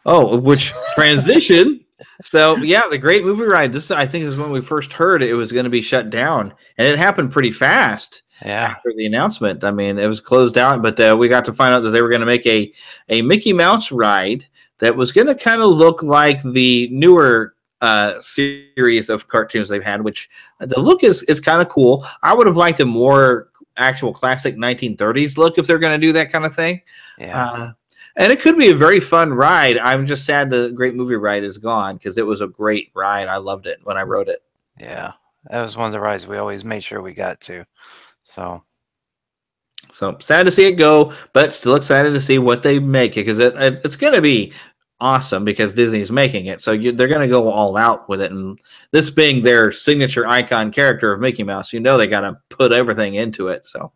A: Oh, which transition. So yeah, the Great Movie Ride. This I think is when we first heard it was going to be shut down, and it happened pretty fast.
D: Yeah.
A: After the announcement, I mean, it was closed out, but we got to find out that they were going to make a Mickey Mouse ride that was going to kind of look like the newer series of cartoons they've had, which the look is kind of cool. I would have liked a more actual classic 1930s look if they're going to do that kind of thing.
D: Yeah.
A: And it could be a very fun ride. I'm just sad the Great Movie Ride is gone because it was a great ride. I loved it when I rode it.
D: Yeah, that was one of the rides we always made sure we got to. So
A: sad to see it go, but still excited to see what they make it because it's going to be awesome because Disney's making it. So they're going to go all out with it. And this being their signature icon character of Mickey Mouse, they got to put everything into it. So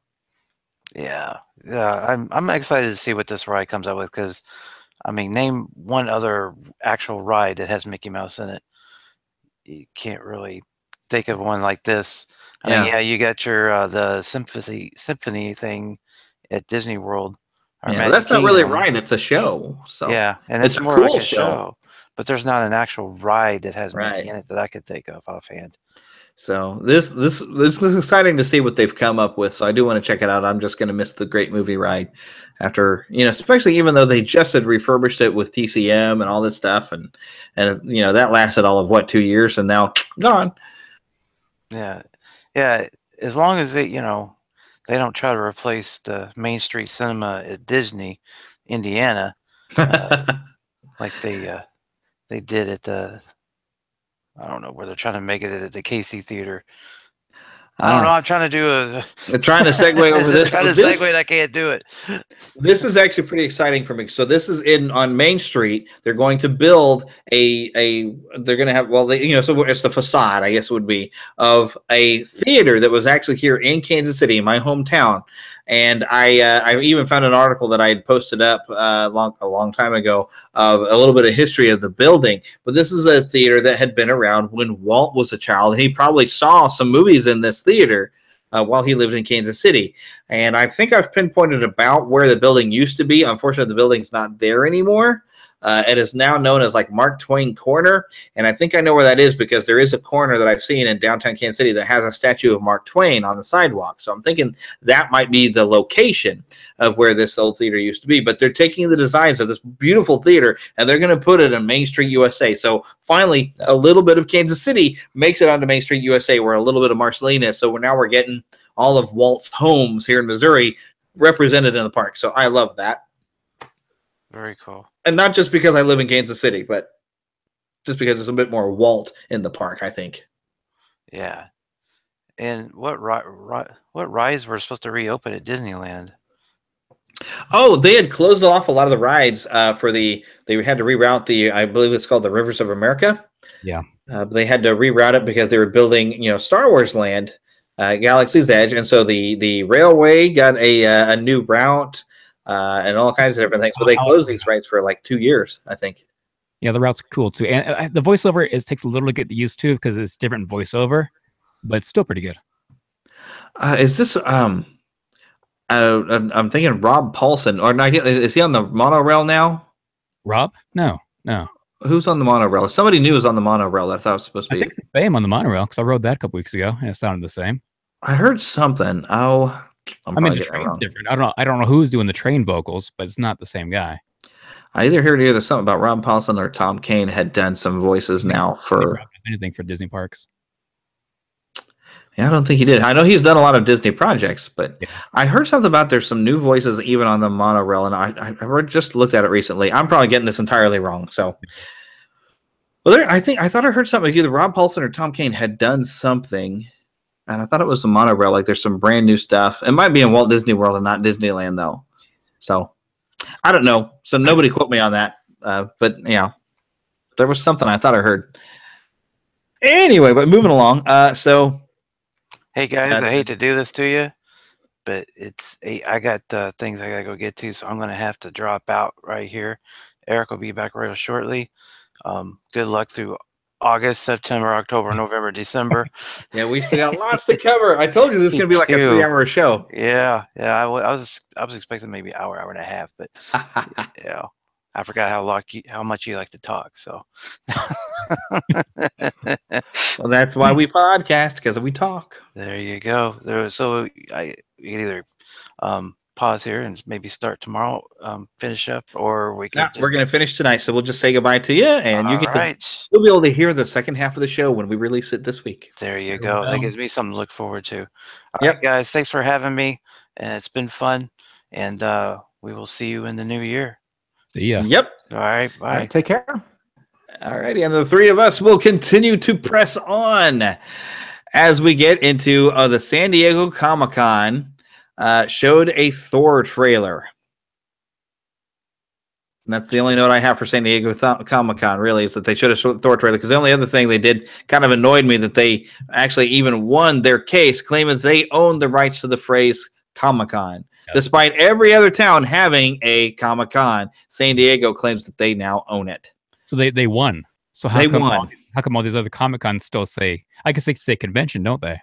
D: yeah, I'm excited to see what this ride comes out with because, I mean, name one other actual ride that has Mickey Mouse in it. You can't really think of one like this. I mean, yeah, you got your the symphony thing at Disney World.
A: Yeah, that's not really a ride; it's a show. So
D: yeah, and it's more like a show. But there's not an actual ride that has Mickey in it that I could think of offhand.
A: So this is exciting to see what they've come up with. So I do want to check it out. I'm just going to miss the Great Movie Ride after, especially even though they just had refurbished it with TCM and all this stuff, and that lasted all of 2 years, and now gone.
D: Yeah. As long as they don't try to replace the Main Street Cinema at Disney, Indiana, like they did at the. I don't know where they're trying to make it at the KC Theater. I don't know. I'm trying to do
A: trying to segue over this.
D: Trying to segue, and I can't do it.
A: This is actually pretty exciting for me. So this is on Main Street. They're going to build they're going to have, so it's the facade, I guess it would be, of a theater that was actually here in Kansas City, my hometown. And I even found an article that I had posted up a long time ago of a little bit of history of the building. But this is a theater that had been around when Walt was a child, and he probably saw some movies in this theater. while he lived in Kansas City. And I think I've pinpointed about where the building used to be. Unfortunately, the building's not there anymore. It is now known as like Mark Twain Corner. And I think I know where that is because there is a corner that I've seen in downtown Kansas City that has a statue of Mark Twain on the sidewalk. So I'm thinking that might be the location of where this old theater used to be. But they're taking the designs of this beautiful theater and they're going to put it in Main Street, USA. So finally, a little bit of Kansas City makes it onto Main Street, USA, where a little bit of Marceline is. So now we're getting all of Walt's homes here in Missouri represented in the park. So I love that.
D: Very cool.
A: And not just because I live in Kansas City, but just because there's a bit more Walt in the park, I think.
D: Yeah. And what rides were supposed to reopen at Disneyland?
A: Oh, they had closed off a lot of the rides they had to reroute I believe it's called the Rivers of America.
B: Yeah.
A: They had to reroute it because they were building, Star Wars Land, Galaxy's Edge. And so the railway got a new route. And all kinds of different things. But they closed these rights for like 2 years, I think.
B: Yeah, the route's cool too. And the voiceover takes a little to get used to because it's different voiceover, but it's still pretty good.
A: Is this I'm thinking Rob Paulson, or not? Is he on the monorail now?
B: Rob? No.
A: Who's on the monorail? Somebody new is on the monorail that I thought was supposed to be.
B: I think it's the same on the monorail because I rode that a couple weeks ago and it sounded the same.
A: I heard something. Oh.
B: I mean, the train's different. I don't know who's doing the train vocals, but it's not the same guy.
A: I either heard something about Rob Paulson or Tom Kane had done some voices now for
B: anything for Disney parks.
A: Yeah, I don't think he did. I know he's done a lot of Disney projects, but yeah. I heard something about there's some new voices even on the monorail, and I just looked at it recently. I'm probably getting this entirely wrong. So, well, I thought I heard something. Either Rob Paulson or Tom Kane had done something. And I thought it was a monorail. Like there's some brand new stuff. It might be in Walt Disney World and not Disneyland, though. So I don't know. So nobody quote me on that. But yeah, there was something I thought I heard. Anyway, but moving along. So,
D: hey guys, I hate to do this to you, but I got things I gotta go get to, so I'm gonna have to drop out right here. Eric will be back real shortly. Good luck through August, September, October, November, December.
A: Yeah, we still got lots to cover. I told you this is going to be like a 3-hour show.
D: Yeah. I was expecting maybe an hour and a half, but yeah, I forgot how much you like to talk. So,
A: well, that's why we podcast, because we talk.
D: There you go. So you can either pause here and maybe start tomorrow, finish up, or we can.
A: We're going to finish tonight, so we'll just say goodbye to you, and you'll be able to hear the second half of the show when we release it this week.
D: There you go. That gives me something to look forward to. All right, guys, thanks for having me, and it's been fun, and we will see you in the new year.
B: See ya.
A: Yep.
D: All right. Bye.
C: All right, take care.
A: All righty, and the three of us will continue to press on as we get into the San Diego Comic-Con. Showed a Thor trailer. And that's the only note I have for San Diego Comic-Con, really, is that they showed a Thor trailer, because the only other thing they did kind of annoyed me that they actually even won their case, claiming they own the rights to the phrase Comic-Con. Yep. Despite every other town having a Comic-Con, San Diego claims that they now own it.
B: So they won. So how come all these other Comic-Cons still say, I guess they say convention, don't they?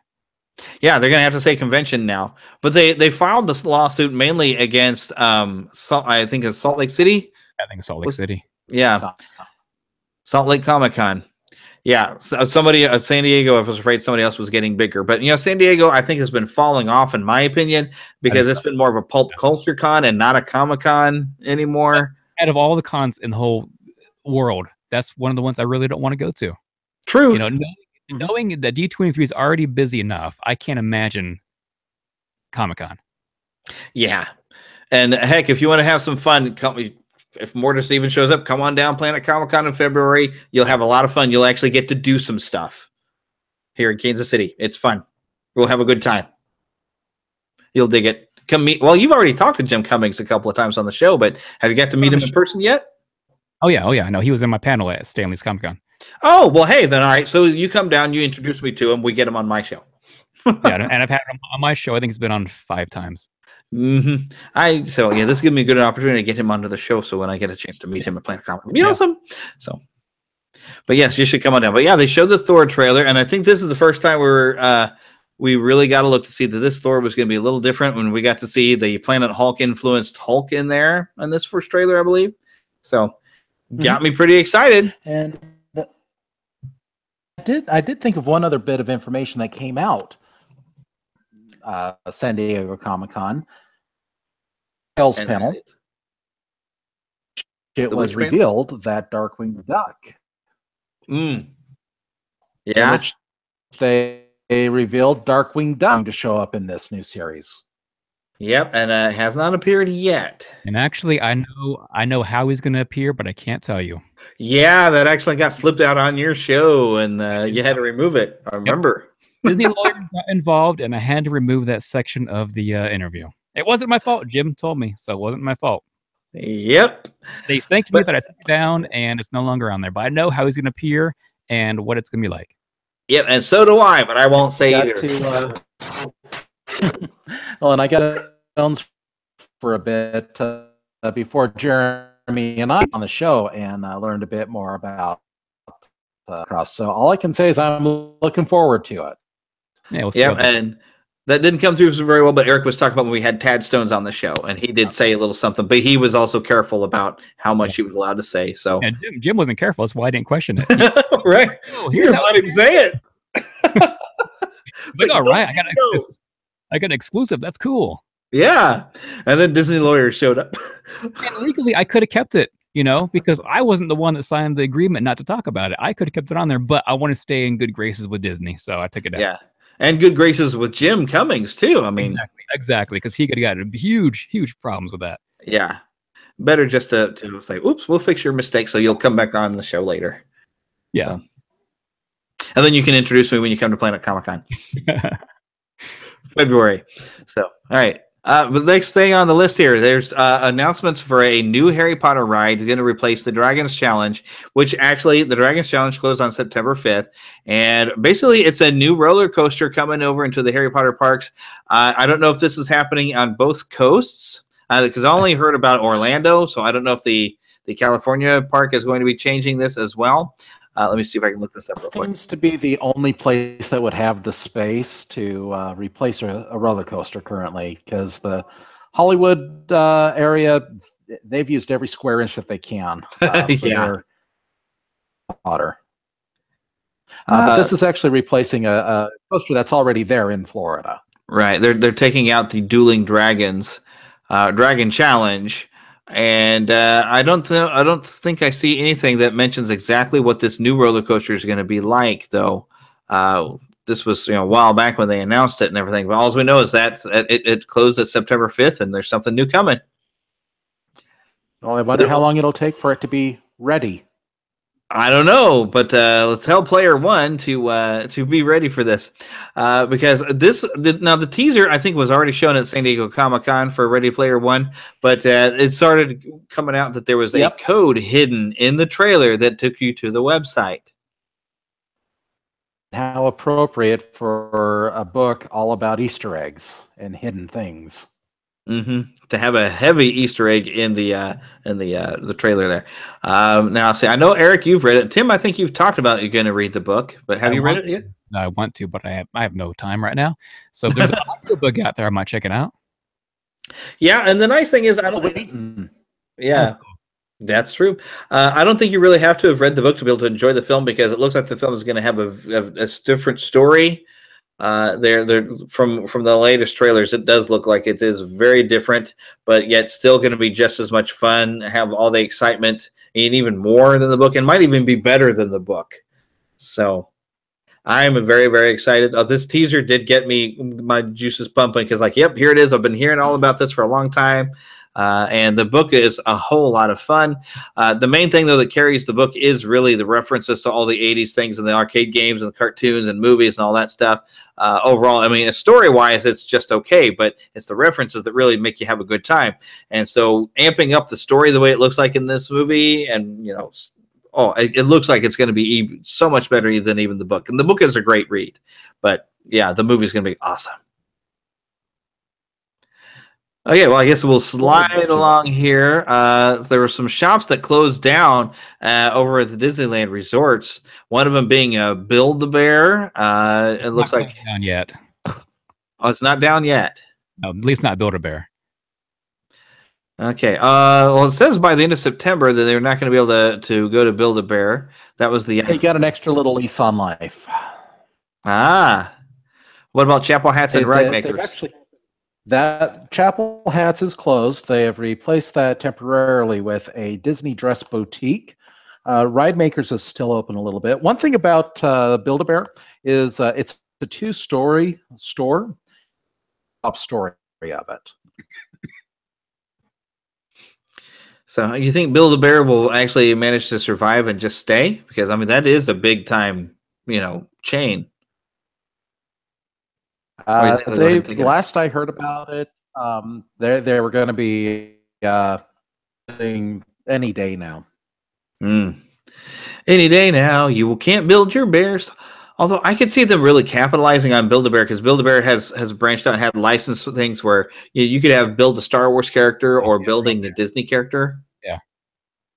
A: Yeah, they're going to have to say convention now. But they filed this lawsuit mainly against, I think it's Salt Lake City.
B: I think it's Salt Lake City.
A: Yeah. Salt Lake Comic-Con. Yeah, so somebody at San Diego, I was afraid somebody else was getting bigger. But, San Diego, I think, has been falling off, in my opinion, because it's been more of a pulp culture con and not a Comic-Con anymore.
B: Out of all the cons in the whole world, that's one of the ones I really don't want to go to.
A: True.
B: Knowing that D23 is already busy enough, I can't imagine Comic-Con.
A: Yeah. And heck, if you want to have some fun, if Mortis even shows up, come on down Planet Comic-Con in February. You'll have a lot of fun. You'll actually get to do some stuff here in Kansas City. It's fun. We'll have a good time. You'll dig it. Come meet. Well, you've already talked to Jim Cummings a couple of times on the show, but have you got to meet him in person yet?
B: Oh yeah. No, he was in my panel at Stanley's Comic-Con.
A: Oh, well, hey, then, all right. So you come down, you introduce me to him, we get him on my show.
B: Yeah, and I've had him on my show. I think he's been on 5 times.
A: Mm-hmm. So this gives me a good opportunity to get him onto the show. So when I get a chance to meet him at Planet Comic, it'll be awesome. So, but yes, you should come on down. But yeah, they showed the Thor trailer, and I think this is the first time we're we really got to look to see that this Thor was going to be a little different when we got to see the Planet Hulk influenced Hulk in there in this first trailer, I believe. So got me pretty excited.
C: And I did think of one other bit of information that came out San Diego Comic-Con. Sales panel. It was revealed that Darkwing Duck.
A: Yeah.
C: Which they revealed Darkwing Duck to show up in this new series.
A: Yep, and has not appeared yet.
B: And actually, I know how he's going to appear, but I can't tell you.
A: Yeah, that actually got slipped out on your show, and you had to remove it. I remember.
B: Disney lawyers got involved, and I had to remove that section of the interview. It wasn't my fault. Jim told me, so it wasn't my fault.
A: Yep.
B: They thanked me that I took it down, and it's no longer on there. But I know how he's going to appear and what it's going to be like.
A: Yep, and so do I, but I won't say either.
C: Well, and I got films for a bit before Jeremy and I on the show, and learned a bit more about Cross. So all I can say is I'm looking forward to it.
B: Yeah,
A: and that didn't come through very well, but Eric was talking about when we had Tad Stones on the show, and he did say a little something, but he was also careful about how much he was allowed to say. So
B: Jim wasn't careful. That's why I didn't question it.
A: Right. He just let him say it.
B: Like, all right, I got an exclusive. That's cool.
A: Yeah. And then Disney lawyers showed up.
B: And legally, I could have kept it, because I wasn't the one that signed the agreement not to talk about it. I could have kept it on there, but I want to stay in good graces with Disney, so I took it out.
A: Yeah. And good graces with Jim Cummings, too. I mean,
B: exactly, because he could have gotten huge problems with that.
A: Yeah. Better just to say, oops, we'll fix your mistake so you'll come back on the show later.
B: Yeah.
A: So. And then you can introduce me when you come to Planet Comic-Con. February. So, all right. The next thing on the list here, there's announcements for a new Harry Potter ride going to replace the Dragon's Challenge, which actually the Dragon's Challenge closed on September 5th. And basically, it's a new roller coaster coming over into the Harry Potter parks. I don't know if this is happening on both coasts because I only heard about Orlando. So I don't know if the California park is going to be changing this as well. Let me see if I can look this up real quick.
C: Seems to be the only place that would have the space to replace a roller coaster currently, because the Hollywood area, they've used every square inch that they can for their Potter. But this is actually replacing a coaster that's already there in Florida.
A: Right. They're taking out the Dueling Dragons Dragon Challenge. And I don't think I see anything that mentions exactly what this new roller coaster is going to be like, though. This was a while back when they announced it and everything. But all we know is that it closed at September 5th, and there's something new coming.
C: Well, I wonder how long it'll take for it to be ready.
A: I don't know, but let's tell player one to be ready for this, because the teaser I think was already shown at San Diego Comic-Con for Ready Player One, but it started coming out that there was a code hidden in the trailer that took you to the website.
C: How appropriate for a book all about Easter eggs and hidden things.
A: Mm-hmm. To have a heavy Easter egg in the trailer there. Now, see, I know Eric, you've read it. Tim, I think you've talked about you're going to read the book, but have you read it yet?
B: I want to, but I have no time right now. So if there's an audio book out there, I might check it out.
A: Yeah, and the nice thing is, I don't. Yeah, that's true. I don't think you really have to have read the book to be able to enjoy the film, because it looks like the film is going to have a different story. They're from the latest trailers, it does look like it is very different, but yet still going to be just as much fun, have all the excitement, and even more than the book, and might even be better than the book. So I'm very, very excited. This teaser did get my juices pumping, because yep, here it is. I've been hearing all about this for a long time. And the book is a whole lot of fun. The main thing, though, that carries the book is really the references to all the 80s things and the arcade games and the cartoons and movies and all that stuff. Overall, I mean, story-wise, it's just okay, but it's the references that really make you have a good time. And so amping up the story the way it looks like in this movie, and, it looks like it's going to be so much better than even the book. And the book is a great read. But, yeah, the movie is going to be awesome. Okay, well, I guess we'll slide along here. There were some shops that closed down over at the Disneyland resorts. One of them being Build-A-Bear. It looks like
B: down yet.
A: Oh, it's not down yet.
B: No, at least not Build-A-Bear.
A: Okay. Well, it says by the end of September that they're not going to be able to go to Build-A-Bear. That was the.
C: They got an extra little lease on life.
A: Ah. What about Chapel Hats and Ride Makers?
C: Actually, that Chapel Hats is closed. They have replaced that temporarily with a Disney dress boutique. Ride Makers is still open a little bit. One thing about Build-A-Bear is it's a 2-story store. Top story of it.
A: So you think Build-A-Bear will actually manage to survive and just stay? Because I mean that is a big time, chain.
C: Last I heard about it, they were going to be any day now.
A: Any day now, you can't build your bears. Although I could see them really capitalizing on Build-A-Bear because Build-A-Bear has branched out and had licensed things where you could have build a Star Wars character or building the Disney character.
B: Yeah.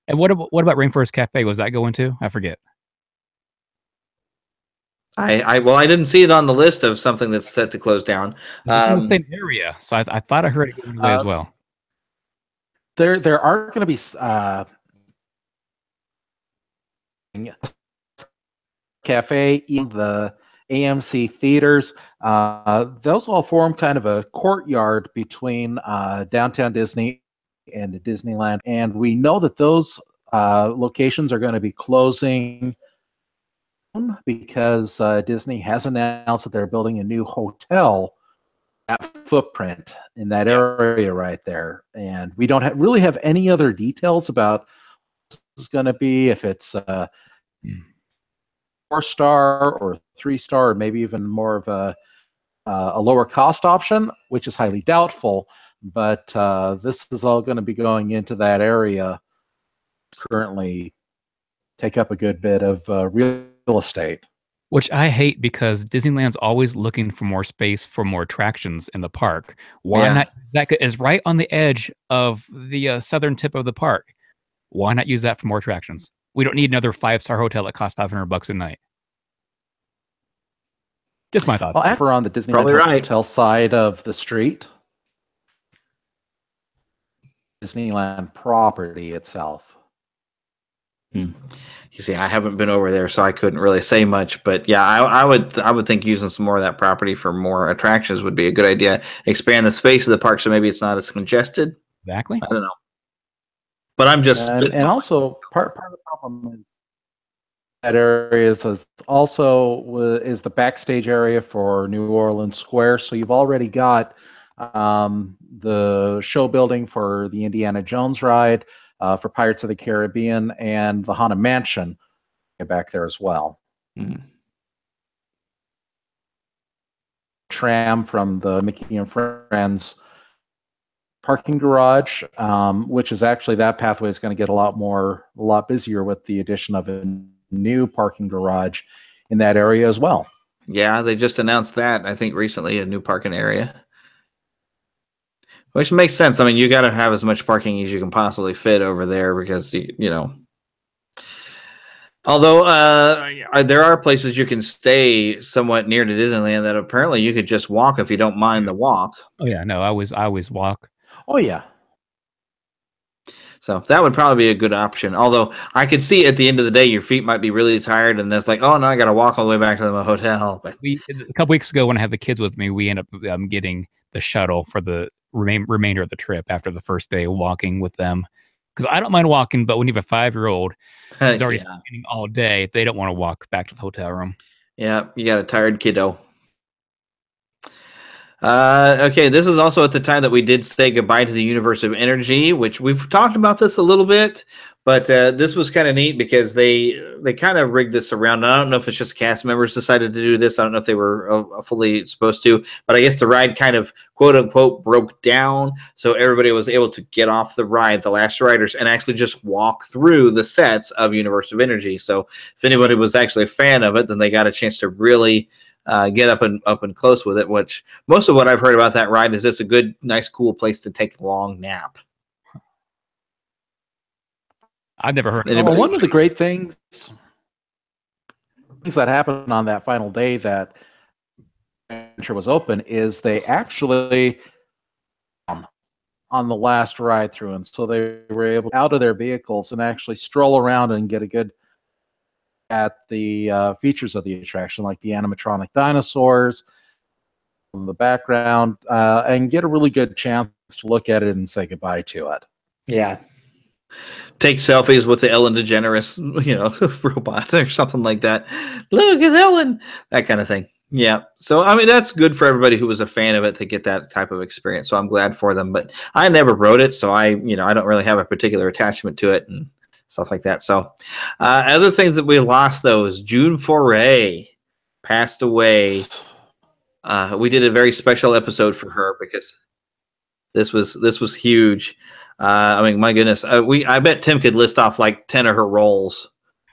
B: And what about Rainforest Cafe? Was that going to? I forget.
A: I didn't see it on the list of something that's set to close down.
B: It's in the same area, so I thought I heard it going away as well.
C: There are going to be cafe in the AMC theaters. Those all form kind of a courtyard between downtown Disney and the Disneyland, and we know that those locations are going to be closing because Disney has announced that they're building a new hotel at footprint in that area right there, and we don't really have any other details about what this is going to be, if it's 4-star or 3-star, or maybe even more of a lower cost option, which is highly doubtful. But this is all going to be going into that area. Currently, take up a good bit of real estate.
B: Which I hate because Disneyland's always looking for more space for more attractions in the park. Why not? That is right on the edge of the southern tip of the park. Why not use that for more attractions? We don't need another 5-star hotel that costs $500 a night. Just my thought.
C: Well, after on the Disneyland hotel side of the street, Disneyland property itself.
A: You see, I haven't been over there, so I couldn't really say much. But yeah, I would think using some more of that property for more attractions would be a good idea. Expand the space of the park so maybe it's not as congested.
B: Exactly.
A: I don't know. But I'm just
C: and also part of the problem is that area is also is the backstage area for New Orleans Square. So you've already got the show building for the Indiana Jones ride, for Pirates of the Caribbean, and the Haunted Mansion back there as well. Tram from the Mickey and Friends parking garage, which is actually, that pathway is going to get a lot busier with the addition of a new parking garage in that area as well.
A: Yeah, they just announced that, I think, recently, a new parking area. Which makes sense. I mean, you got to have as much parking as you can possibly fit over there because, Although there are places you can stay somewhat near to Disneyland that apparently you could just walk if you don't mind the walk.
B: Oh, yeah. No, I always walk.
C: Oh, yeah.
A: So that would probably be a good option. Although I could see at the end of the day, your feet might be really tired, and it's like, oh no, I got to walk all the way back to the hotel. But
B: a couple weeks ago, when I had the kids with me, we ended up getting the shuttle for the remainder of the trip after the first day walking with them. Because I don't mind walking, but when you have a 5-year-old who's already standing all day, they don't want to walk back to the hotel room.
A: Yeah, you got a tired kiddo. Okay, this is also at the time that we did say goodbye to the Universe of Energy, which we've talked about this a little bit, but this was kind of neat because they kind of rigged this around. I don't know if it's just cast members decided to do this. I don't know if they were fully supposed to, but I guess the ride kind of quote unquote broke down, so everybody was able to get off the ride, the last riders, and actually just walk through the sets of Universe of Energy. So if anybody was actually a fan of it, then they got a chance to really get up and close with it, which most of what I've heard about that ride is it's a good, nice, cool place to take a long nap.
B: I've never heard of
C: it. Well, one of the great things that happened on that final day that was open is they actually on the last ride through, and so they were able out of their vehicles and actually stroll around and get a good at the features of the attraction, like the animatronic dinosaurs in the background, and get a really good chance to look at it and say goodbye to it.
A: Yeah. Take selfies with the Ellen DeGeneres, robot or something like that. Look, it's Ellen, that kind of thing. Yeah. So, I mean, that's good for everybody who was a fan of it to get that type of experience. So I'm glad for them. But I never wrote it, so I don't really have a particular attachment to it and stuff like that. So other things that we lost, though, is June Foray passed away. We did a very special episode for her because this was huge. I mean, my goodness, I bet Tim could list off like 10 of her roles.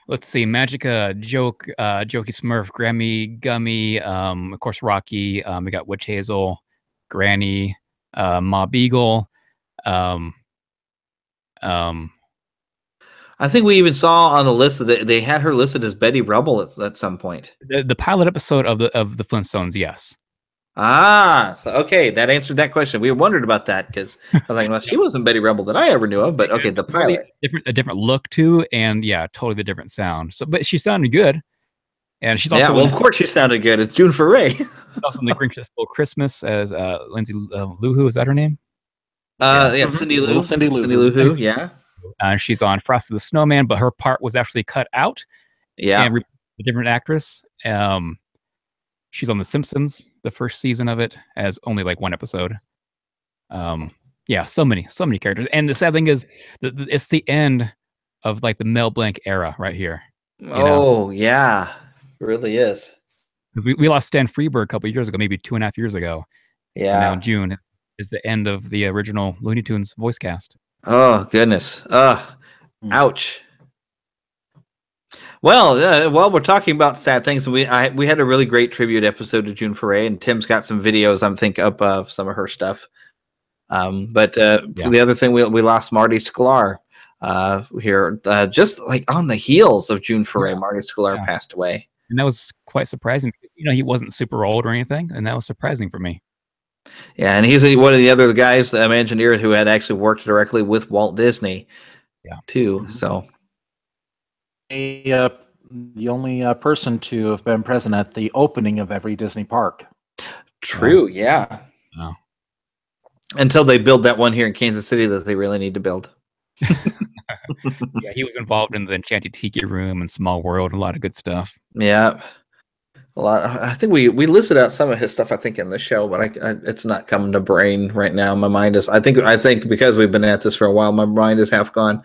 B: Let's see: Magica, Jokey Smurf, Grammy, Gummy, of course Rocky. We got Witch Hazel, Granny, Ma Beagle.
A: I think we even saw on the list that they had her listed as Betty Rubble at some point.
B: The pilot episode of the Flintstones, yes.
A: So okay, that answered that question. We wondered about that because I was like, well, she wasn't Betty Rubble that I ever knew of, but okay, the pilot,
B: a different look too, and yeah, totally the different sound. So, but she sounded good, and she's also
A: of course she sounded good. It's June Foray.
B: Also in the Grinch Stole Christmas as Lindsay Lou Who, is that her name?
A: Cindy Lou Who, yeah.
B: She's on Frosty the Snowman, but her part was actually cut out.
A: Yeah,
B: and a different actress. She's on The Simpsons, the first season of it, as only like one episode. Yeah, so many characters. And the sad thing is, it's the end of like the Mel Blanc era right here.
A: Yeah, it really is.
B: We lost Stan Freberg a couple of years ago, maybe 2.5 years ago.
A: Yeah.
B: And now in June is the end of the original Looney Tunes voice cast.
A: Oh goodness. Ouch. Well, while we're talking about sad things, we had a really great tribute episode to June Foray, and Tim's got some videos I'm think up of some of her stuff. The other thing, we lost Marty Sklar here, just like on the heels of June Foray. Marty Sklar passed away,
B: and that was quite surprising because he wasn't super old or anything, and that was surprising for me.
A: Yeah, and he's one of the other guys, the Imagineer, who had actually worked directly with Walt Disney, too. So.
C: The only person to have been present at the opening of every Disney park.
A: True, yeah.
B: Oh.
A: Until they build that one here in Kansas City that they really need to build.
B: Yeah, he was involved in the Enchanted Tiki Room and Small World, a lot of good stuff.
A: Yeah, a lot. I think we listed out some of his stuff, I think, in the show, but it's not coming to brain right now. My mind is. I think because we've been at this for a while, my mind is half gone.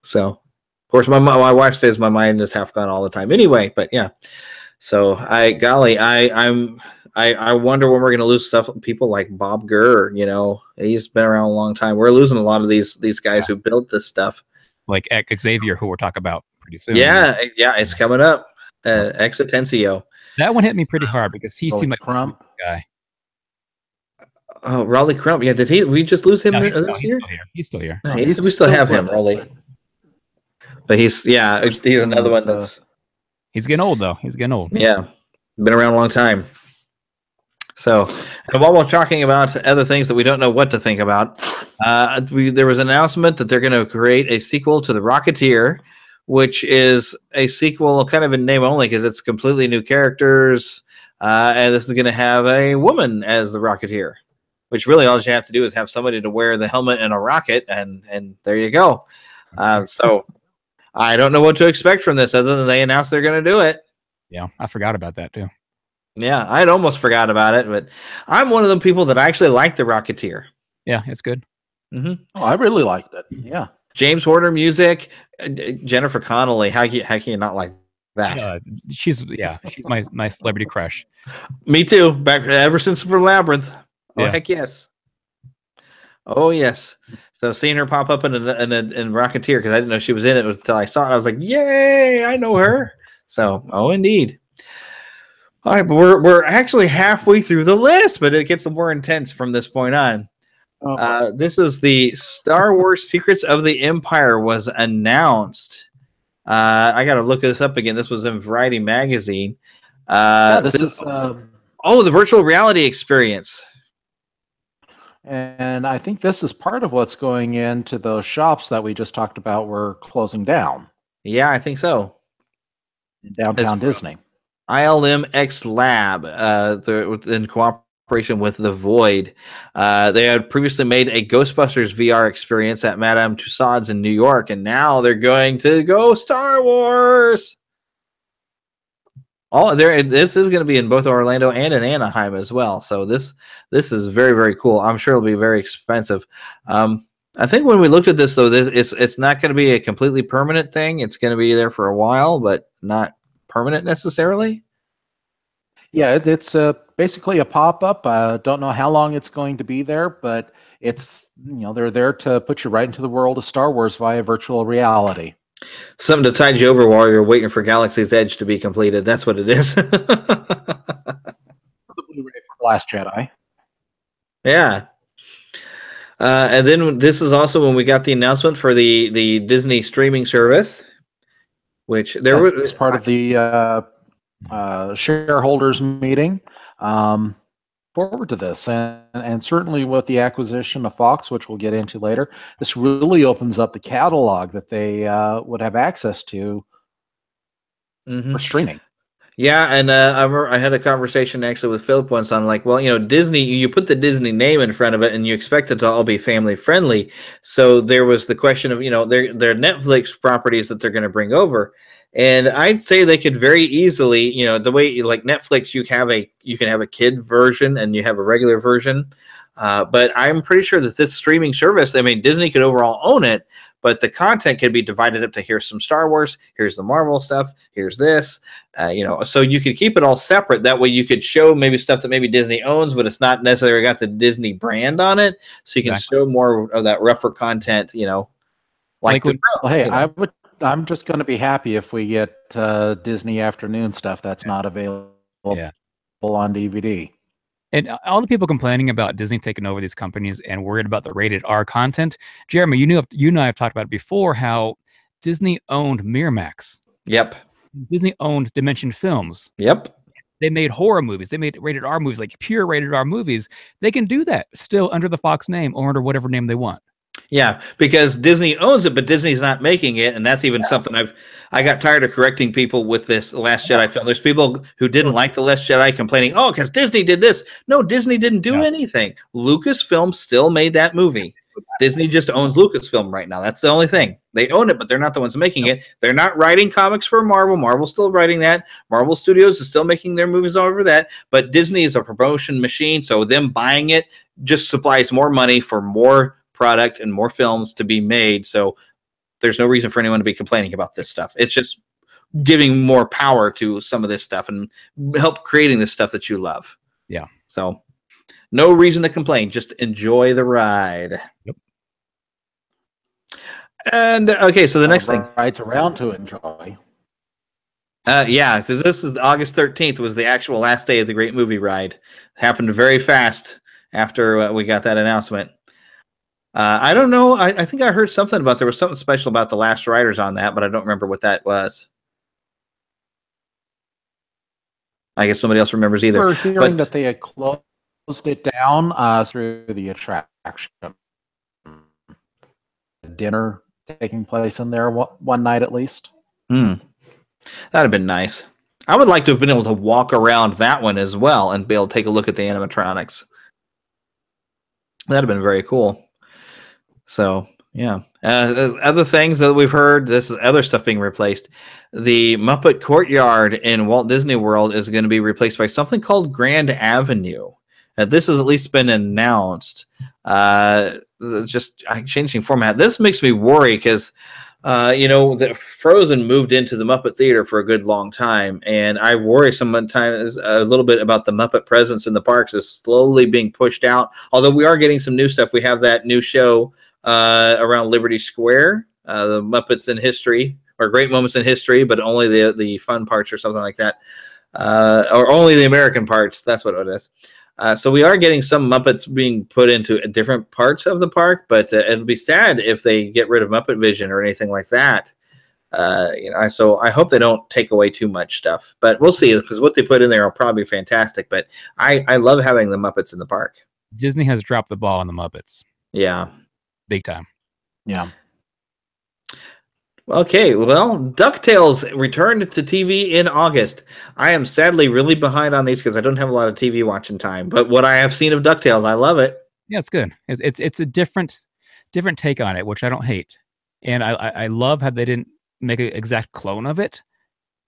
A: So. Of course, my wife says my mind is half gone all the time. Anyway, but yeah. So I wonder when we're going to lose people like Bob Gurr. He's been around a long time. We're losing a lot of these guys who built this stuff.
B: Like Xavier, who we'll talk about pretty soon.
A: Yeah, it's coming up. Exitensio.
B: That one hit me pretty hard because he seemed like
C: a
B: guy.
A: Oh, Raleigh Crump. Yeah, did we just lose him this year?
B: He's still here.
A: No, we still have him, Raleigh. But he's another one that's...
B: He's getting old, though. He's getting old.
A: Yeah. Been around a long time. So, and while we're talking about other things that we don't know what to think about, there was an announcement that they're going to create a sequel to The Rocketeer, which is a sequel kind of in name only because it's completely new characters, and this is going to have a woman as the Rocketeer, which really all you have to do is have somebody to wear the helmet and a rocket, and there you go. So... I don't know what to expect from this other than they announced they're going to do it.
B: Yeah, I forgot about that too.
A: Yeah, I'd almost forgot about it, but I'm one of the people that actually like The Rocketeer.
B: Yeah, it's good.
C: Mm-hmm. Oh, I really liked it. Yeah.
A: James Horner music, Jennifer Connelly. How can you not like that?
B: She's my celebrity crush.
A: Me too. Ever since from Labyrinth. Oh,
B: yeah.
A: Heck yes. Oh, yes. So seeing her pop up in Rocketeer, because I didn't know she was in it until I saw it. I was like, yay, I know her. So, indeed. All right, but we're actually halfway through the list, but it gets more intense from this point on. This is the Star Wars Secrets of the Empire was announced. I got to look this up again. This was in Variety magazine.
C: This is
A: Oh, the virtual reality experience.
C: And I think this is part of what's going into those shops that we just talked about were closing down
A: Yeah, I think so.
C: in downtown Disney.
A: ILMX Lab, in cooperation with The Void. They had previously made a Ghostbusters VR experience at Madame Tussauds in New York, and now they're going to go Star Wars. This is going to be in both Orlando and in Anaheim as well. So this is very, very cool. I'm sure it'll be very expensive. I think when we looked at this, though, it's not going to be a completely permanent thing. It's going to be there for a while, but not permanent necessarily.
C: Yeah, it's basically a pop-up. Don't know how long it's going to be there, but it's they're there to put you right into the world of Star Wars via virtual reality.
A: Something to tide you over while you're waiting for Galaxy's Edge to be completed. That's what it is.
C: The Blu-ray for Last Jedi.
A: Yeah. And then this is also when we got the announcement for the Disney streaming service, which was
C: part of the shareholders meeting. Forward to this, and certainly with the acquisition of Fox, which we'll get into later, this really opens up the catalog that they would have access to for streaming.
A: Yeah, and I remember I had a conversation actually with Philip once on like, well, Disney, you put the Disney name in front of it and you expect it to all be family friendly. So there was the question of, their Netflix properties that they're going to bring over. And I'd say they could very easily, the way like Netflix, you can have a kid version and you have a regular version. But I'm pretty sure that this streaming service, I mean, Disney could overall own it, but the content could be divided up to here's some Star Wars, here's the Marvel stuff, here's this, so you could keep it all separate. That way you could show maybe stuff that maybe Disney owns, but it's not necessarily got the Disney brand on it. So you can show more of that rougher content,
C: I'm just going to be happy if we get Disney afternoon stuff that's not available on DVD.
B: And all the people complaining about Disney taking over these companies and worried about the rated R content, Jeremy, you and I have talked about it before, how Disney owned Miramax.
A: Yep.
B: Disney owned Dimension Films.
A: Yep.
B: They made horror movies. They made rated R movies, like pure rated R movies. They can do that still under the Fox name or under whatever name they want.
A: Yeah, because Disney owns it, but Disney's not making it, and that's even something I got tired of correcting people with this Last Jedi film. There's people who didn't like the Last Jedi complaining, oh, because Disney did this. No, Disney didn't do anything. Lucasfilm still made that movie. Disney just owns Lucasfilm right now. That's the only thing. They own it, but they're not the ones making it. They're not writing comics for Marvel. Marvel's still writing that. Marvel Studios is still making their movies over that. But Disney is a promotion machine, so them buying it just supplies more money for more product and more films to be made. So there's no reason for anyone to be complaining about this stuff. It's just giving more power to some of this stuff and help creating this stuff that you love.
B: Yeah.
A: So no reason to complain. Just enjoy the ride.
B: Yep.
A: And okay, so the next thing.
C: Rides around to enjoy.
A: Yeah, this is August 13th was the actual last day of the Great Movie Ride. Happened very fast after we got that announcement. I don't know. I think I heard something about there was something special about the last riders on that, but I don't remember what that was. I guess somebody else remembers either.
C: We're hearing that they had closed it down through the attraction. Dinner taking place in there one night at least.
A: That'd have been nice. I would like to have been able to walk around that one as well and be able to take a look at the animatronics. That'd have been very cool. So, yeah. Other things that we've heard, this is other stuff being replaced. The Muppet Courtyard in Walt Disney World is going to be replaced by something called Grand Avenue. This has at least been announced. Just changing format. This makes me worry because, the Frozen moved into the Muppet Theater for a good long time, and I worry sometimes a little bit about the Muppet presence in the parks is slowly being pushed out. Although we are getting some new stuff. We have that new show around Liberty Square, the Muppets in History, or Great Moments in History, but only the fun parts or something like that, or only the American parts. That's what it is. So we are getting some Muppets being put into different parts of the park, but it'll be sad if they get rid of Muppet Vision or anything like that. So I hope they don't take away too much stuff, but we'll see, because what they put in there will probably be fantastic. But I love having the Muppets in the park.
B: Disney has dropped the ball on the Muppets.
A: Yeah.
B: Big time.
C: Yeah.
A: Okay, well, DuckTales returned to TV in August. I am sadly really behind on these because I don't have a lot of TV watching time. But what I have seen of DuckTales, I love it.
B: Yeah, it's good. It's a different take on it, which I don't hate. And I love how they didn't make an exact clone of it.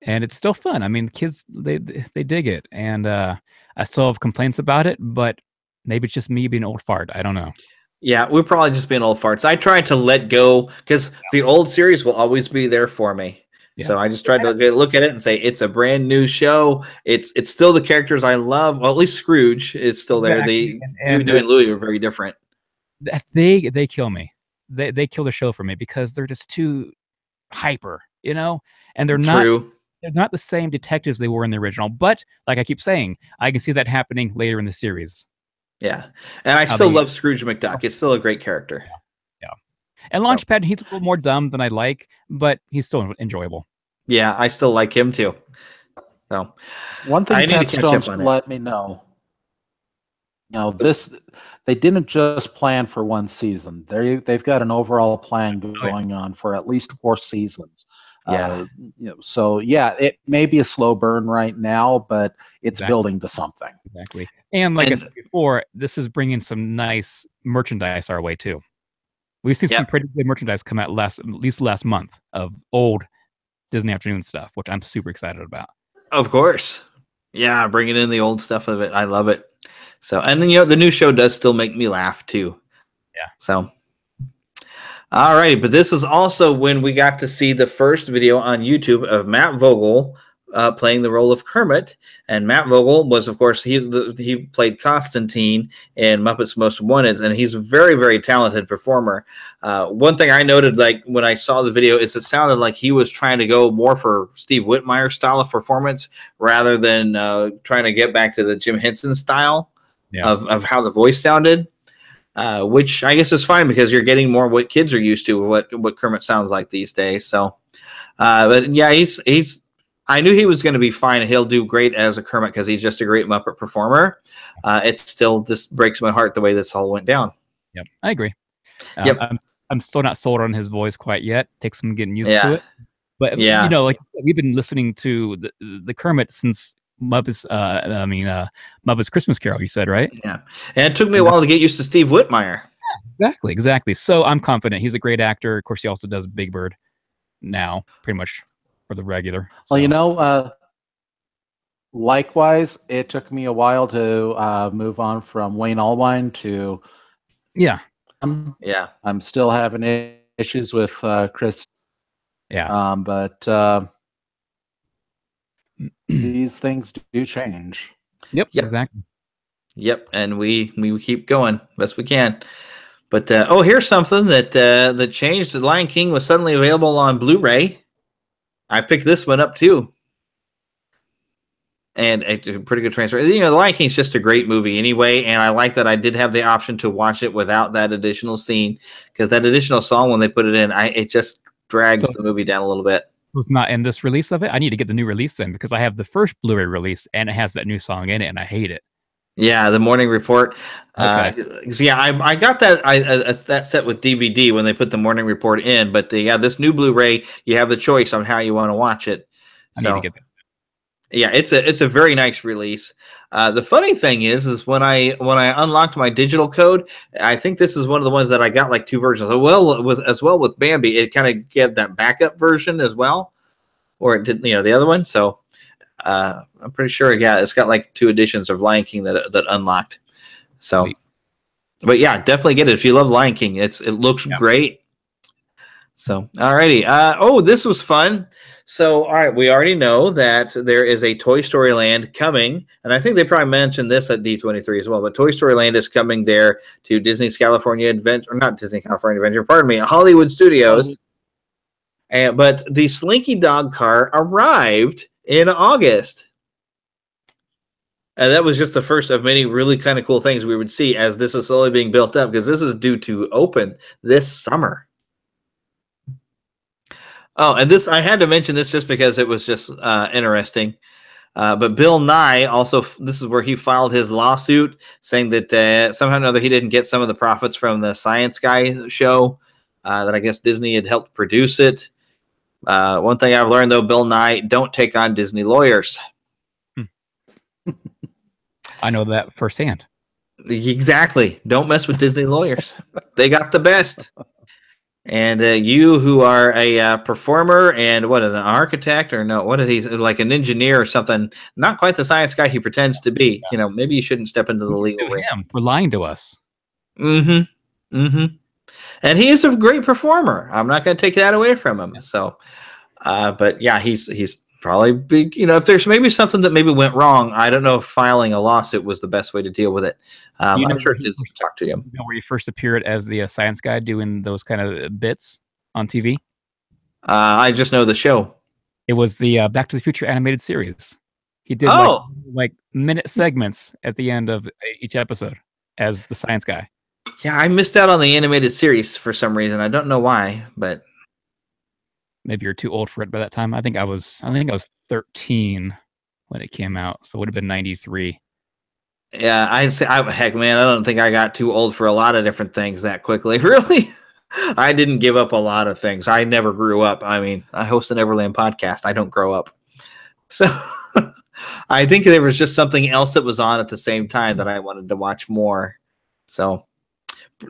B: And it's still fun. I mean, kids, they dig it. And I still have complaints about it, but maybe it's just me being old fart. I don't know.
A: Yeah, we're probably just being old farts. I try to let go because the old series will always be there for me. Yeah. So I just tried to look at it and say it's a brand new show. It's still the characters I love. Well, at least Scrooge is still there.
B: Exactly.
A: And Louie are very different.
B: They kill me. They kill the show for me because they're just too hyper, and they're not the same detectives they were in the original. But like I keep saying, I can see that happening later in the series.
A: Yeah, and I still love Scrooge McDuck. It's still a great character.
B: Yeah. And Launchpad, he's a little more dumb than I like, but he's still enjoyable.
A: Yeah, I still like him too. So
C: one thing Touchstone's let me know. They didn't just plan for one season. They've got an overall plan going on for at least 4 seasons.
A: Yeah.
C: So yeah, it may be a slow burn right now, but it's building to something.
B: Exactly. And I said before, this is bringing some nice merchandise our way too. We've seen some pretty good merchandise come out at least last month of old Disney Afternoon stuff, which I'm super excited about.
A: Of course. Yeah, bringing in the old stuff of it. I love it. So, and then, the new show does still make me laugh too.
B: Yeah.
A: So, all right. But this is also when we got to see the first video on YouTube of Matt Vogel playing the role of Kermit. And Matt Vogel was, of course, he played Constantine in Muppets Most Wanted, and he's a very, very talented performer. One thing I noted, like when I saw the video, is it sounded like he was trying to go more for Steve Whitmire style of performance rather than trying to get back to the Jim Henson style of how the voice sounded. Which I guess is fine because you're getting more what kids are used to, what Kermit sounds like these days. So, but yeah, I knew he was going to be fine, and he'll do great as a Kermit because he's just a great Muppet performer. It still just breaks my heart the way this all went down.
B: Yep, I agree. I'm still not sold on his voice quite yet. Takes some getting used to it. But like we've been listening to the Kermit since Muppets Christmas Carol, you said, right?
A: Yeah. And it took me a while to get used to Steve Whitmire.
B: Yeah, exactly. So I'm confident. He's a great actor. Of course, he also does Big Bird now, pretty much for the regular.
C: So. Well, likewise, it took me a while to move on from Wayne Allwine to...
B: Yeah.
C: I'm still having issues with Chris.
B: Yeah.
C: But... these things do change.
B: Yep, exactly.
A: Yep, and we keep going best we can. But here's something that changed. The Lion King was suddenly available on Blu-ray. I picked this one up too, and a pretty good transfer. The Lion King's just a great movie anyway, and I like that I did have the option to watch it without that additional scene, because that additional song when they put it in, it just drags the movie down a little bit.
B: Was not in this release of it. I need to get the new release then, because I have the first Blu-ray release and it has that new song in it, and I hate it.
A: Yeah, the Morning Report.
B: Okay.
A: I got that that set with DVD when they put the Morning Report in, but this new Blu-ray, you have the choice on how you want to watch it.
B: I need to get that.
A: Yeah, it's a very nice release. The funny thing is when I unlocked my digital code, I think this is one of the ones that I got like 2 versions. As well with Bambi, it kind of gave that backup version as well, or it did the other one. So I'm pretty sure it's got like 2 editions of Lion King that unlocked. So, but yeah, definitely get it if you love Lion King. It looks great. So, alrighty. This was fun. So, all right, we already know that there is a Toy Story Land coming, and I think they probably mentioned this at D23 as well, but Toy Story Land is coming there to Disney's California Adventure, or not Disney California Adventure, pardon me, Hollywood Studios. But the Slinky Dog car arrived in August. And that was just the first of many really kind of cool things we would see as this is slowly being built up, because this is due to open this summer. Oh, and this I had to mention this just because it was just interesting. But Bill Nye also, this is where he filed his lawsuit saying that somehow or another he didn't get some of the profits from the Science Guy show, that I guess Disney had helped produce it. One thing I've learned, though, Bill Nye, don't take on Disney lawyers.
B: I know that firsthand.
A: Exactly. Don't mess with Disney lawyers. They got the best. And you, who are a performer and an architect, or no, what is he, like an engineer or something? Not quite the science guy he pretends to be. You know, maybe you shouldn't step into the legal ring.
B: For lying to us.
A: Mm-hmm. Mm-hmm. And he is a great performer. I'm not going to take that away from him. So, but yeah, he's probably big. You know, if there's maybe something that maybe went wrong, I don't know if filing a lawsuit was the best way to deal with it. I'm sure Disney talked to him.
B: You know where you first appeared as the science guy doing those kind of bits on TV?
A: I just know the show.
B: It was the Back to the Future animated series. He did like minute segments at the end of each episode as the science guy.
A: Yeah, I missed out on the animated series for some reason. I don't know why, but
B: maybe you're too old for it by that time. I think I was 13 when it came out, so it would have been 93.
A: Yeah, heck, man, I don't think I got too old for a lot of different things that quickly. Really, I didn't give up a lot of things. I never grew up. I mean, I host a Neverland podcast. I don't grow up, so I think there was just something else that was on at the same time that I wanted to watch more. So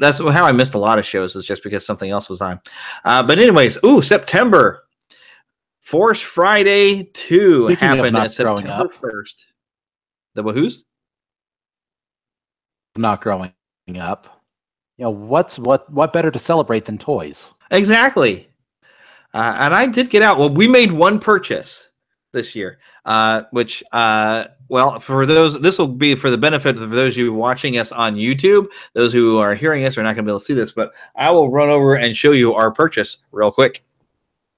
A: that's how I missed a lot of shows, is just because something else was on. But anyways, September. Force Friday 2 happened on September 1st. The who's?
C: Not growing up. You know, what better to celebrate than toys?
A: Exactly. And I did get out. Well, we made one purchase this year, which well, for those, this will be for the benefit of those of you watching us on YouTube. Those who are hearing us are not going to be able to see this, but I will run over and show you our purchase real quick.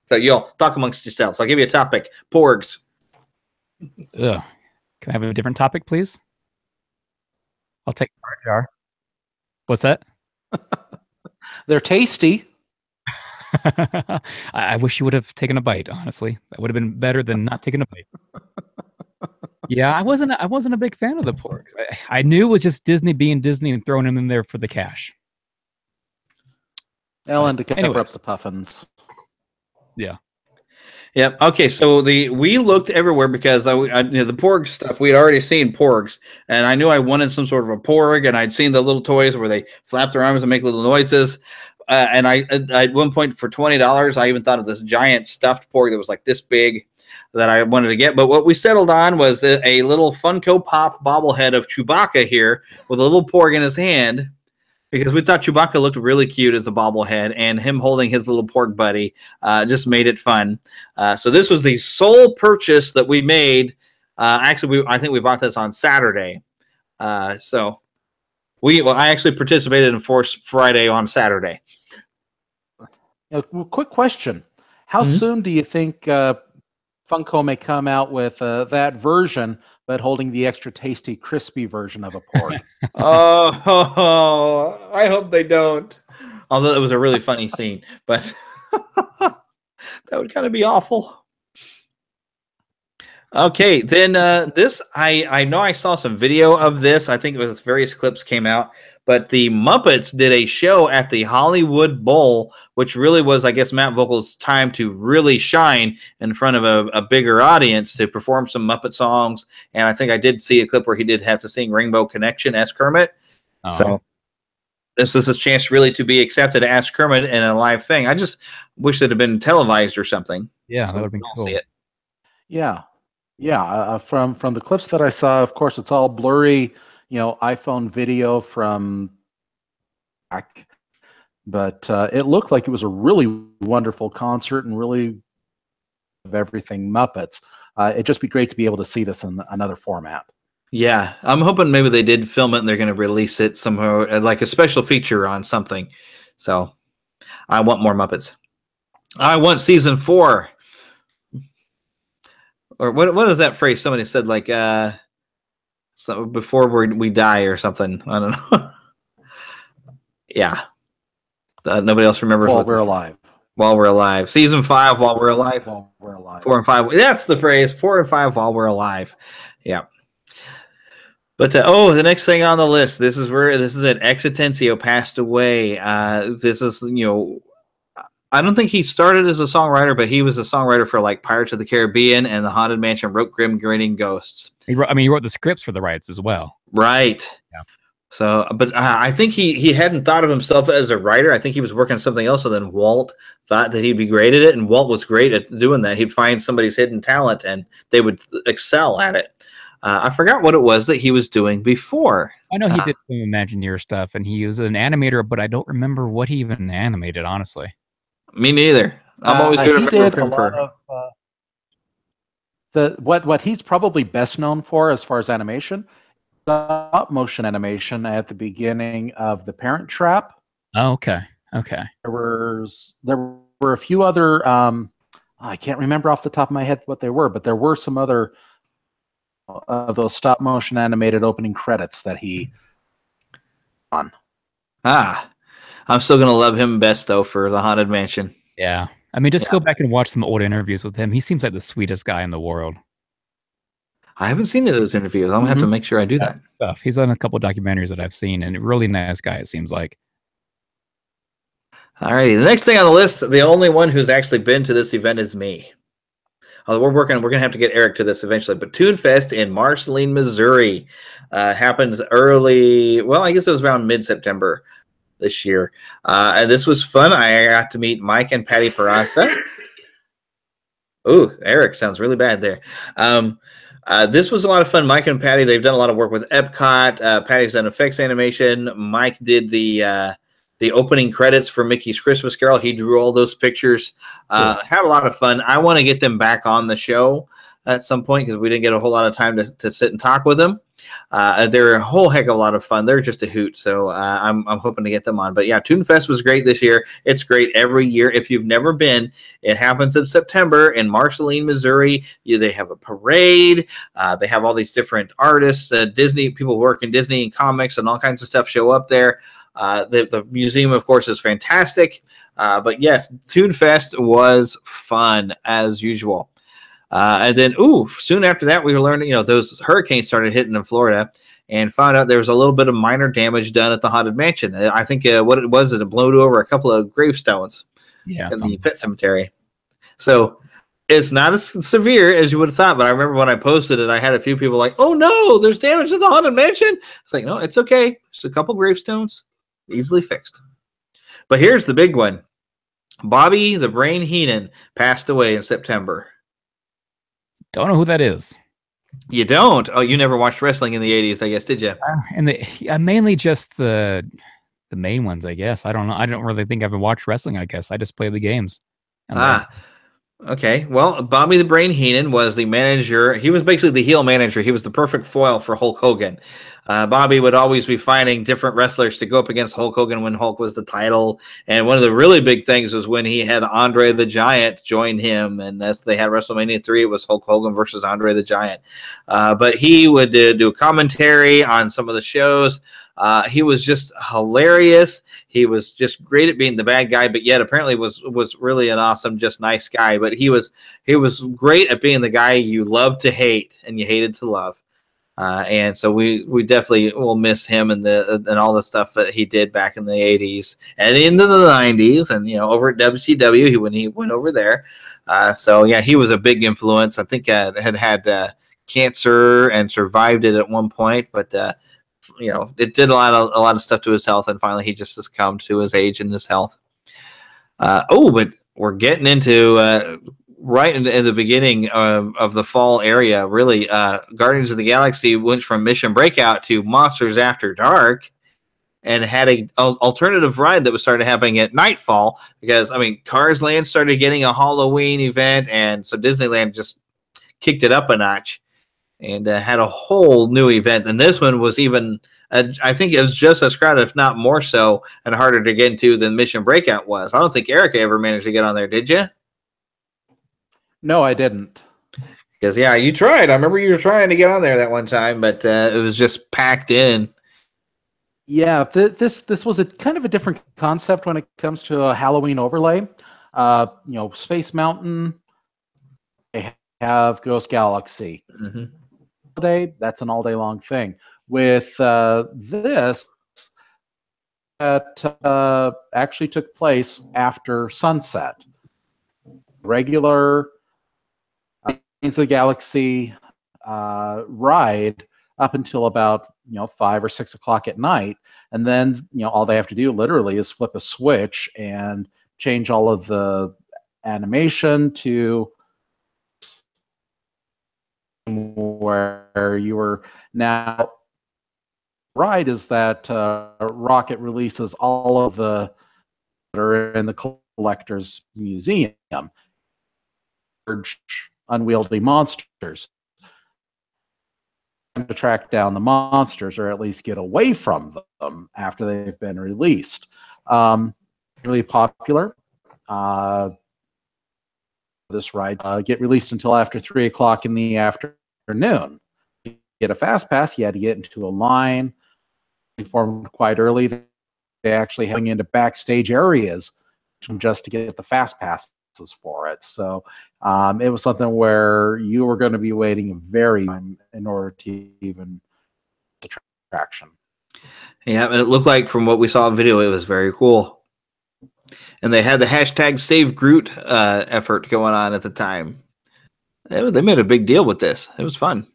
A: So you'll talk amongst yourselves. I'll give you a topic. Porgs.
B: Ugh. Can I have a different topic, please? I'll take Jar Jar. What's that?
C: They're tasty.
B: I wish you would have taken a bite, honestly. That would have been better than not taking a bite. Yeah, I wasn't a big fan of the porgs. I knew it was just Disney being Disney and throwing them in there for the cash.
C: Ellen to cover up the puffins.
B: Yeah.
A: Yep. Okay. So we looked everywhere because the porg stuff, we had already seen porgs, and I knew I wanted some sort of a porg, and I'd seen the little toys where they flap their arms and make little noises. And I at one point for $20, I even thought of this giant stuffed porg that was like this big that I wanted to get. But what we settled on was a little Funko Pop bobblehead of Chewbacca here with a little porg in his hand, because we thought Chewbacca looked really cute as a bobblehead, and him holding his little porg buddy just made it fun. So this was the sole purchase that we made. Actually, I think we bought this on Saturday. So I actually participated in Force Friday on Saturday.
C: Quick question. How soon do you think Funko may come out with that version, but holding the extra tasty, crispy version of a porg?
A: Oh, I hope they don't. Although it was a really funny scene, but that would kind of be awful. Okay, then this, I know I saw some video of this. I think it was various clips came out, but the Muppets did a show at the Hollywood Bowl, which really was, I guess, Matt Vogel's time to really shine in front of a bigger audience to perform some Muppet songs. And I think I did see a clip where he did have to sing Rainbow Connection as Kermit. So this is a chance really to be accepted as Kermit in a live thing. I just wish it had been televised or something.
B: Yeah, that would have been cool.
A: See it.
C: Yeah. Yeah, from the clips that I saw, of course, it's all blurry, iPhone video from back, but it looked like it was a really wonderful concert and really of everything Muppets. It'd just be great to be able to see this in another format.
A: Yeah, I'm hoping maybe they did film it and they're going to release it somewhere, like a special feature on something. So I want more Muppets. I want season 4. Or what is that phrase? Somebody said like so before we die or something. I don't know. Yeah. Nobody else remembers.
C: While we're alive.
A: While we're alive. Season 5, while we're alive.
C: While we're alive.
A: 4 and 5. That's the phrase. 4 and 5 while we're alive. Yeah. But the next thing on the list. This is it. Exitencio passed away. This is I don't think he started as a songwriter, but he was a songwriter for like Pirates of the Caribbean and The Haunted Mansion. Wrote Grim Grinning Ghosts.
B: He wrote the scripts for the rights as well.
A: Right.
B: Yeah.
A: So, but I think he hadn't thought of himself as a writer. I think he was working on something else. And then Walt thought that he'd be great at it, and Walt was great at doing that. He'd find somebody's hidden talent, and they would excel at it. I forgot what it was that he was doing before.
B: I know he did some Imagineer stuff, and he was an animator, but I don't remember what he even animated, honestly.
A: Me neither. I'm always going to remember him for
C: what he's probably best known for as far as animation. Stop motion animation at the beginning of The Parent Trap.
B: Oh, okay.
C: There were a few other. I can't remember off the top of my head what they were, but there were some other of those stop motion animated opening credits that he on.
A: I'm still gonna love him best though for The Haunted Mansion.
B: Yeah, I mean, just go back and watch some old interviews with him. He seems like the sweetest guy in the world.
A: I haven't seen any of those interviews. I'm gonna have to make sure I do that.
B: Stuff. He's on a couple of documentaries that I've seen, and a really nice guy. It seems like.
A: Alrighty, the next thing on the list, the only one who's actually been to this event is me. We're gonna have to get Eric to this eventually. But TuneFest in Marceline, Missouri, happens early. Well, I guess it was around mid-September this year, and this was fun. I got to meet Mike and Patty Peraza. Ooh, Eric sounds really bad there. This was a lot of fun. Mike and Patty, they've done a lot of work with Epcot. Patty's done effects animation. Mike did the opening credits for Mickey's Christmas Carol. He drew all those pictures. Had a lot of fun. I want to get them back on the show at some point because we didn't get a whole lot of time to sit and talk with them. They're a whole heck of a lot of fun. They're just a hoot. So I'm hoping to get them on. But yeah, TuneFest was great this year. It's great every year. If you've never been, it happens in September in Marceline, Missouri. They have a parade. They have all these different artists, Disney people who work in Disney and comics and all kinds of stuff show up there. The museum, of course, is fantastic. But yes, TuneFest was fun as usual. And then, soon after that, we were learning, those hurricanes started hitting in Florida and found out there was a little bit of minor damage done at the Haunted Mansion. I think what it was, it blew over a couple of gravestones in the pet cemetery. So it's not as severe as you would have thought. But I remember when I posted it, I had a few people like, oh, no, there's damage to the Haunted Mansion. It's like, no, it's okay. Just a couple gravestones, easily fixed. But here's the big one. Bobby the Brain Heenan passed away in September.
B: Don't know who that is.
A: You don't? Oh, you never watched wrestling in the 80s, I guess, did you?
B: Mainly just the main ones, I guess. I don't know. I don't really think I've watched wrestling, I guess. I just play the games.
A: Okay. Well, Bobby the Brain Heenan was the manager. He was basically the heel manager. He was the perfect foil for Hulk Hogan. Bobby would always be finding different wrestlers to go up against Hulk Hogan when Hulk was the title. And one of the really big things was when he had Andre the Giant join him. And as they had WrestleMania 3, it was Hulk Hogan versus Andre the Giant. But he would do commentary on some of the shows. He was just hilarious. He was just great at being the bad guy, but yet apparently was really an awesome, just nice guy. But he was great at being the guy you loved to hate and you hated to love. And so we definitely will miss him and all the stuff that he did back in the 80s and into the 90s and over at WCW when he went over there. So yeah, he was a big influence. I think had cancer and survived it at one point, but it did a lot of stuff to his health, and finally he just succumbed to his age and his health. But we're getting into right in the beginning of the fall area, really. Guardians of the Galaxy went from Mission Breakout to Monsters After Dark and had an alternative ride that was started happening at nightfall because, Cars Land started getting a Halloween event, and so Disneyland just kicked it up a notch and had a whole new event. And this one was even, I think it was just as crowded, if not more so, and harder to get into than Mission Breakout was. I don't think Erica ever managed to get on there, did you? No, I didn't. Because, yeah, you tried. I remember you were trying to get on there that one time, but it was just packed in. Yeah, this was a kind of a different concept when it comes to a Halloween overlay.
C: Space Mountain. They have Ghost Galaxy.
A: Mm-hmm.
C: Day, that's an all-day long thing. With this, that actually took place after sunset. Regular Into the Galaxy ride up until about 5 or 6 o'clock at night, and then all they have to do literally is flip a switch and change all of the animation to where you are now. Right is that Rocket releases all of the that are in the collector's museum, large unwieldy monsters. To track down the monsters, or at least get away from them after they've been released. Really popular. This ride get released until after 3 o'clock in the afternoon. To get a fast pass, you had to get into a line. Formed quite early. They actually having into backstage areas just to get the fast passes for it. So it was something where you were going to be waiting very long in order to even attraction.
A: Yeah, and it looked like from what we saw in video, it was very cool. And they had the hashtag Save Groot effort going on at the time. They made a big deal with this. It was fun.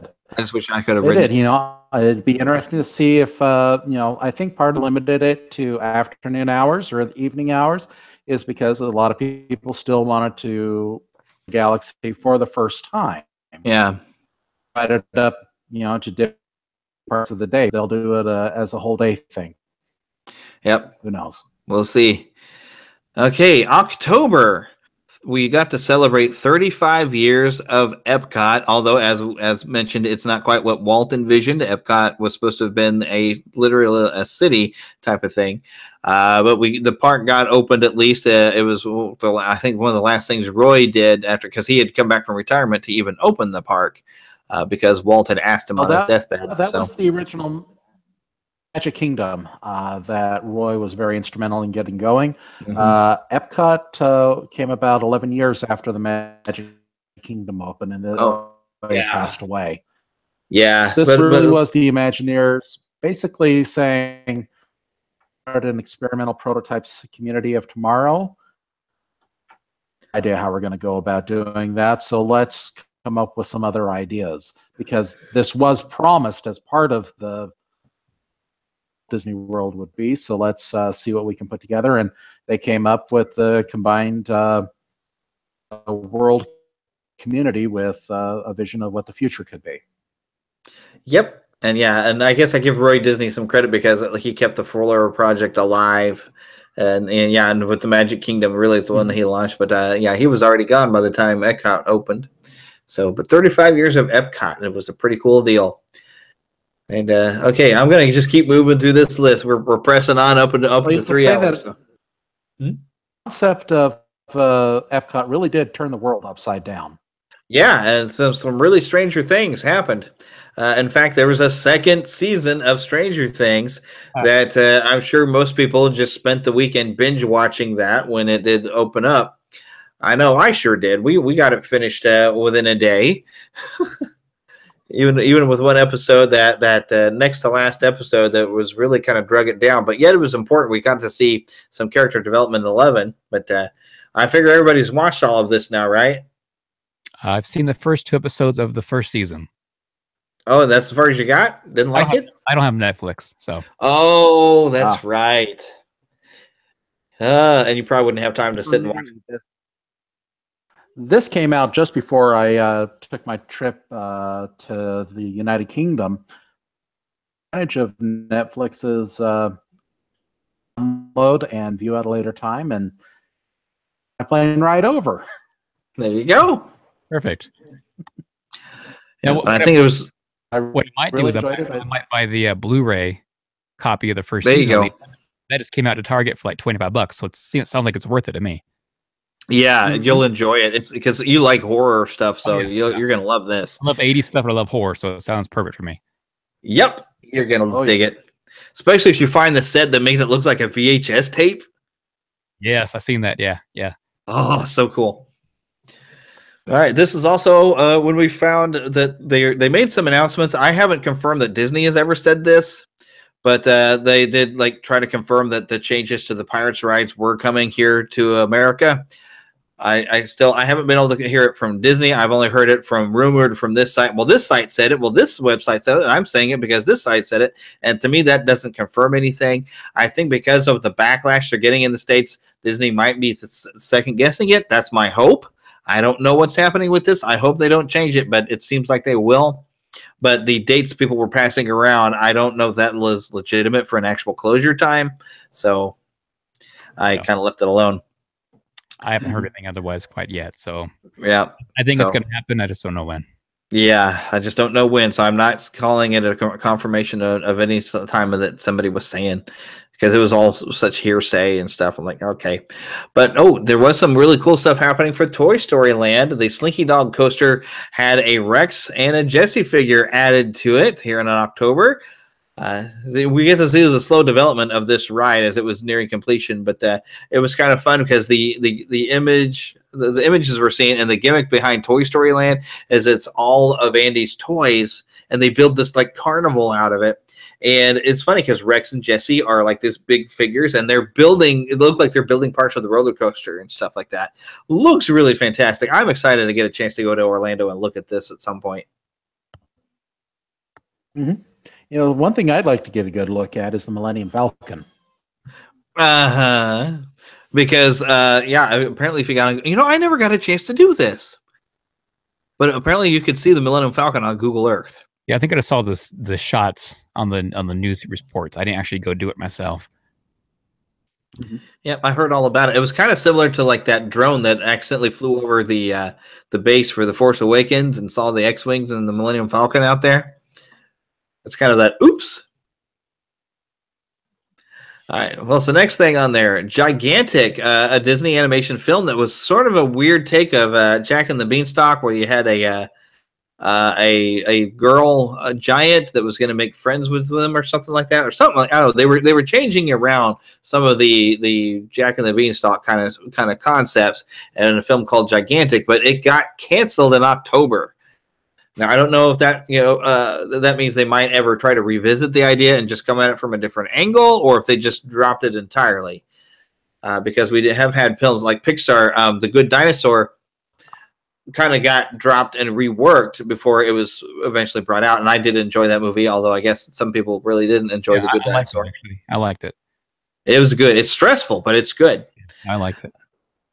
A: I just wish I could have
C: They
A: written.
C: did. It'd be interesting to see if I think part of limited it to afternoon hours or the evening hours is because a lot of people still wanted to Galaxy for the first time.
A: Yeah.
C: Divided it up, to different parts of the day. They'll do it as a whole day thing.
A: Yep.
C: Who knows?
A: We'll see. Okay, October. We got to celebrate 35 years of Epcot, although as mentioned, it's not quite what Walt envisioned. Epcot was supposed to have been literally a city type of thing. But the park got opened at least. It was, I think, one of the last things Roy did because he had come back from retirement to even open the park because Walt had asked him on his deathbed.
C: That was the original Magic Kingdom that Roy was very instrumental in getting going. Mm-hmm. Epcot came about 11 years after the Magic Kingdom opened, and it passed away.
A: Yeah,
C: so this really was the Imagineers basically saying, an experimental prototypes community of tomorrow. Idea how we're going to go about doing that. So let's come up with some other ideas, because this was promised as part of the Disney World would be. So let's see what we can put together. And they came up with the combined world community with a vision of what the future could be.
A: Yep. And and I guess I give Roy Disney some credit because he kept the Fuller project alive. And with the Magic Kingdom, really it's the one that he launched. But he was already gone by the time Epcot opened. So, but 35 years of Epcot, and it was a pretty cool deal. And okay, I'm gonna just keep moving through this list. We're pressing on up to 3 hours.
C: The concept of Epcot really did turn the world upside down.
A: Yeah, and so some really Stranger Things happened. In fact, there was a second season of Stranger Things that I'm sure most people just spent the weekend binge watching that when it did open up. I know I sure did. We got it finished within a day. Even with one episode that next to last episode that was really kind of drug it down, but yet it was important. We got to see some character development in 11, but I figure everybody's watched all of this now, right?
B: I've seen the first 2 episodes of the first season.
A: Oh, that's as far as you got? Didn't like it?
B: I don't have Netflix, so.
A: Oh, that's right. And you probably wouldn't have time to sit and watch it.
C: This came out just before I took my trip to the United Kingdom. Advantage of Netflix's download and view at a later time, and I'm playing right over.
A: There you go.
B: Perfect.
A: I think it was.
B: What it might do is I might buy the Blu-ray copy of the first
A: season.
B: There you go. That just came out to Target for like $25, so it sounds like it's worth it to me.
A: Yeah, you'll enjoy it. It's because you like horror stuff, so you're gonna love this.
B: I love 80s stuff, and I love horror, so it sounds perfect for me.
A: Yep, you're gonna dig it, especially if you find the set that makes it look like a VHS tape.
B: Yes, I've seen that. Yeah, yeah.
A: Oh, so cool. All right, this is also when we found that they made some announcements. I haven't confirmed that Disney has ever said this, but they did like try to confirm that the changes to the Pirates rides were coming here to America. I haven't been able to hear it from Disney. I've only heard it rumored from this site. Well, this site said it. Well, this website said it. And I'm saying it because this site said it. And to me, that doesn't confirm anything. I think because of the backlash they're getting in the States, Disney might be second guessing it. That's my hope. I don't know what's happening with this. I hope they don't change it, but it seems like they will. But the dates people were passing around, I don't know if that was legitimate for an actual closure time. So I kind of left it alone.
B: I haven't heard anything otherwise quite yet. So
A: yeah,
B: I think it's going to happen. I just don't know when.
A: Yeah, I just don't know when. So I'm not calling it a confirmation of any time that somebody was saying, because it was all such hearsay and stuff. I'm like, okay. But there was some really cool stuff happening for Toy Story Land. The Slinky Dog coaster had a Rex and a Jessie figure added to it here in October. We get to see the slow development of this ride as it was nearing completion, but it was kind of fun because the images we're seeing and the gimmick behind Toy Story Land is it's all of Andy's toys, and they build this like carnival out of it. And it's funny because Rex and Jessie are like these big figures, and they're building. It looks like they're building parts of the roller coaster and stuff like that. Looks really fantastic. I'm excited to get a chance to go to Orlando and look at this at some point.
C: Mm-hmm. You know, one thing I'd like to get a good look at is the Millennium Falcon.
A: Because apparently if you got, I never got a chance to do this, but apparently you could see the Millennium Falcon on Google Earth.
B: Yeah, I think I saw the shots on the news reports. I didn't actually go do it myself.
A: Mm-hmm. Yeah, I heard all about it. It was kind of similar to like that drone that accidentally flew over the base for The Force Awakens and saw the X-Wings and the Millennium Falcon out there. It's kind of that, oops. All right. Well, so next thing on there, Gigantic, a Disney animation film that was sort of a weird take of Jack and the Beanstalk, where you had a girl, a giant that was going to make friends with them or something like that, or something like, I don't know. They were changing around some of the Jack and the Beanstalk kind of concepts in a film called Gigantic, but it got canceled in October. Now, I don't know if that, that means they might ever try to revisit the idea and just come at it from a different angle, or if they just dropped it entirely. Because we have had films like Pixar, The Good Dinosaur kind of got dropped and reworked before it was eventually brought out. And I did enjoy that movie, although I guess some people really didn't enjoy The Good Dinosaur.
B: I liked it.
A: It was good. It's stressful, but it's good.
B: I liked it.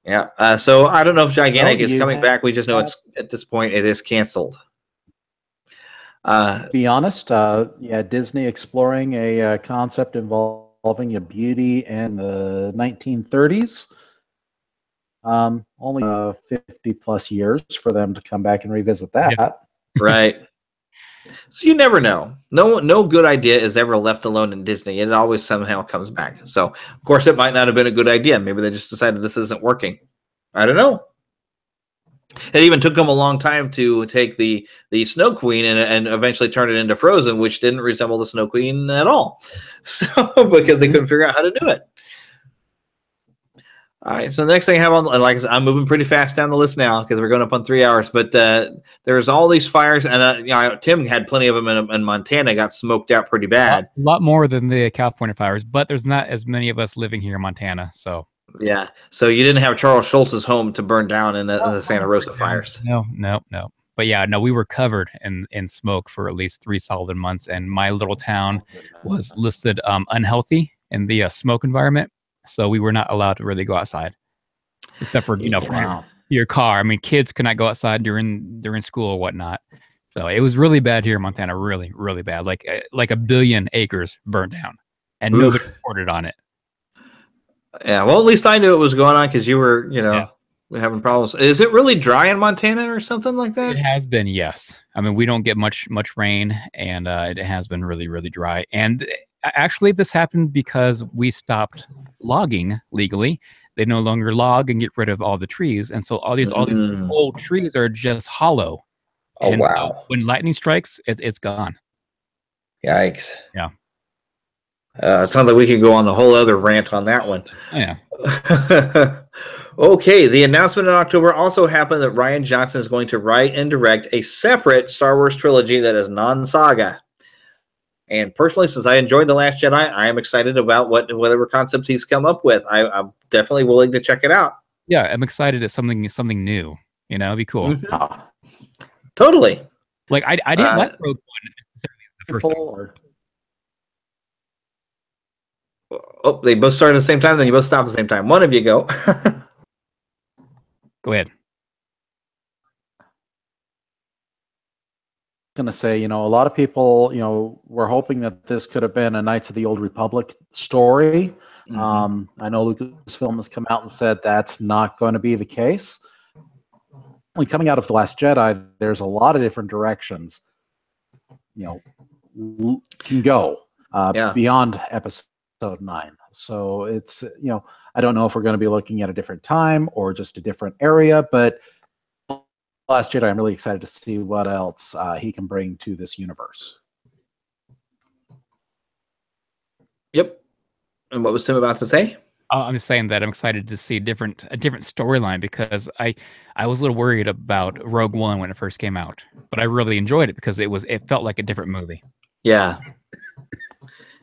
A: Yeah. So I don't know if Gigantic is coming back. We just know it's at this point it is canceled.
C: To be honest, Disney exploring a concept involving a beauty in the 1930s. Only 50 plus years for them to come back and revisit that.
A: Yeah. Right. So you never know. No good idea is ever left alone in Disney. It always somehow comes back. So, of course, it might not have been a good idea. Maybe they just decided this isn't working. I don't know. It even took them a long time to take the Snow Queen and eventually turn it into Frozen, which didn't resemble the Snow Queen at all. So because they couldn't figure out how to do it. All right, so the next thing I have on, like I said, I'm moving pretty fast down the list now because we're going up on 3 hours. But there's all these fires, and Tim had plenty of them in Montana. Got smoked out pretty bad.
B: A lot more than the California fires, but there's not as many of us living here in Montana, so.
A: Yeah, so you didn't have Charles Schultz's home to burn down in the Santa Rosa fires.
B: No. But yeah, no, we were covered in smoke for at least 3 solid months, and my little town was listed unhealthy in the smoke environment, so we were not allowed to really go outside, except for for your car. I mean, kids could not go outside during school or whatnot. So it was really bad here in Montana, really, really bad. Like 1 billion acres burned down, and nobody reported on it.
A: Yeah, well, at least I knew it was going on because you were, having problems. Is it really dry in Montana or something like that?
B: It has been, yes. I mean, we don't get much rain, and it has been really, really dry. And actually, this happened because we stopped logging legally. They no longer log and get rid of all the trees, and so all these old trees are just hollow.
A: Oh,
B: and
A: wow!
B: When lightning strikes, it's gone.
A: Yikes!
B: Yeah.
A: It sounds like we could go on a whole other rant on that one.
B: Oh, yeah.
A: Okay, the announcement in October also happened that Rian Johnson is going to write and direct a separate Star Wars trilogy that is non-saga. And personally, since I enjoyed The Last Jedi, I am excited about whatever concept he's come up with. I'm definitely willing to check it out.
B: Yeah, I'm excited at something new. You know, it'd be cool.
A: Mm-hmm. Totally.
B: Like I didn't like Rogue One necessarily the first time.
A: Oh, they both started at the same time, then you both stop at the same time. One of you go.
B: Go ahead.
C: Going to say, a lot of people, were hoping that this could have been a Knights of the Old Republic story. Mm-hmm. I know Lucasfilm has come out and said that's not going to be the case. Coming out of The Last Jedi, there's a lot of different directions, can go beyond Episode 9. So it's, I don't know if we're going to be looking at a different time or just a different area, but Last Jedi, I'm really excited to see what else he can bring to this universe.
A: Yep. And what was Tim about to say?
B: I'm just saying that I'm excited to see a different storyline, because I was a little worried about Rogue One when it first came out, but I really enjoyed it because it felt like a different movie.
A: Yeah.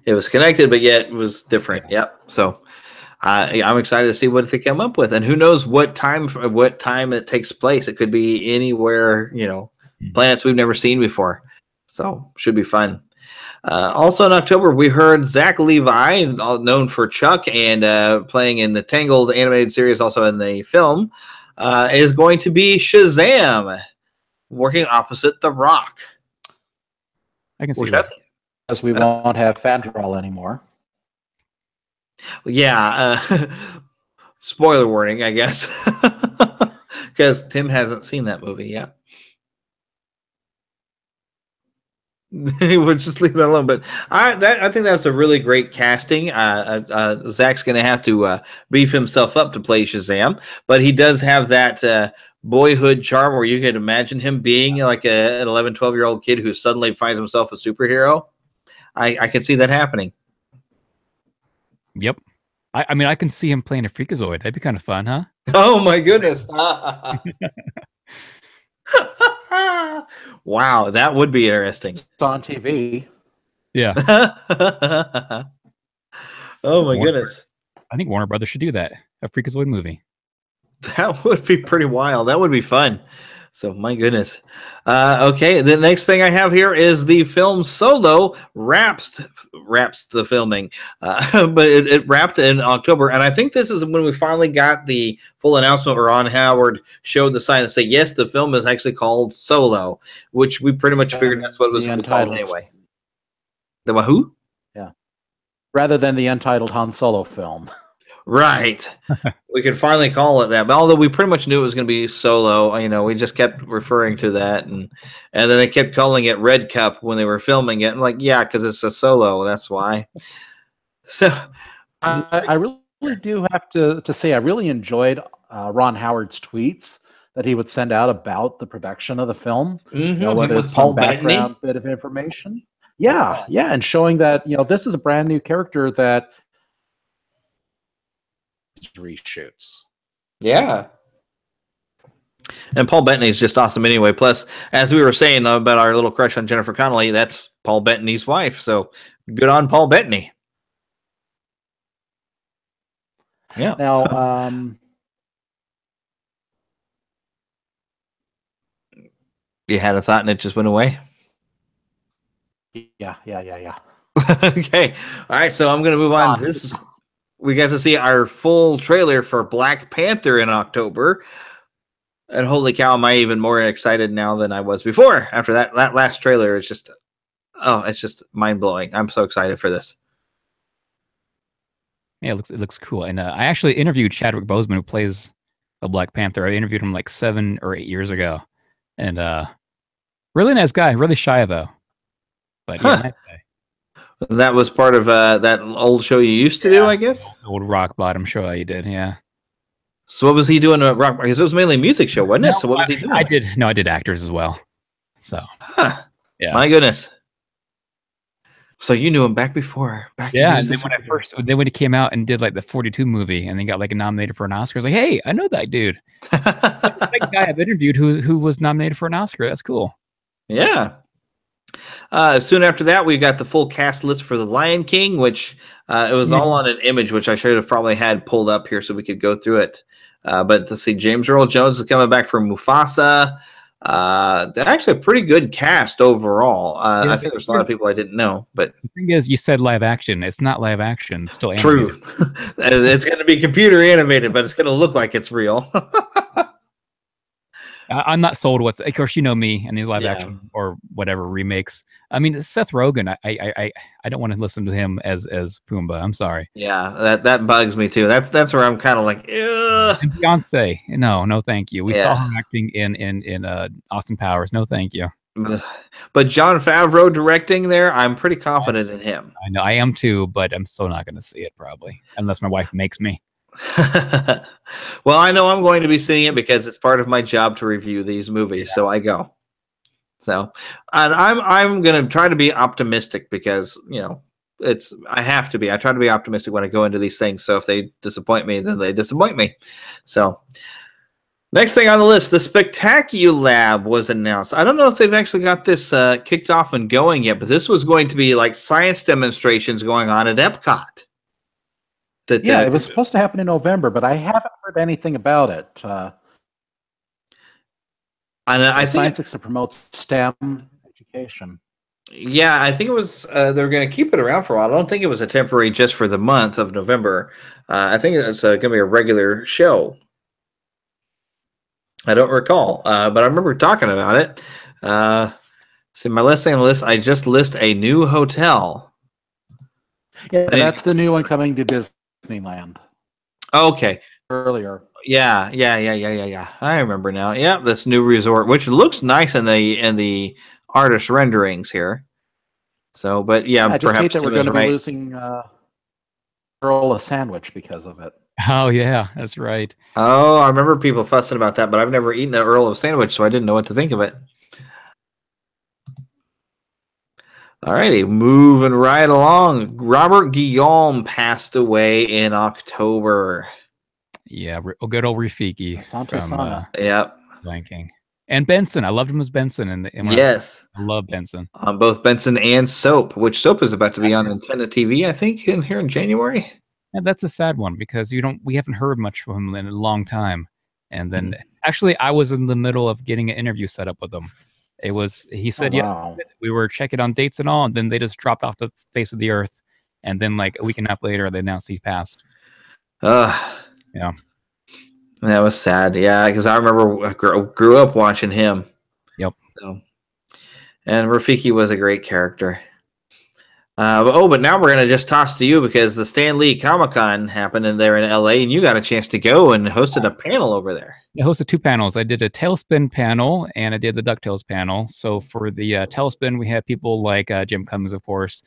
A: It was connected, but yet it was different. Yep. So I'm excited to see what they come up with, and who knows what time it takes place. It could be anywhere, planets we've never seen before. So should be fun. Also in October, we heard Zach Levi, known for Chuck and playing in the Tangled animated series, also in the film, is going to be Shazam, working opposite The Rock.
B: I can see that.
C: Because we won't have Fandral anymore.
A: Yeah, spoiler warning, I guess, because Tim hasn't seen that movie yet. We'll just leave that alone. But I think that's a really great casting. Zach's going to have to beef himself up to play Shazam, but he does have that boyhood charm where you could imagine him being like an 11, 12-year-old kid who suddenly finds himself a superhero. I can see that happening.
B: Yep. I mean, I can see him playing a Freakazoid. That'd be kind of fun, huh?
A: Oh, my goodness. Wow, that would be interesting.
C: It's on TV.
B: Yeah.
A: Oh, my goodness.
B: I think Warner Brothers should do that. A Freakazoid movie.
A: That would be pretty wild. That would be fun. So, my goodness. Okay, the next thing I have here is the film Solo wraps the filming. But it wrapped in October. And I think this is when we finally got the full announcement where Ron Howard showed the sign and said, yes, the film is actually called Solo, which we pretty much figured that's what it was going to be called anyway. The who?
C: Yeah. Rather than the untitled Han Solo film.
A: Right. We could finally call it that. But although we pretty much knew it was going to be Solo, we just kept referring to that. And then they kept calling it Red Cup when they were filming it. I'm like, yeah, because it's a Solo. That's why. So
C: I really do have to say I really enjoyed Ron Howard's tweets that he would send out about the production of the film.
A: Mm-hmm.
C: Whether it's some background bit of information. Yeah. And showing that, this is a brand new character that reshoots.
A: Yeah. And Paul Bettany is just awesome anyway. Plus, as we were saying about our little crush on Jennifer Connelly, that's Paul Bettany's wife. So good on Paul Bettany. Yeah.
C: Now,
A: you had a thought and it just went away?
C: Yeah.
A: Okay. All right. So I'm going to move on. We got to see our full trailer for Black Panther in October. And holy cow, am I even more excited now than I was before. After that last trailer, it's just mind-blowing. I'm so excited for this.
B: Yeah, it looks cool. And I actually interviewed Chadwick Boseman, who plays the Black Panther. I interviewed him like 7 or 8 years ago. And really nice guy. Really shy, though. But yeah, nice guy.
A: That was part of that old show you used to do, I guess?
B: Old rock bottom show you did, yeah.
A: So what was he doing at rock? Because it was mainly a music show, wasn't it? So what was he doing?
B: I did actors as well. So,
A: yeah. My goodness. So you knew him back before.
B: Yeah, and then when he came out and did like the 42 movie, and then got like nominated for an Oscar, I was like, hey, I know that dude. That guy I've interviewed who was nominated for an Oscar. That's cool.
A: Yeah. Soon after that, we got the full cast list for The Lion King, which it was all on an image, which I should have probably had pulled up here so we could go through it. But to see James Earl Jones is coming back from Mufasa. They're actually a pretty good cast overall. I think there's a lot of people I didn't know, but
B: the thing is, you said live action. It's not live action. It's still
A: true.
B: animated.
A: It's going to be computer animated, but it's going to look like it's real.
B: I'm not sold. Of course, you know me and these live action or whatever remakes. I mean, Seth Rogen. I don't want to listen to him as Pumbaa. I'm sorry.
A: Yeah, that bugs me too. That's where I'm kind of like, ugh.
B: And Beyonce, no, thank you. We saw her acting in Austin Powers. No, thank you.
A: But Jon Favreau directing there, I'm pretty confident in him.
B: I know I am too, but I'm still not going to see it probably unless my wife makes me.
A: Well, I know I'm going to be seeing it because it's part of my job to review these movies, so I go. So, and I'm going to try to be optimistic because I have to be. I try to be optimistic when I go into these things. So if they disappoint me, then they disappoint me. So, next thing on the list, the Spectaculab was announced. I don't know if they've actually got this kicked off and going yet, but this was going to be like science demonstrations going on at Epcot.
C: It was supposed to happen in November, but I haven't heard anything about it.
A: And I think
C: science to promote STEM education.
A: Yeah, I think it was. They're going to keep it around for a while. I don't think it was a temporary just for the month of November. I think it's going to be a regular show. I don't recall, but I remember talking about it. See, my last thing on the list, I just list a new hotel.
C: Yeah, that's the new one coming to Disneyland.
A: Okay.
C: Earlier.
A: Yeah. I remember now. Yeah, this new resort, which looks nice in the artist renderings here. So, but yeah,
C: I just hate
A: perhaps
C: that we're going to be losing Earl a sandwich because of it.
B: Oh yeah, that's right.
A: Oh, I remember people fussing about that, but I've never eaten an Earl of sandwich, so I didn't know what to think of it. All righty, moving right along. Robert Guillaume passed away in October.
B: Yeah, good old Rafiki from
A: yep.
B: Lion King. And Benson. I loved him as Benson.
A: Yes.
B: I love Benson.
A: On both Benson and Soap, which Soap is about to be on Nintendo TV, I think, here in January.
B: And that's a sad one because we haven't heard much from him in a long time. And then actually I was in the middle of getting an interview set up with him. He said, we were checking on dates and all, and then they just dropped off the face of the earth. And then like a week and a half later, they announced he passed. Yeah.
A: That was sad. Yeah, because I remember I grew up watching him.
B: Yep.
A: So, and Rafiki was a great character. But now we're going to just toss to you because the Stan Lee Comic-Con happened there in LA, and you got a chance to go and hosted a panel over there.
B: I hosted 2 panels. I did a Tailspin panel, and I did the DuckTales panel. So for the Tailspin, we had people like Jim Cummings, of course,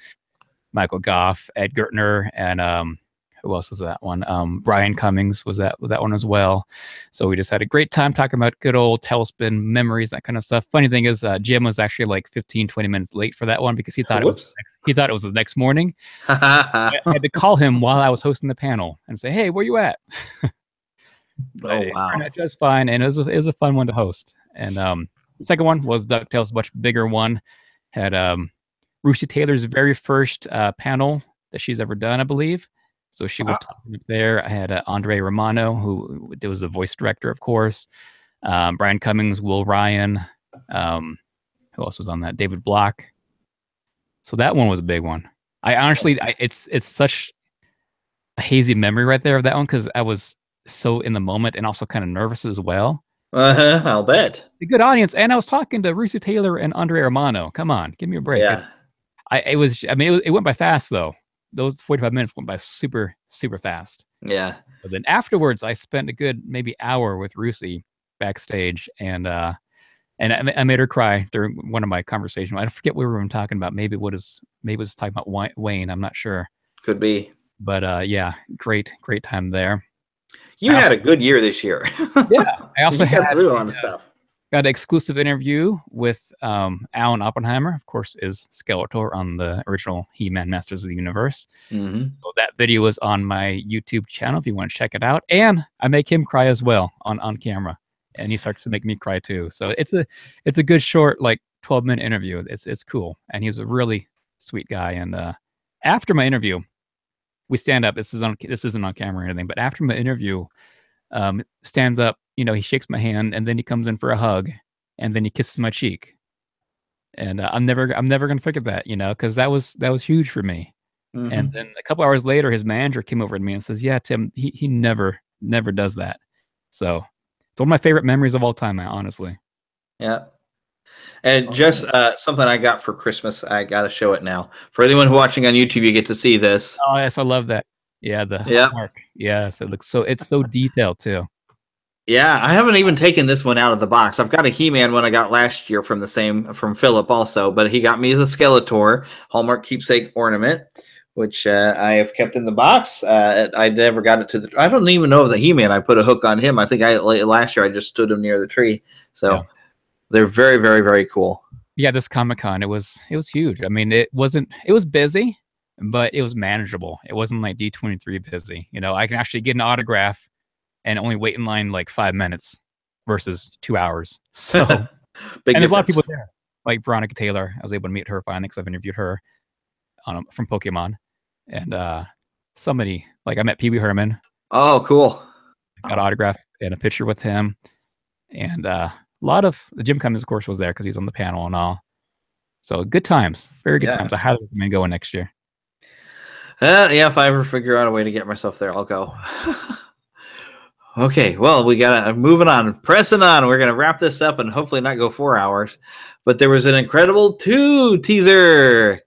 B: Michael Goff, Ed Gertner, and who else was that one? Brian Cummings was that one as well. So we just had a great time talking about good old Tailspin memories, that kind of stuff. Funny thing is, Jim was actually like 15-20 minutes late for that one because he thought it was the next morning. I had to call him while I was hosting the panel and say, "Hey, where you at?"
A: Oh wow,
B: just fine, and it was a fun one to host. And the second one was DuckTales, much bigger one. Had Russi Taylor's very first panel that she's ever done, I believe. So she was talking up there. I had Andre Romano, who was the voice director, of course. Brian Cummings, Will Ryan. Who else was on that? David Block. So that one was a big one. I honestly, it's such a hazy memory right there of that one because I was so in the moment and also kind of nervous as well.
A: I'll bet.
B: A good audience, and I was talking to Russi Taylor and Andre Romano. Come on, give me a break.
A: Yeah.
B: It went by fast though. Those 45 minutes went by super, super fast.
A: Yeah.
B: But then afterwards, I spent a good maybe hour with Russi backstage, and I made her cry during one of my conversations. I forget what we were talking about. Maybe it was talking about Wayne. I'm not sure.
A: Could be.
B: But yeah, great
A: time there. You had a good year this year.
B: Yeah, I also had
A: through a lot of stuff.
B: got an exclusive interview with Alan Oppenheimer, of course, is Skeletor on the original He-Man Masters of the Universe. So that video is on my YouTube channel if you want to check it out. And I make him cry as well on camera, and he starts to make me cry too. So it's a good short, like 12-minute interview. It's cool, and he's a really sweet guy. And after my interview, we stand up. This isn't on camera or anything, but after my interview, stands up. He shakes my hand, and then he comes in for a hug, and then he kisses my cheek. And I'm never gonna forget that, because that was huge for me. And then a couple hours later, his manager came over to me and says, "Yeah, Tim, he never does that." So it's one of my favorite memories of all time, honestly.
A: Yeah. And just something I got for Christmas, I got to show it now. For anyone watching on YouTube, you get to see this.
B: Oh, yes, I love that. Yeah, the hallmark. Yes, it's so detailed too.
A: Yeah, I haven't even taken this one out of the box. I've got a He-Man one I got last year from Philip also, but he got me as a Skeletor Hallmark keepsake ornament, which I have kept in the box. I never got it I don't even know if the He-Man, I put a hook on him. I think last year I just stood him near the tree. So they're very, very, very cool.
B: Yeah, this Comic-Con, it was huge. I mean, it was busy, but it was manageable. It wasn't like D23 busy. I can actually get an autograph and only wait in line like 5 minutes versus 2 hours. So, and there's a lot of people there, like Veronica Taylor. I was able to meet her finally because I've interviewed her from Pokemon, and somebody like I met Pee Wee Herman.
A: Oh, cool!
B: Got an autograph and a picture with him, and a lot of Jim Cummings, of course, was there because he's on the panel and all. So good times, very good times. I highly recommend going next year.
A: Yeah, if I ever figure out a way to get myself there, I'll go. Okay, well, we got to moving on, pressing on. We're going to wrap this up and hopefully not go 4 hours. But there was an Incredible 2 teaser.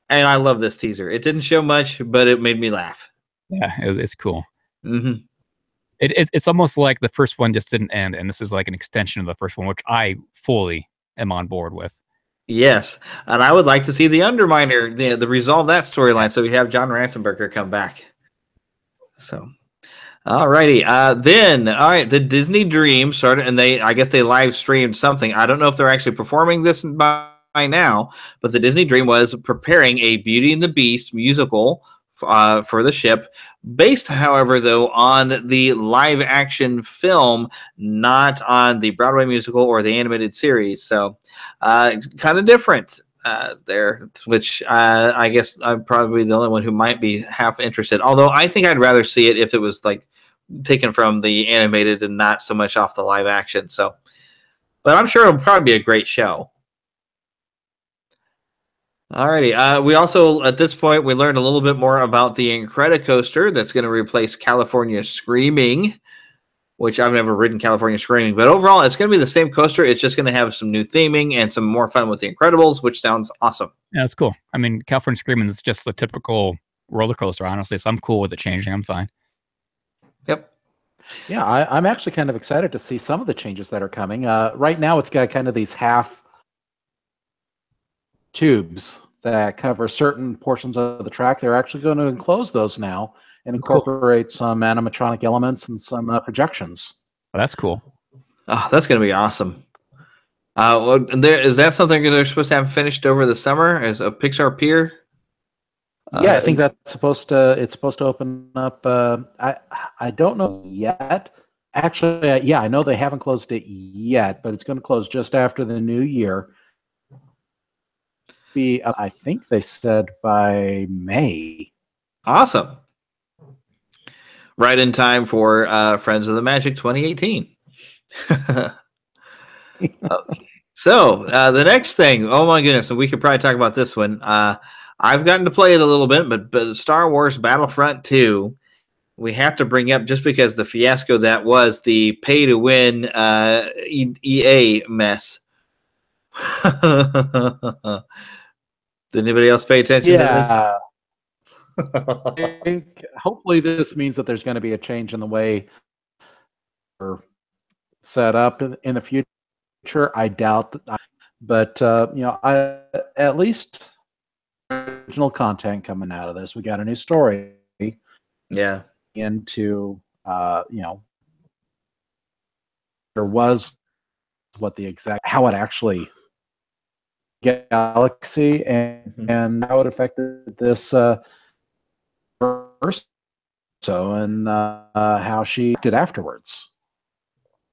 A: And I love this teaser. It didn't show much, but it made me laugh.
B: Yeah, it's cool. It's almost like the first one just didn't end, and this is like an extension of the first one, which I fully am on board with.
A: Yes, and I would like to see the Underminer, the resolve that storyline, so we have John Ratzenberger come back. So... Alrighty. Then, all right, the Disney Dream started, and I guess they live streamed something. I don't know if they're actually performing this by now, but the Disney Dream was preparing a Beauty and the Beast musical for the ship, based, however, though, on the live action film, not on the Broadway musical or the animated series. So, kind of different. There, which I guess I'm probably the only one who might be half interested. Although I think I'd rather see it if it was like taken from the animated and not so much off the live action. So, but I'm sure it'll probably be a great show. Alrighty. We also, at this point, we learned a little bit more about the Incredicoaster that's going to replace California Screaming, which I've never ridden California Screaming, but overall it's going to be the same coaster. It's just going to have some new theming and some more fun with the Incredibles, which sounds awesome.
B: Yeah, that's cool. I mean, California Screaming is just the typical roller coaster, honestly, so I'm cool with it changing. I'm fine.
A: Yep.
C: Yeah, I'm actually kind of excited to see some of the changes that are coming. Right now it's got kind of these half tubes that cover certain portions of the track. They're actually going to enclose those now and incorporate some animatronic elements and some projections.
B: Well, that's cool.
A: Oh, that's going to be awesome. Is that something they're supposed to have finished over the summer as a Pixar Pier?
C: Yeah, I think that's supposed to. It's supposed to open up. I don't know yet. Actually, yeah, I know they haven't closed it yet, but it's going to close just after the new year. I think they said by May.
A: Awesome. Right in time for Friends of the Magic 2018. Okay. So the next thing, oh my goodness, and we could probably talk about this one. I've gotten to play it a little bit, but Star Wars Battlefront 2, we have to bring up just because the fiasco that was the pay-to-win EA mess. Did anybody else pay attention to this?
C: I think hopefully this means that there's going to be a change in the way we're set up in the future. I doubt that, but at least original content coming out of this. We got a new story.
A: Yeah.
C: Into there was what the exact how it actually galaxy and how it affected this first and how she did afterwards.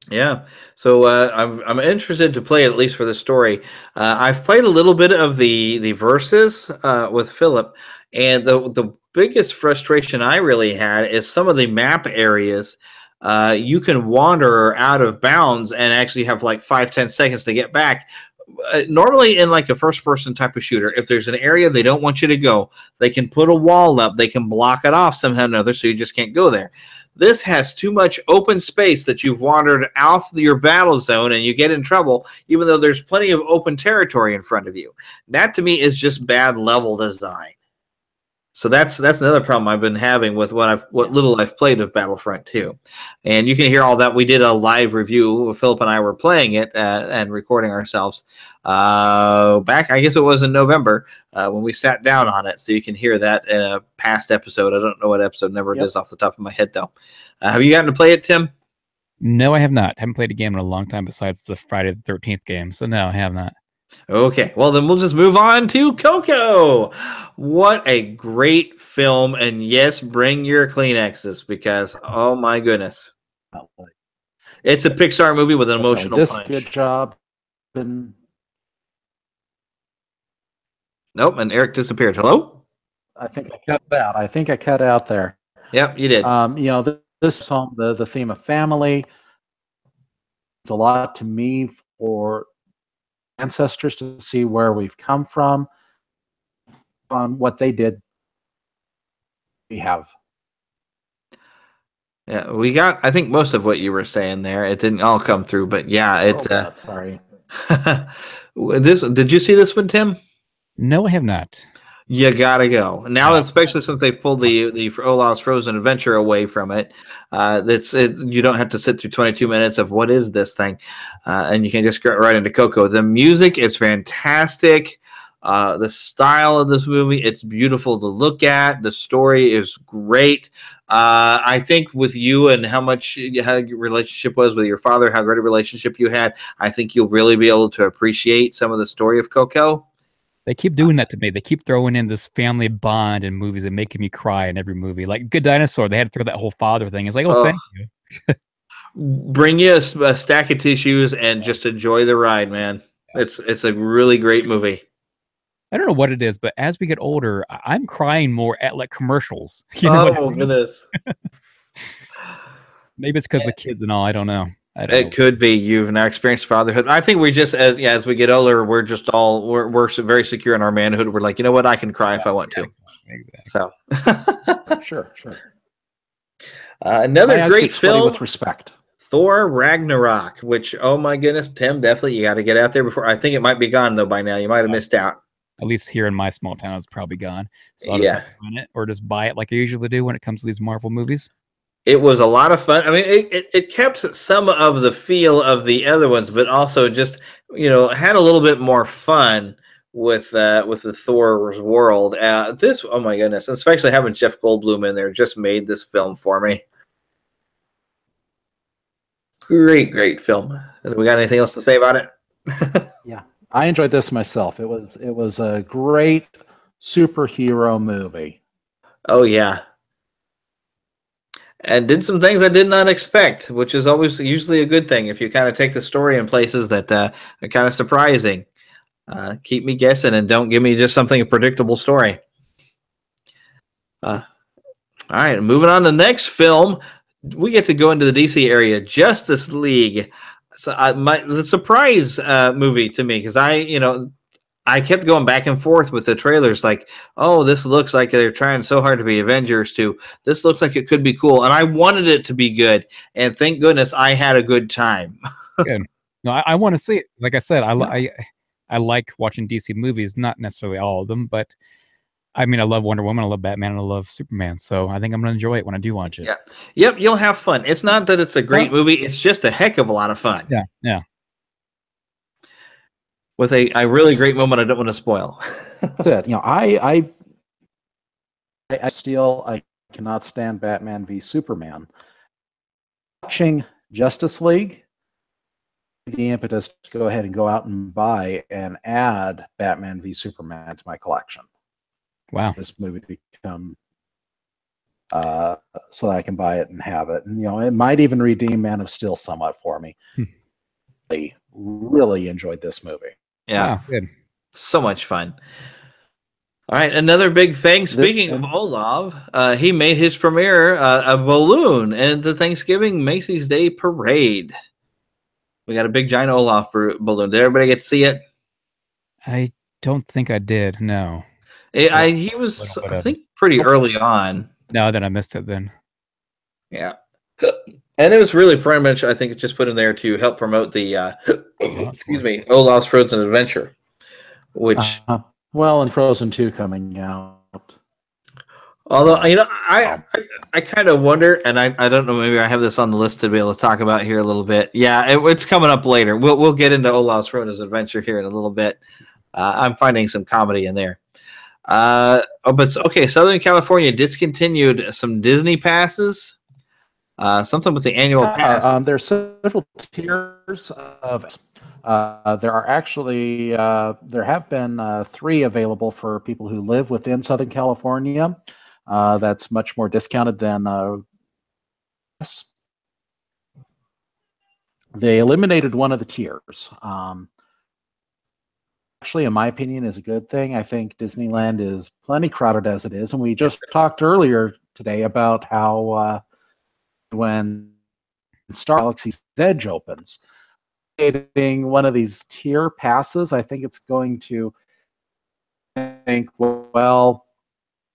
A: Yeah, so I'm interested to play it, at least for the story. I've played a little bit of the verses with Philip, and the biggest frustration I really had is some of the map areas. You can wander out of bounds and actually have like 5-10 seconds to get back. Normally, in like a first-person type of shooter, if there's an area they don't want you to go, they can put a wall up, they can block it off somehow or another, so you just can't go there. This has too much open space that you've wandered off your battle zone and you get in trouble, even though there's plenty of open territory in front of you. That to me is just bad level design. So that's another problem I've been having with what little I've played of Battlefront 2. And you can hear all that. We did a live review. Philip and I were playing it and recording ourselves back, I guess it was in November, when we sat down on it. So you can hear that in a past episode. I don't know what episode number it is off the top of my head, though. Have you gotten to play it, Tim?
B: No, I have not. Haven't played a game in a long time besides the Friday the 13th game. So no, I have not.
A: Okay, well then we'll just move on to Coco. What a great film, and yes, bring your Kleenexes because oh my goodness, it's a Pixar movie with an emotional punch.
C: Good job. And
A: nope, and Eric disappeared. Hello?
C: I think I cut out there.
A: Yep, you did.
C: This song, the theme of family, it's a lot to me for ancestors to see where we've come from, on what they did. We have.
A: Yeah, we got, I think, most of what you were saying there. It didn't all come through, but yeah, it's.
C: Sorry.
A: Did you see this one, Tim?
B: No, I have not.
A: You gotta go now, especially since they've pulled the Olaf's Frozen Adventure away from it. You don't have to sit through 22 minutes of what is this thing, and you can just get right into Coco. The music is fantastic. The style of this movie, it's beautiful to look at. The story is great. I think with you and how your relationship was with your father, how great a relationship you had, I think you'll really be able to appreciate some of the story of Coco.
B: They keep doing that to me. They keep throwing in this family bond in movies and making me cry in every movie. Like Good Dinosaur, they had to throw that whole father thing. It's like, thank you.
A: Bring you a stack of tissues and just enjoy the ride, man. It's a really great movie.
B: I don't know what it is, but as we get older, I'm crying more at like commercials.
A: Goodness.
B: Maybe it's because the kids and all. I don't know.
A: It could be you've now experienced fatherhood. I think we just, as we get older, we're just we're very secure in our manhood. We're like, you know what, I can cry if I want to.
B: Exactly.
A: So,
C: sure.
A: Another great film
C: with respect.
A: Thor Ragnarok, which oh my goodness, Tim, definitely you got to get out there before. I think it might be gone though by now. You might have missed out.
B: At least here in my small town, it's probably gone. So I'll just have to run it or just buy it like I usually do when it comes to these Marvel movies.
A: It was a lot of fun. I mean, it kept some of the feel of the other ones, but also just had a little bit more fun with the Thor's world. This, oh my goodness, especially having Jeff Goldblum in there, just made this film for me. Great film. We got anything else to say about it?
C: Yeah, I enjoyed this myself. It was a great superhero movie.
A: Oh yeah. And did some things I did not expect, which is always usually a good thing if you kind of take the story in places that are kind of surprising. Keep me guessing and don't give me just a predictable story. All right, moving on to the next film. We get to go into the DC area, Justice League. So the surprise movie to me, because I kept going back and forth with the trailers like, oh, this looks like they're trying so hard to be Avengers to this looks like it could be cool. And I wanted it to be good. And thank goodness I had a good time.
B: Good. No, I want to see it. Like I said, I like watching DC movies, not necessarily all of them, but I mean, I love Wonder Woman, I love Batman, and I love Superman. So I think I'm going to enjoy it when I do watch it.
A: Yeah. Yep, you'll have fun. It's not that it's a great movie. It's just a heck of a lot of fun.
B: Yeah.
A: With a really great moment I don't want to spoil.
C: I cannot stand Batman v Superman. Watching Justice League, the impetus to go ahead and go out and buy and add Batman v Superman to my collection.
B: Wow.
C: This movie become so that I can buy it and have it. And it might even redeem Man of Steel somewhat for me. I really enjoyed this movie.
A: Yeah.
B: Wow, good.
A: So much fun. All right, another big thing. Speaking of Olav, he made his premiere a balloon at the Thanksgiving Macy's Day Parade. We got a big giant Olav balloon. Did everybody get to see it?
B: I don't think I did. No.
A: He was, I think, pretty early on.
B: No, then I missed it then.
A: Yeah. And it was really pretty much, I think, just put in there to help promote the, excuse me, Olav's Frozen Adventure, which...
C: Well, and Frozen 2 coming out.
A: Although, I kind of wonder, and I don't know, maybe I have this on the list to be able to talk about here a little bit. Yeah, it's coming up later. We'll get into Olav's Frozen Adventure here in a little bit. I'm finding some comedy in there. But okay, Southern California discontinued some Disney passes. Something with the annual pass.
C: There's several tiers of. There are actually there have been 3 available for people who live within Southern California. That's much more discounted than. They eliminated one of the tiers. Actually, in my opinion, is a good thing. I think Disneyland is plenty crowded as it is, and we just talked earlier today about how when Star Galaxy's Edge opens. One of these tier passes, I think it's going to think, well,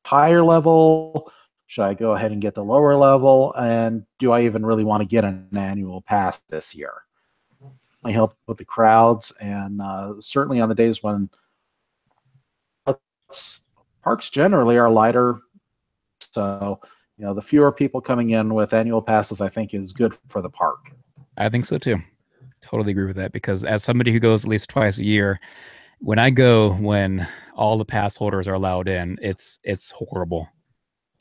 C: higher level, should I go ahead and get the lower level, and do I even really want to get an annual pass this year? I help with the crowds, and certainly on the days when parks generally are lighter, so the fewer people coming in with annual passes, I think, is good for the park.
B: I think so too. Totally agree with that, because as somebody who goes at least twice a year, when I go when all the pass holders are allowed in, it's horrible.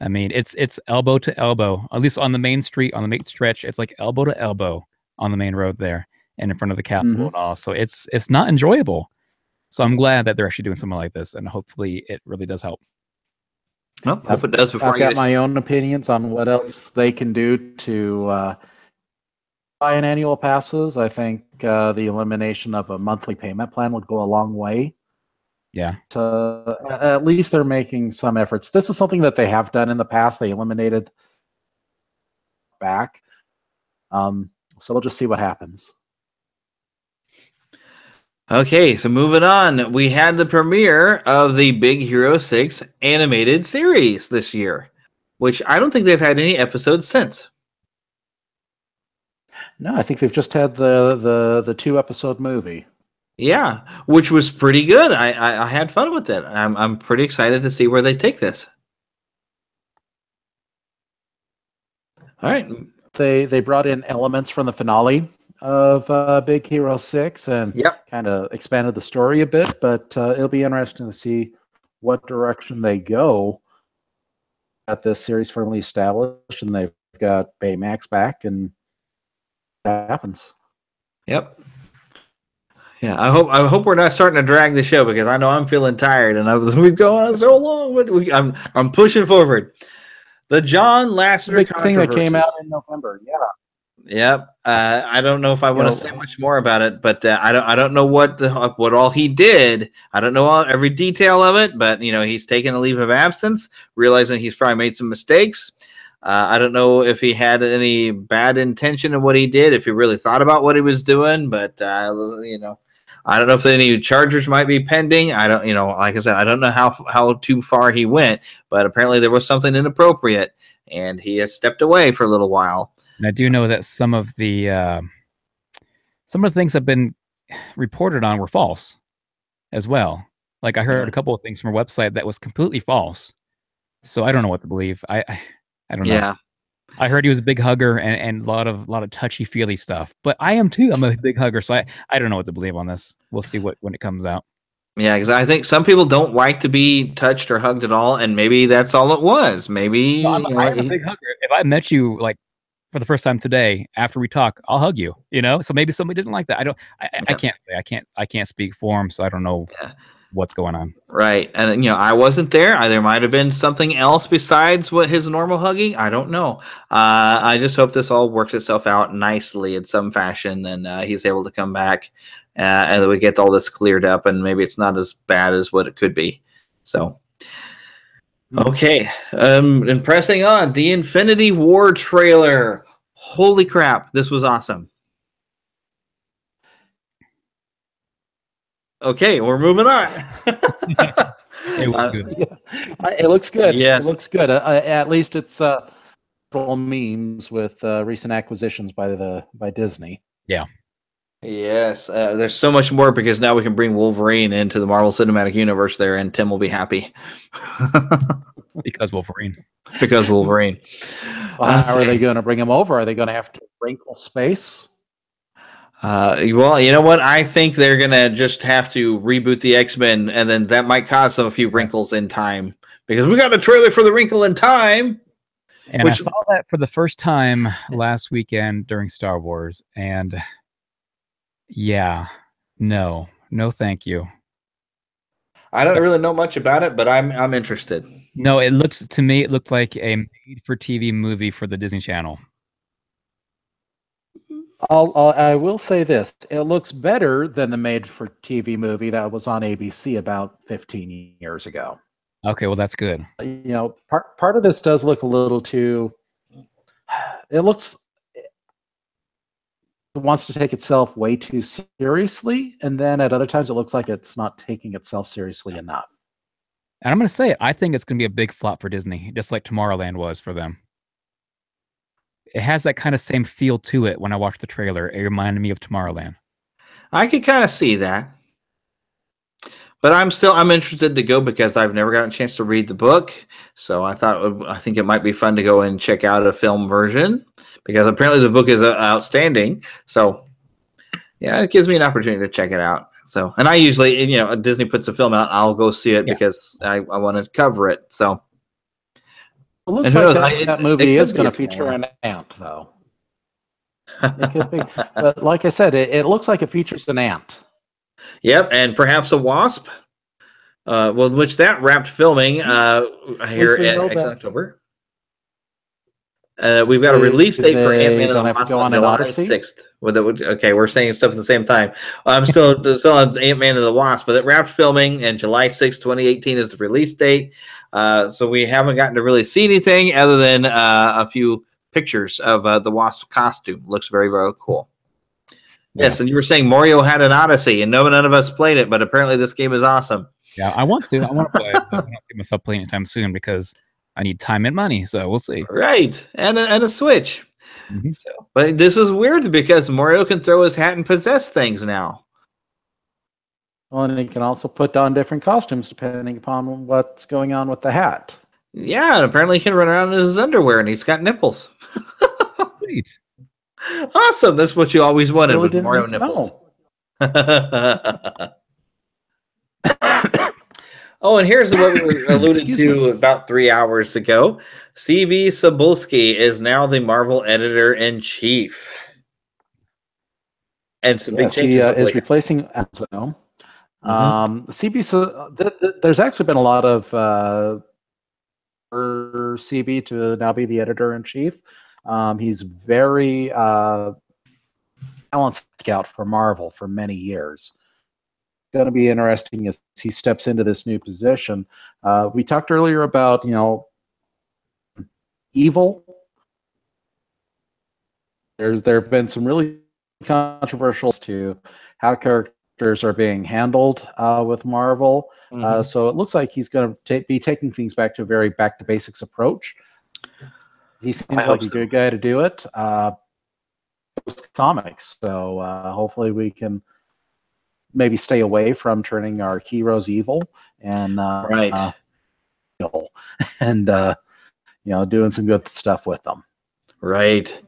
B: I mean, it's elbow to elbow, at least on the main street, on the main stretch. It's like elbow to elbow on the main road there and in front of the castle and all. So it's not enjoyable. So I'm glad that they're actually doing something like this, and hopefully it really does help.
A: Well, hope it does. Before
C: I've got my own opinions on what else they can do to buy an annual passes. I think the elimination of a monthly payment plan would go a long way.
B: Yeah.
C: At least they're making some efforts. This is something that they have done in the past. They eliminated back. So we'll just see what happens.
A: Okay, so moving on. We had the premiere of the Big Hero 6 animated series this year, which I don't think they've had any episodes since.
C: No, I think they've just had the 2-episode movie.
A: Yeah, which was pretty good. I had fun with it. I'm pretty excited to see where they take this. All right.
C: They brought in elements from the finale of Big Hero 6 and kind of expanded the story a bit, but it'll be interesting to see what direction they go. At this series firmly established, and they've got Baymax back, and that happens.
A: Yep. Yeah, I hope we're not starting to drag the show, because I know I'm feeling tired, and we've gone on so long. I'm pushing forward. The John Lasseter
C: thing that came out in November. Yeah.
A: Yep. I don't know if I want to say much more about it, but I don't know what all he did. I don't know every detail of it, but he's taken a leave of absence, realizing he's probably made some mistakes. I don't know if he had any bad intention in what he did, if he really thought about what he was doing, but I don't know if any charges might be pending. I don't, like I said, I don't know how too far he went, but apparently there was something inappropriate, and he has stepped away for a little while.
B: And I do know that some of the things that have been reported on were false as well. Like I heard a couple of things from a website that was completely false. So I don't know what to believe. I don't know.
A: Yeah.
B: I heard he was a big hugger and a lot of touchy-feely stuff. But I am too. I'm a big hugger, so I don't know what to believe on this. We'll see when it comes out.
A: Yeah, because I think some people don't like to be touched or hugged at all, and maybe that's all it was. Maybe
B: I'm a big hugger. If I met you like for the first time today. After we talk, I'll hug you. You know, so maybe somebody didn't like that. I can't speak for him, so I don't know what's going on.
A: Right, and I wasn't there. There might have been something else besides what his normal hugging. I don't know. I just hope this all works itself out nicely in some fashion, and he's able to come back, and that we get all this cleared up, and maybe it's not as bad as what it could be. So. Okay, and pressing on, the Infinity War trailer. Holy crap, this was awesome. Okay, we're moving on.
C: It looks good.
A: Yes.
C: It looks good. At least it's memes with recent acquisitions by Disney.
B: Yeah.
A: Yes, there's so much more because now we can bring Wolverine into the Marvel Cinematic Universe there, and Tim will be happy.
B: Because Wolverine.
A: Because Wolverine.
C: How are they going to bring him over? Are they going to have to wrinkle space?
A: Well, you know what? I think they're going to just have to reboot the X-Men, and then that might cause a few wrinkles in time. Because we got a trailer for the Wrinkle in Time.
B: And I saw that for the first time last weekend during Star Wars, and... yeah, no, thank you.
A: I don't really know much about it, but I'm interested.
B: No, it looked like a made-for-TV movie for the Disney Channel.
C: I will say this: it looks better than the made-for-TV movie that was on ABC about 15 years ago.
B: Okay, well that's good.
C: Part of this does look a little too. It wants to take itself way too seriously, and then at other times it looks like it's not taking itself seriously enough.
B: And I'm going to say it, I think it's going to be a big flop for Disney, just like Tomorrowland was for them. It has that kind of same feel to it when I watched the trailer. It reminded me of Tomorrowland.
A: I could kind of see that. But I'm interested to go because I've never gotten a chance to read the book. So I think it might be fun to go and check out a film version because apparently the book is outstanding. So yeah, it gives me an opportunity to check it out. So, and I usually, Disney puts a film out, I'll go see it because I want to cover it. So
C: it looks like that movie is going to feature an ant, though. It could be, but like I said, it looks like it features an ant.
A: Yep, and perhaps a wasp. Which that wrapped filming here in October. We've got a release date for Ant-Man and the Wasp on July 6th. Okay, we're saying stuff at the same time. I'm still on Ant-Man and the Wasp, but it wrapped filming, and July 6th, 2018 is the release date. So we haven't gotten to really see anything other than a few pictures of the Wasp costume. Looks very, very cool. Yes, and you were saying Mario had an Odyssey, and none of us played it, but apparently this game is awesome.
B: Yeah, I want to play it, but I don't get myself playing it anytime soon because I need time and money, so we'll see.
A: Right, and a Switch.
B: Mm-hmm.
A: So, but this is weird because Mario can throw his hat and possess things now.
C: Well, and he can also put on different costumes depending upon what's going on with the hat.
A: Yeah, and apparently he can run around in his underwear, and he's got nipples.
B: Sweet.
A: Awesome. That's what you always wanted with Mario nipples. Oh, and here's what we alluded to about 3 hours ago. C.B. Cebulski is now the Marvel editor-in-chief. And some big changes.
C: He is replacing Enzo. CB, there's actually been a lot of for CB to now be the editor-in-chief. He's very talent scout for Marvel for many years. It's going to be interesting as he steps into this new position. We talked earlier about, Evil. There have been some really controversial to how characters are being handled with Marvel. So it looks like he's going to be taking things back to a very back to basics approach. He seems like a good guy to do it. Comics, so hopefully we can maybe stay away from turning our heroes evil and doing some good stuff with them.
A: Right.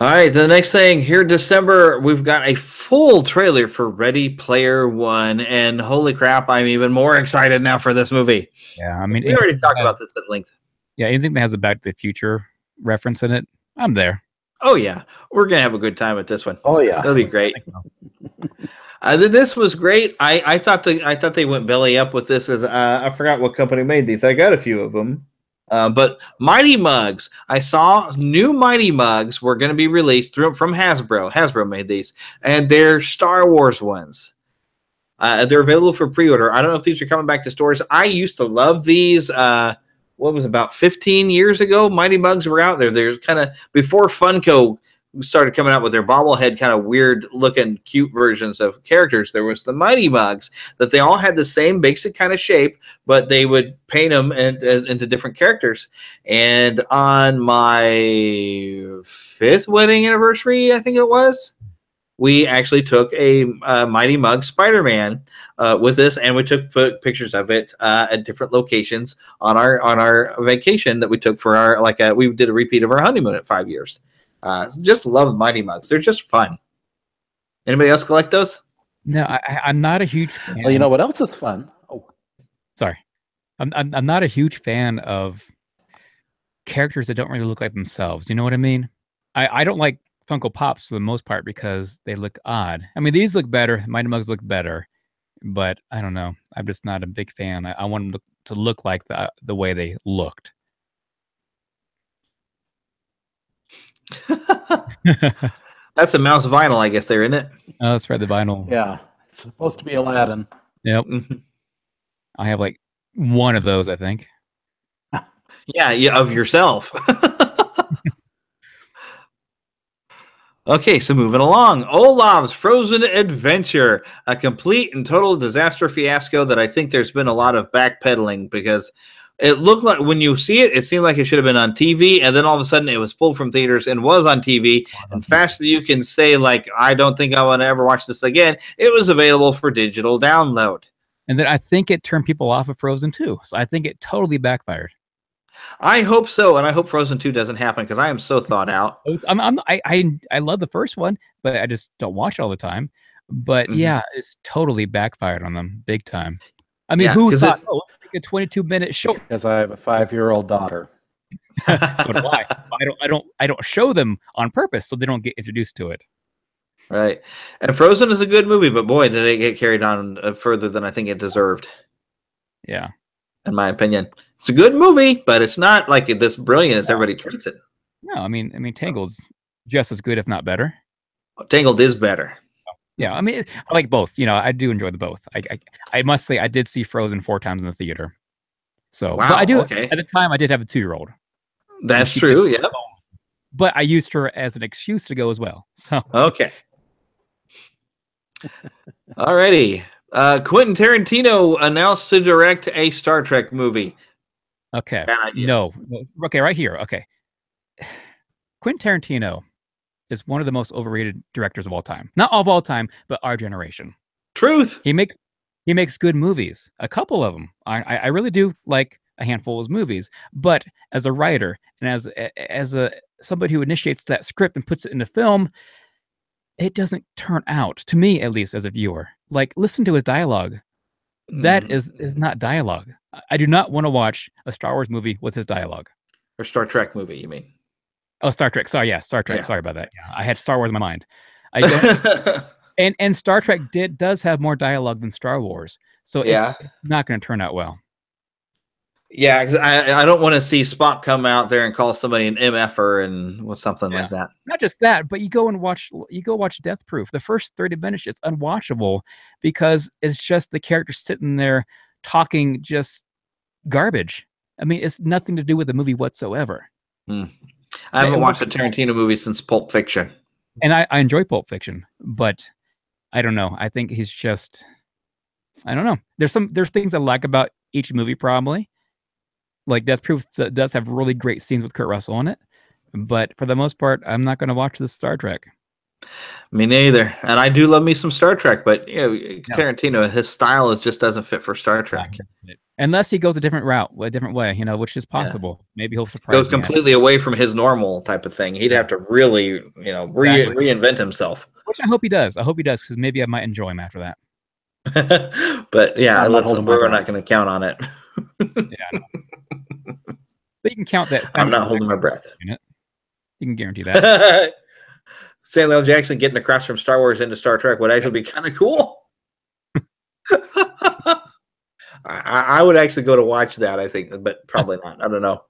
A: All right, the next thing here, December, we've got a full trailer for Ready Player One, and holy crap, I'm even more excited now for this movie.
B: Yeah, I mean,
A: we already talked about this at length.
B: Yeah, anything that has a Back to the Future reference in it, I'm there.
A: Oh yeah, we're gonna have a good time with this one.
C: Oh yeah,
A: that'll be great. This was great. I thought they went belly up with this. As I forgot what company made these. I got a few of them. But Mighty Mugs, I saw new Mighty Mugs were going to be released from Hasbro. Hasbro made these, and they're Star Wars ones. They're available for pre-order. I don't know if these are coming back to stores. I used to love these. What was about 15 years ago? Mighty Mugs were out there. They're kind of before Funko started coming out with their bobblehead kind of weird looking cute versions of characters. There was the Mighty Mugs that they all had the same basic kind of shape, but they would paint them into different characters. And on my 5th wedding anniversary, I think it was, we actually took a Mighty Mug Spider-Man with this, and we took pictures of it at different locations on our vacation that we took for our we did a repeat of our honeymoon at 5 years. Just love Mighty Mugs. They're just fun. Anybody else collect those?
B: No, I'm not a huge fan.
C: Well, you know what else is fun? Oh,
B: sorry. I'm not a huge fan of characters that don't really look like themselves. You know what I mean? I don't like Funko Pops for the most part because they look odd. I mean, these look better. Mighty Mugs look better, but I don't know. I'm just not a big fan. I want them to look like the way they looked.
A: That's a mouse vinyl, I guess. They're in it.
B: Oh, that's right, the vinyl.
C: yeah, it's supposed to be Aladdin.
B: Yep. I have like one of those, I think.
A: Yeah, of yourself. Okay, so moving along. Olaf's Frozen Adventure, a complete and total disaster fiasco that I think there's been a lot of backpedaling because it looked like when you see it, it seemed like it should have been on TV, and then all of a sudden it was pulled from theaters and was on TV. And faster you can say, like, I don't think I want to ever watch this again, it was available for digital download.
B: And then I think it turned people off of Frozen 2. So I think it totally backfired.
A: I hope so, and I hope Frozen 2 doesn't happen because I am so thought out.
B: I love the first one, but I just don't watch it all the time. But yeah, it's totally backfired on them big time. I mean, who thought, a 22-minute show?
C: Because I have a 5-year-old daughter.
B: So do I. I don't show them on purpose so they don't get introduced to it.
A: Right. And Frozen is a good movie, but boy, did it get carried on further than I think it deserved.
B: Yeah.
A: In my opinion, it's a good movie, but it's not like this brilliant as everybody treats it.
B: No, I mean, Tangled's just as good, if not better.
A: Tangled is better.
B: Yeah, I mean, I like both. You know, I do enjoy the both. I must say, I did see Frozen 4 times in the theater. So,
A: wow,
B: but I do.
A: Okay.
B: At the time, I did have a 2-year-old.
A: That's true. Yeah.
B: But I used her as an excuse to go as well. So
A: okay. Alrighty. Quentin Tarantino announced to direct a Star Trek movie.
B: Okay. No. Okay, right here. Okay. Quentin Tarantino is one of the most overrated directors of all time. Not of all time, but our generation.
A: Truth.
B: He makes good movies. A couple of them. I really do like a handful of his movies. But as a writer and as somebody who initiates that script and puts it into film, it doesn't turn out, to me at least as a viewer. Like, listen to his dialogue. That is not dialogue. I do not want to watch a Star Wars movie with his dialogue.
A: Or Star Trek movie, you mean?
B: Oh, Star Trek. Sorry, yeah, Star Trek. Yeah. Sorry about that. Yeah, I had Star Wars in my mind. I don't. and Star Trek does have more dialogue than Star Wars, so it's not going to turn out well. Yeah,
A: because I don't want to see Spock come out there and call somebody an MFer and something like that.
B: Not just that, but you go watch Death Proof. The first 30 minutes is unwatchable because it's just the character sitting there talking just garbage. I mean, it's nothing to do with the movie whatsoever.
A: I haven't watched a Tarantino movie since Pulp Fiction.
B: And I enjoy Pulp Fiction, but I don't know. I think he's just, I don't know. There's things I like about each movie probably. Like Death Proof does have really great scenes with Kurt Russell in it, but for the most part, I'm not going to watch this Star Trek.
A: Me neither. And I do love me some Star Trek, but Tarantino, his style just doesn't fit for Star Trek.
B: Unless he goes a different route, a different way, which is possible. Yeah. Maybe he'll surprise.
A: Goes completely away from his normal type of thing. He'd have to really, reinvent himself.
B: Which I hope he does. Because maybe I might enjoy him after
A: that. But yeah, we're not going to count on it.
B: Yeah. But you can count that.
A: I'm not holding my breath.
B: You can guarantee that.
A: Samuel L. Jackson getting across from Star Wars into Star Trek would actually be kind of cool. I would actually go to watch that, I think, but probably not. I don't know.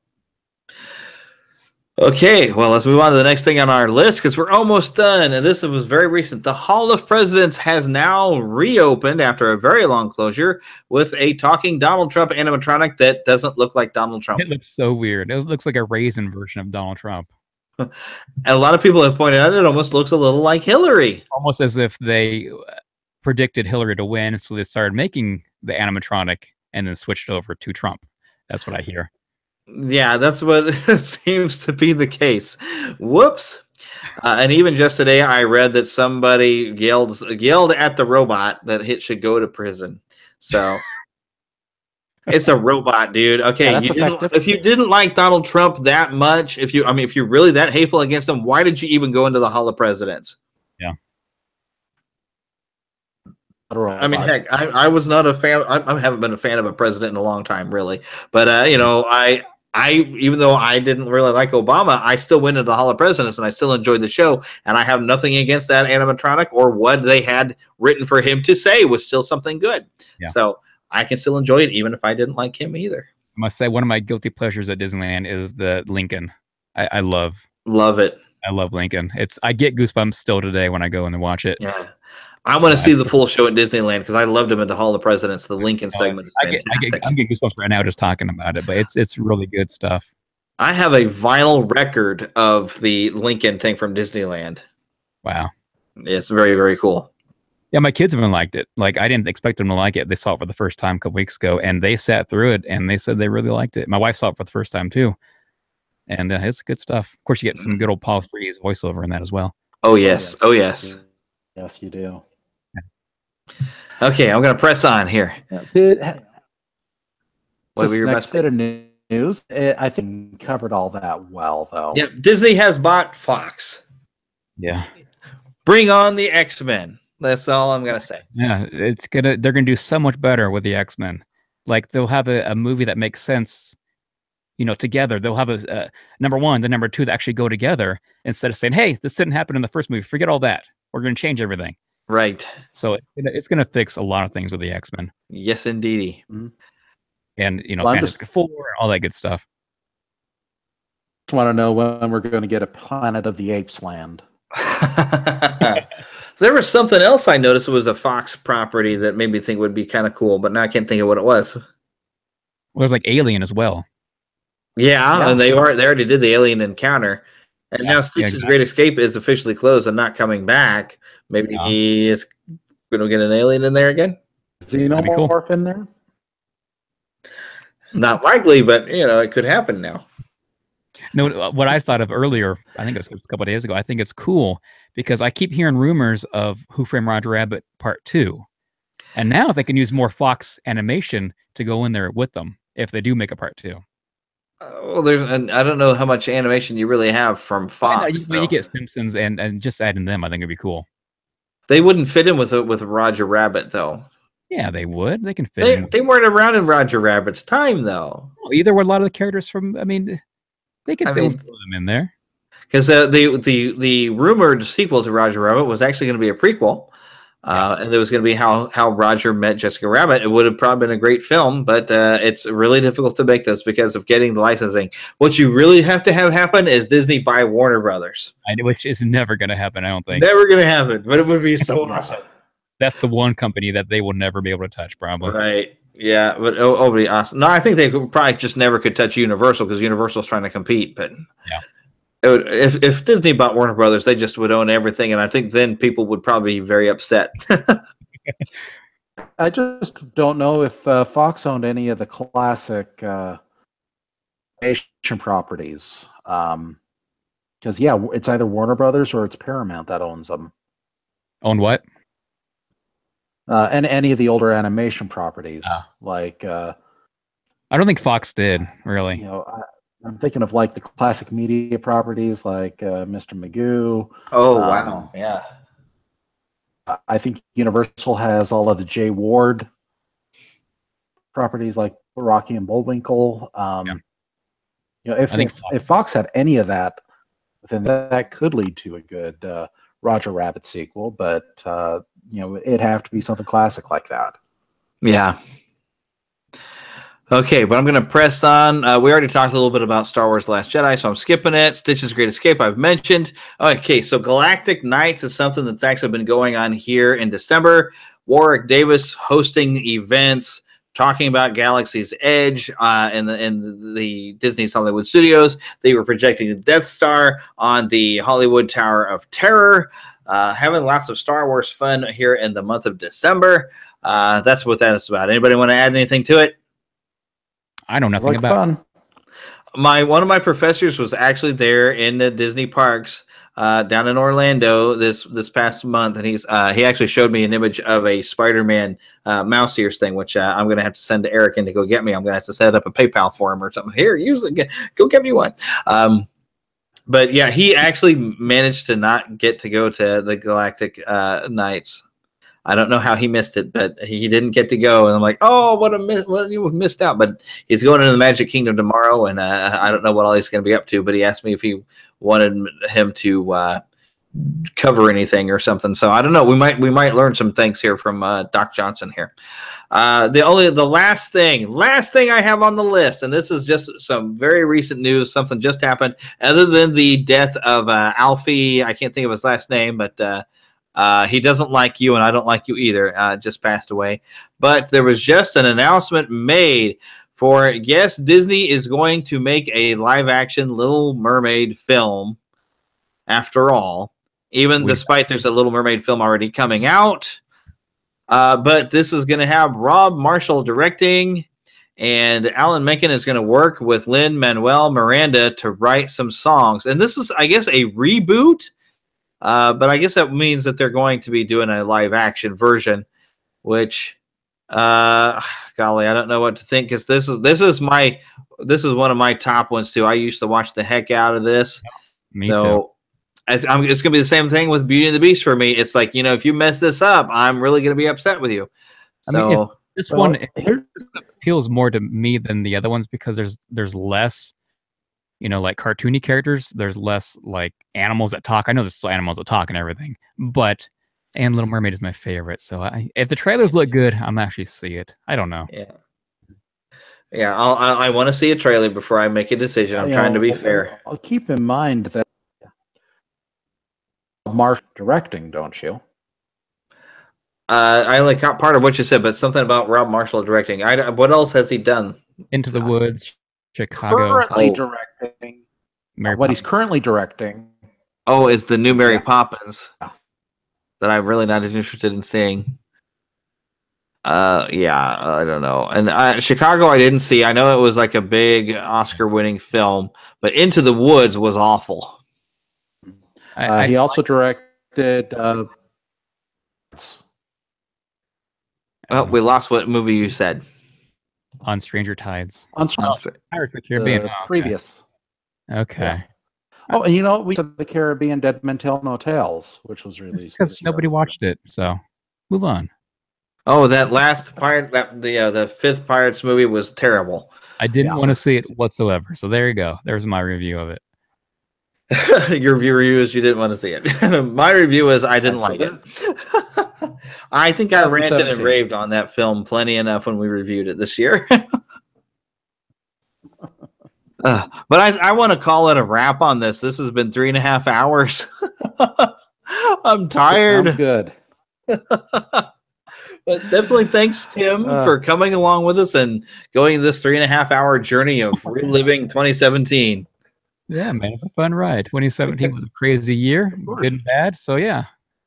A: Okay, well, let's move on to the next thing on our list because we're almost done. And this was very recent. The Hall of Presidents has now reopened after a very long closure with a talking Donald Trump animatronic that doesn't look like Donald Trump.
B: It looks so weird. It looks like a raisin version of Donald Trump.
A: A lot of people have pointed out it almost looks a little like Hillary.
B: Almost as if they predicted Hillary to win, so they started making the animatronic and then switched over to Trump. That's what I hear.
A: Yeah, that's what seems to be the case. Whoops. And even just today, I read that somebody yelled at the robot that it should go to prison. So it's a robot, dude. Okay,
C: Yeah,
A: if you didn't like Donald Trump that much, if you're really that hateful against him, why did you even go into the Hall of Presidents?
B: Yeah.
A: I mean, heck, I was not a fan. I haven't been a fan of a president in a long time, really. But I even though I didn't really like Obama, I still went into the Hall of Presidents and I still enjoyed the show. And I have nothing against that animatronic or what they had written for him to say was still something good.
B: Yeah.
A: So I can still enjoy it, even if I didn't like him either.
B: I must say, one of my guilty pleasures at Disneyland is the Lincoln. I love
A: it.
B: I love Lincoln. I get goosebumps still today when I go and watch it.
A: Yeah. I want to see the full show at Disneyland because I loved him at the Hall of Presidents. The Lincoln segment is fantastic.
B: I'm getting goosebumps right now just talking about it, but it's really good stuff.
A: I have a vinyl record of the Lincoln thing from Disneyland.
B: Wow.
A: It's very, very cool.
B: Yeah, my kids even liked it. Like, I didn't expect them to like it. They saw it for the first time a couple weeks ago, and they sat through it, and they said they really liked it. My wife saw it for the first time, too. And it's good stuff. Of course, you get some good old Paul Frees voiceover in that as well.
A: Oh, yes. Oh, yes.
C: Yes, you do.
A: Okay, I'm going to press on here.
C: What were your next bit of news? I think covered all that well, though.
A: Yeah, Disney has bought Fox.
B: Yeah.
A: Bring on the X-Men. That's all I'm going to say.
B: Yeah, they're going to do so much better with the X-Men. Like, they'll have a movie that makes sense, together. They'll have a number one, the number two that actually go together instead of saying, hey, this didn't happen in the first movie. Forget all that. We're going to change everything.
A: Right.
B: So it's going to fix a lot of things with the X-Men.
A: Yes, indeedy.
B: Mm-hmm. And, Fantastic Four, all that good stuff.
C: Just want to know when we're going to get a Planet of the Apes land.
A: There was something else I noticed. It was a Fox property that made me think would be kind of cool, but now I can't think of what it was.
B: Well, it was like Alien as well.
A: Yeah, and they already did the Alien Encounter. And now Stitch's Great Escape is officially closed and not coming back. Maybe he is going to get an alien in there again.
C: Xenomorph in there?
A: Not likely, but it could happen now.
B: No, what I thought of earlier, I think it was a couple of days ago, I think it's cool because I keep hearing rumors of Who Framed Roger Rabbit Part 2. And now they can use more Fox animation to go in there with them if they do make a Part 2.
A: Well, I don't know how much animation you really have from Fox.
B: You get Simpsons and just adding them, I think it'd be cool.
A: They wouldn't fit in with Roger Rabbit, though.
B: Yeah, they would. They can fit in.
A: They weren't around in Roger Rabbit's time, though.
B: Well, either were a lot of the characters from. I mean, they could throw them in there.
A: Because the rumored sequel to Roger Rabbit was actually going to be a prequel. And there was going to be how Roger met Jessica Rabbit. It would have probably been a great film, but it's really difficult to make those because of getting the licensing. What you really have to have happen is Disney buy Warner Brothers.
B: I know it's never going to happen. I don't think.
A: Never going to happen, but it would be so awesome.
B: That's the one company that they will never be able to touch, probably.
A: Right. Yeah, but it would be awesome. No, I think they probably just never could touch Universal because Universal's trying to compete. But
B: yeah.
A: If Disney bought Warner Brothers, they just would own everything, and I think then people would probably be very upset.
C: I just don't know if Fox owned any of the classic Asian properties. Because, it's either Warner Brothers or it's Paramount that owns them.
B: Own what?
C: And any of the older animation properties. I
B: don't think Fox did, really.
C: I'm thinking of like the classic media properties like Mr. Magoo.
A: Oh, wow. Yeah.
C: I think Universal has all of the Jay Ward properties like Rocky and Bullwinkle. If Fox had any of that, then that could lead to a good Roger Rabbit sequel. But it'd have to be something classic like that.
A: Yeah. Okay, but I'm going to press on. We already talked a little bit about Star Wars: The Last Jedi, so I'm skipping it. Stitch's Great Escape, I've mentioned. Okay, so Galactic Nights is something that's actually been going on here in December. Warwick Davis hosting events, talking about Galaxy's Edge in the Disney's Hollywood Studios. They were projecting the Death Star on the Hollywood Tower of Terror. Having lots of Star Wars fun here in the month of December. That's what that is about. Anybody want to add anything to it?
B: I know nothing about
C: fun.
A: One of my professors was actually there in the Disney parks down in Orlando this past month, and he actually showed me an image of a Spider-Man mouse ears thing, which I'm going to have to send to Eric and to go get me. I'm going to have to set up a PayPal for him or something. Here, go get me one. But yeah, he actually managed to not get to go to the Galactic Nights. I don't know how he missed it, but he didn't get to go. And I'm like, oh, what you missed out. But he's going into the Magic Kingdom tomorrow, and I don't know what all he's going to be up to. But he asked me if he wanted him to cover anything or something. So I don't know. We might learn some things here from Doc Johnson here. The last thing I have on the list, and this is just some very recent news. Something just happened. Other than the death of Alfie, I can't think of his last name, but. He doesn't like you, and I don't like you either. Just passed away. But there was just an announcement made for, yes, Disney is going to make a live-action Little Mermaid film, after all, even despite there's a Little Mermaid film already coming out. But this is going to have Rob Marshall directing, and Alan Menken is going to work with Lin-Manuel Miranda to write some songs. And this is, I guess, a reboot. But I guess that means that they're going to be doing a live action version, which, golly, I don't know what to think, because this is one of my top ones too. I used to watch the heck out of this.
B: Me too.
A: It's going to be the same thing with Beauty and the Beast for me. It's like, if you mess this up, I'm really going to be upset with you. So
B: this one appeals more to me than the other ones because there's less. Like cartoony characters, there's less like animals that talk. I know there's animals that talk and everything, and Little Mermaid is my favorite. So if the trailers look good, I'm actually see it. I don't know.
A: Yeah. I want to see a trailer before I make a decision. I'm trying to be fair.
C: I'll keep in mind that Mark directing, don't you?
A: I only caught part of what you said, but something about Rob Marshall directing. What else has he done?
B: Into the Woods. Chicago.
C: Currently directing. He's currently directing.
A: Oh, is the new Mary Poppins that I'm really not as interested in seeing. I don't know. And Chicago, I didn't see. I know it was like a big Oscar-winning film, but Into the Woods was awful.
C: He also directed.
A: We lost what movie you said.
B: On Stranger Tides.
C: Pirates of
B: the Caribbean.
C: Previous.
B: Okay.
C: Yeah. Oh, we said the Caribbean Dead Men Tell No Tales, which was released
B: because nobody watched it. So, move on.
A: Oh, that last pirate, the fifth Pirates movie was terrible.
B: I didn't want to see it whatsoever. So there you go. There's my review of it.
A: Your review is you didn't want to see it. My review is I didn't like it. I think I ranted and raved on that film plenty enough when we reviewed it this year. But I want to call it a wrap on this. This has been 3.5 hours. I'm tired.
C: Sounds good.
A: But definitely thanks, Tim, for coming along with us and going this 3.5 hour journey of reliving 2017.
B: Yeah, man, it's a fun ride. 2017 was a crazy year, good and bad. So yeah,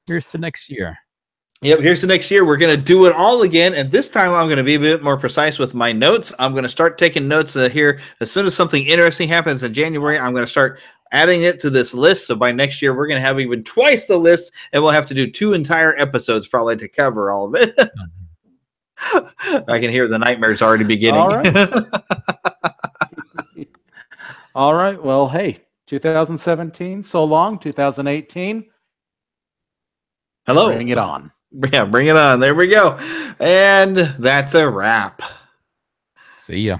B: here's the next year.
A: Yep, here's the next year. We're going to do it all again, and this time I'm going to be a bit more precise with my notes. I'm going to start taking notes here. As soon as something interesting happens in January, I'm going to start adding it to this list. So by next year, we're going to have even twice the list, and we'll have to do 2 entire episodes probably to cover all of it. I can hear the nightmares already beginning.
C: All right. All right. Well, hey, 2017, so long. 2018.
A: Hello.
C: Bring it on.
A: Yeah, bring it on. There we go. And that's a wrap.
B: See ya.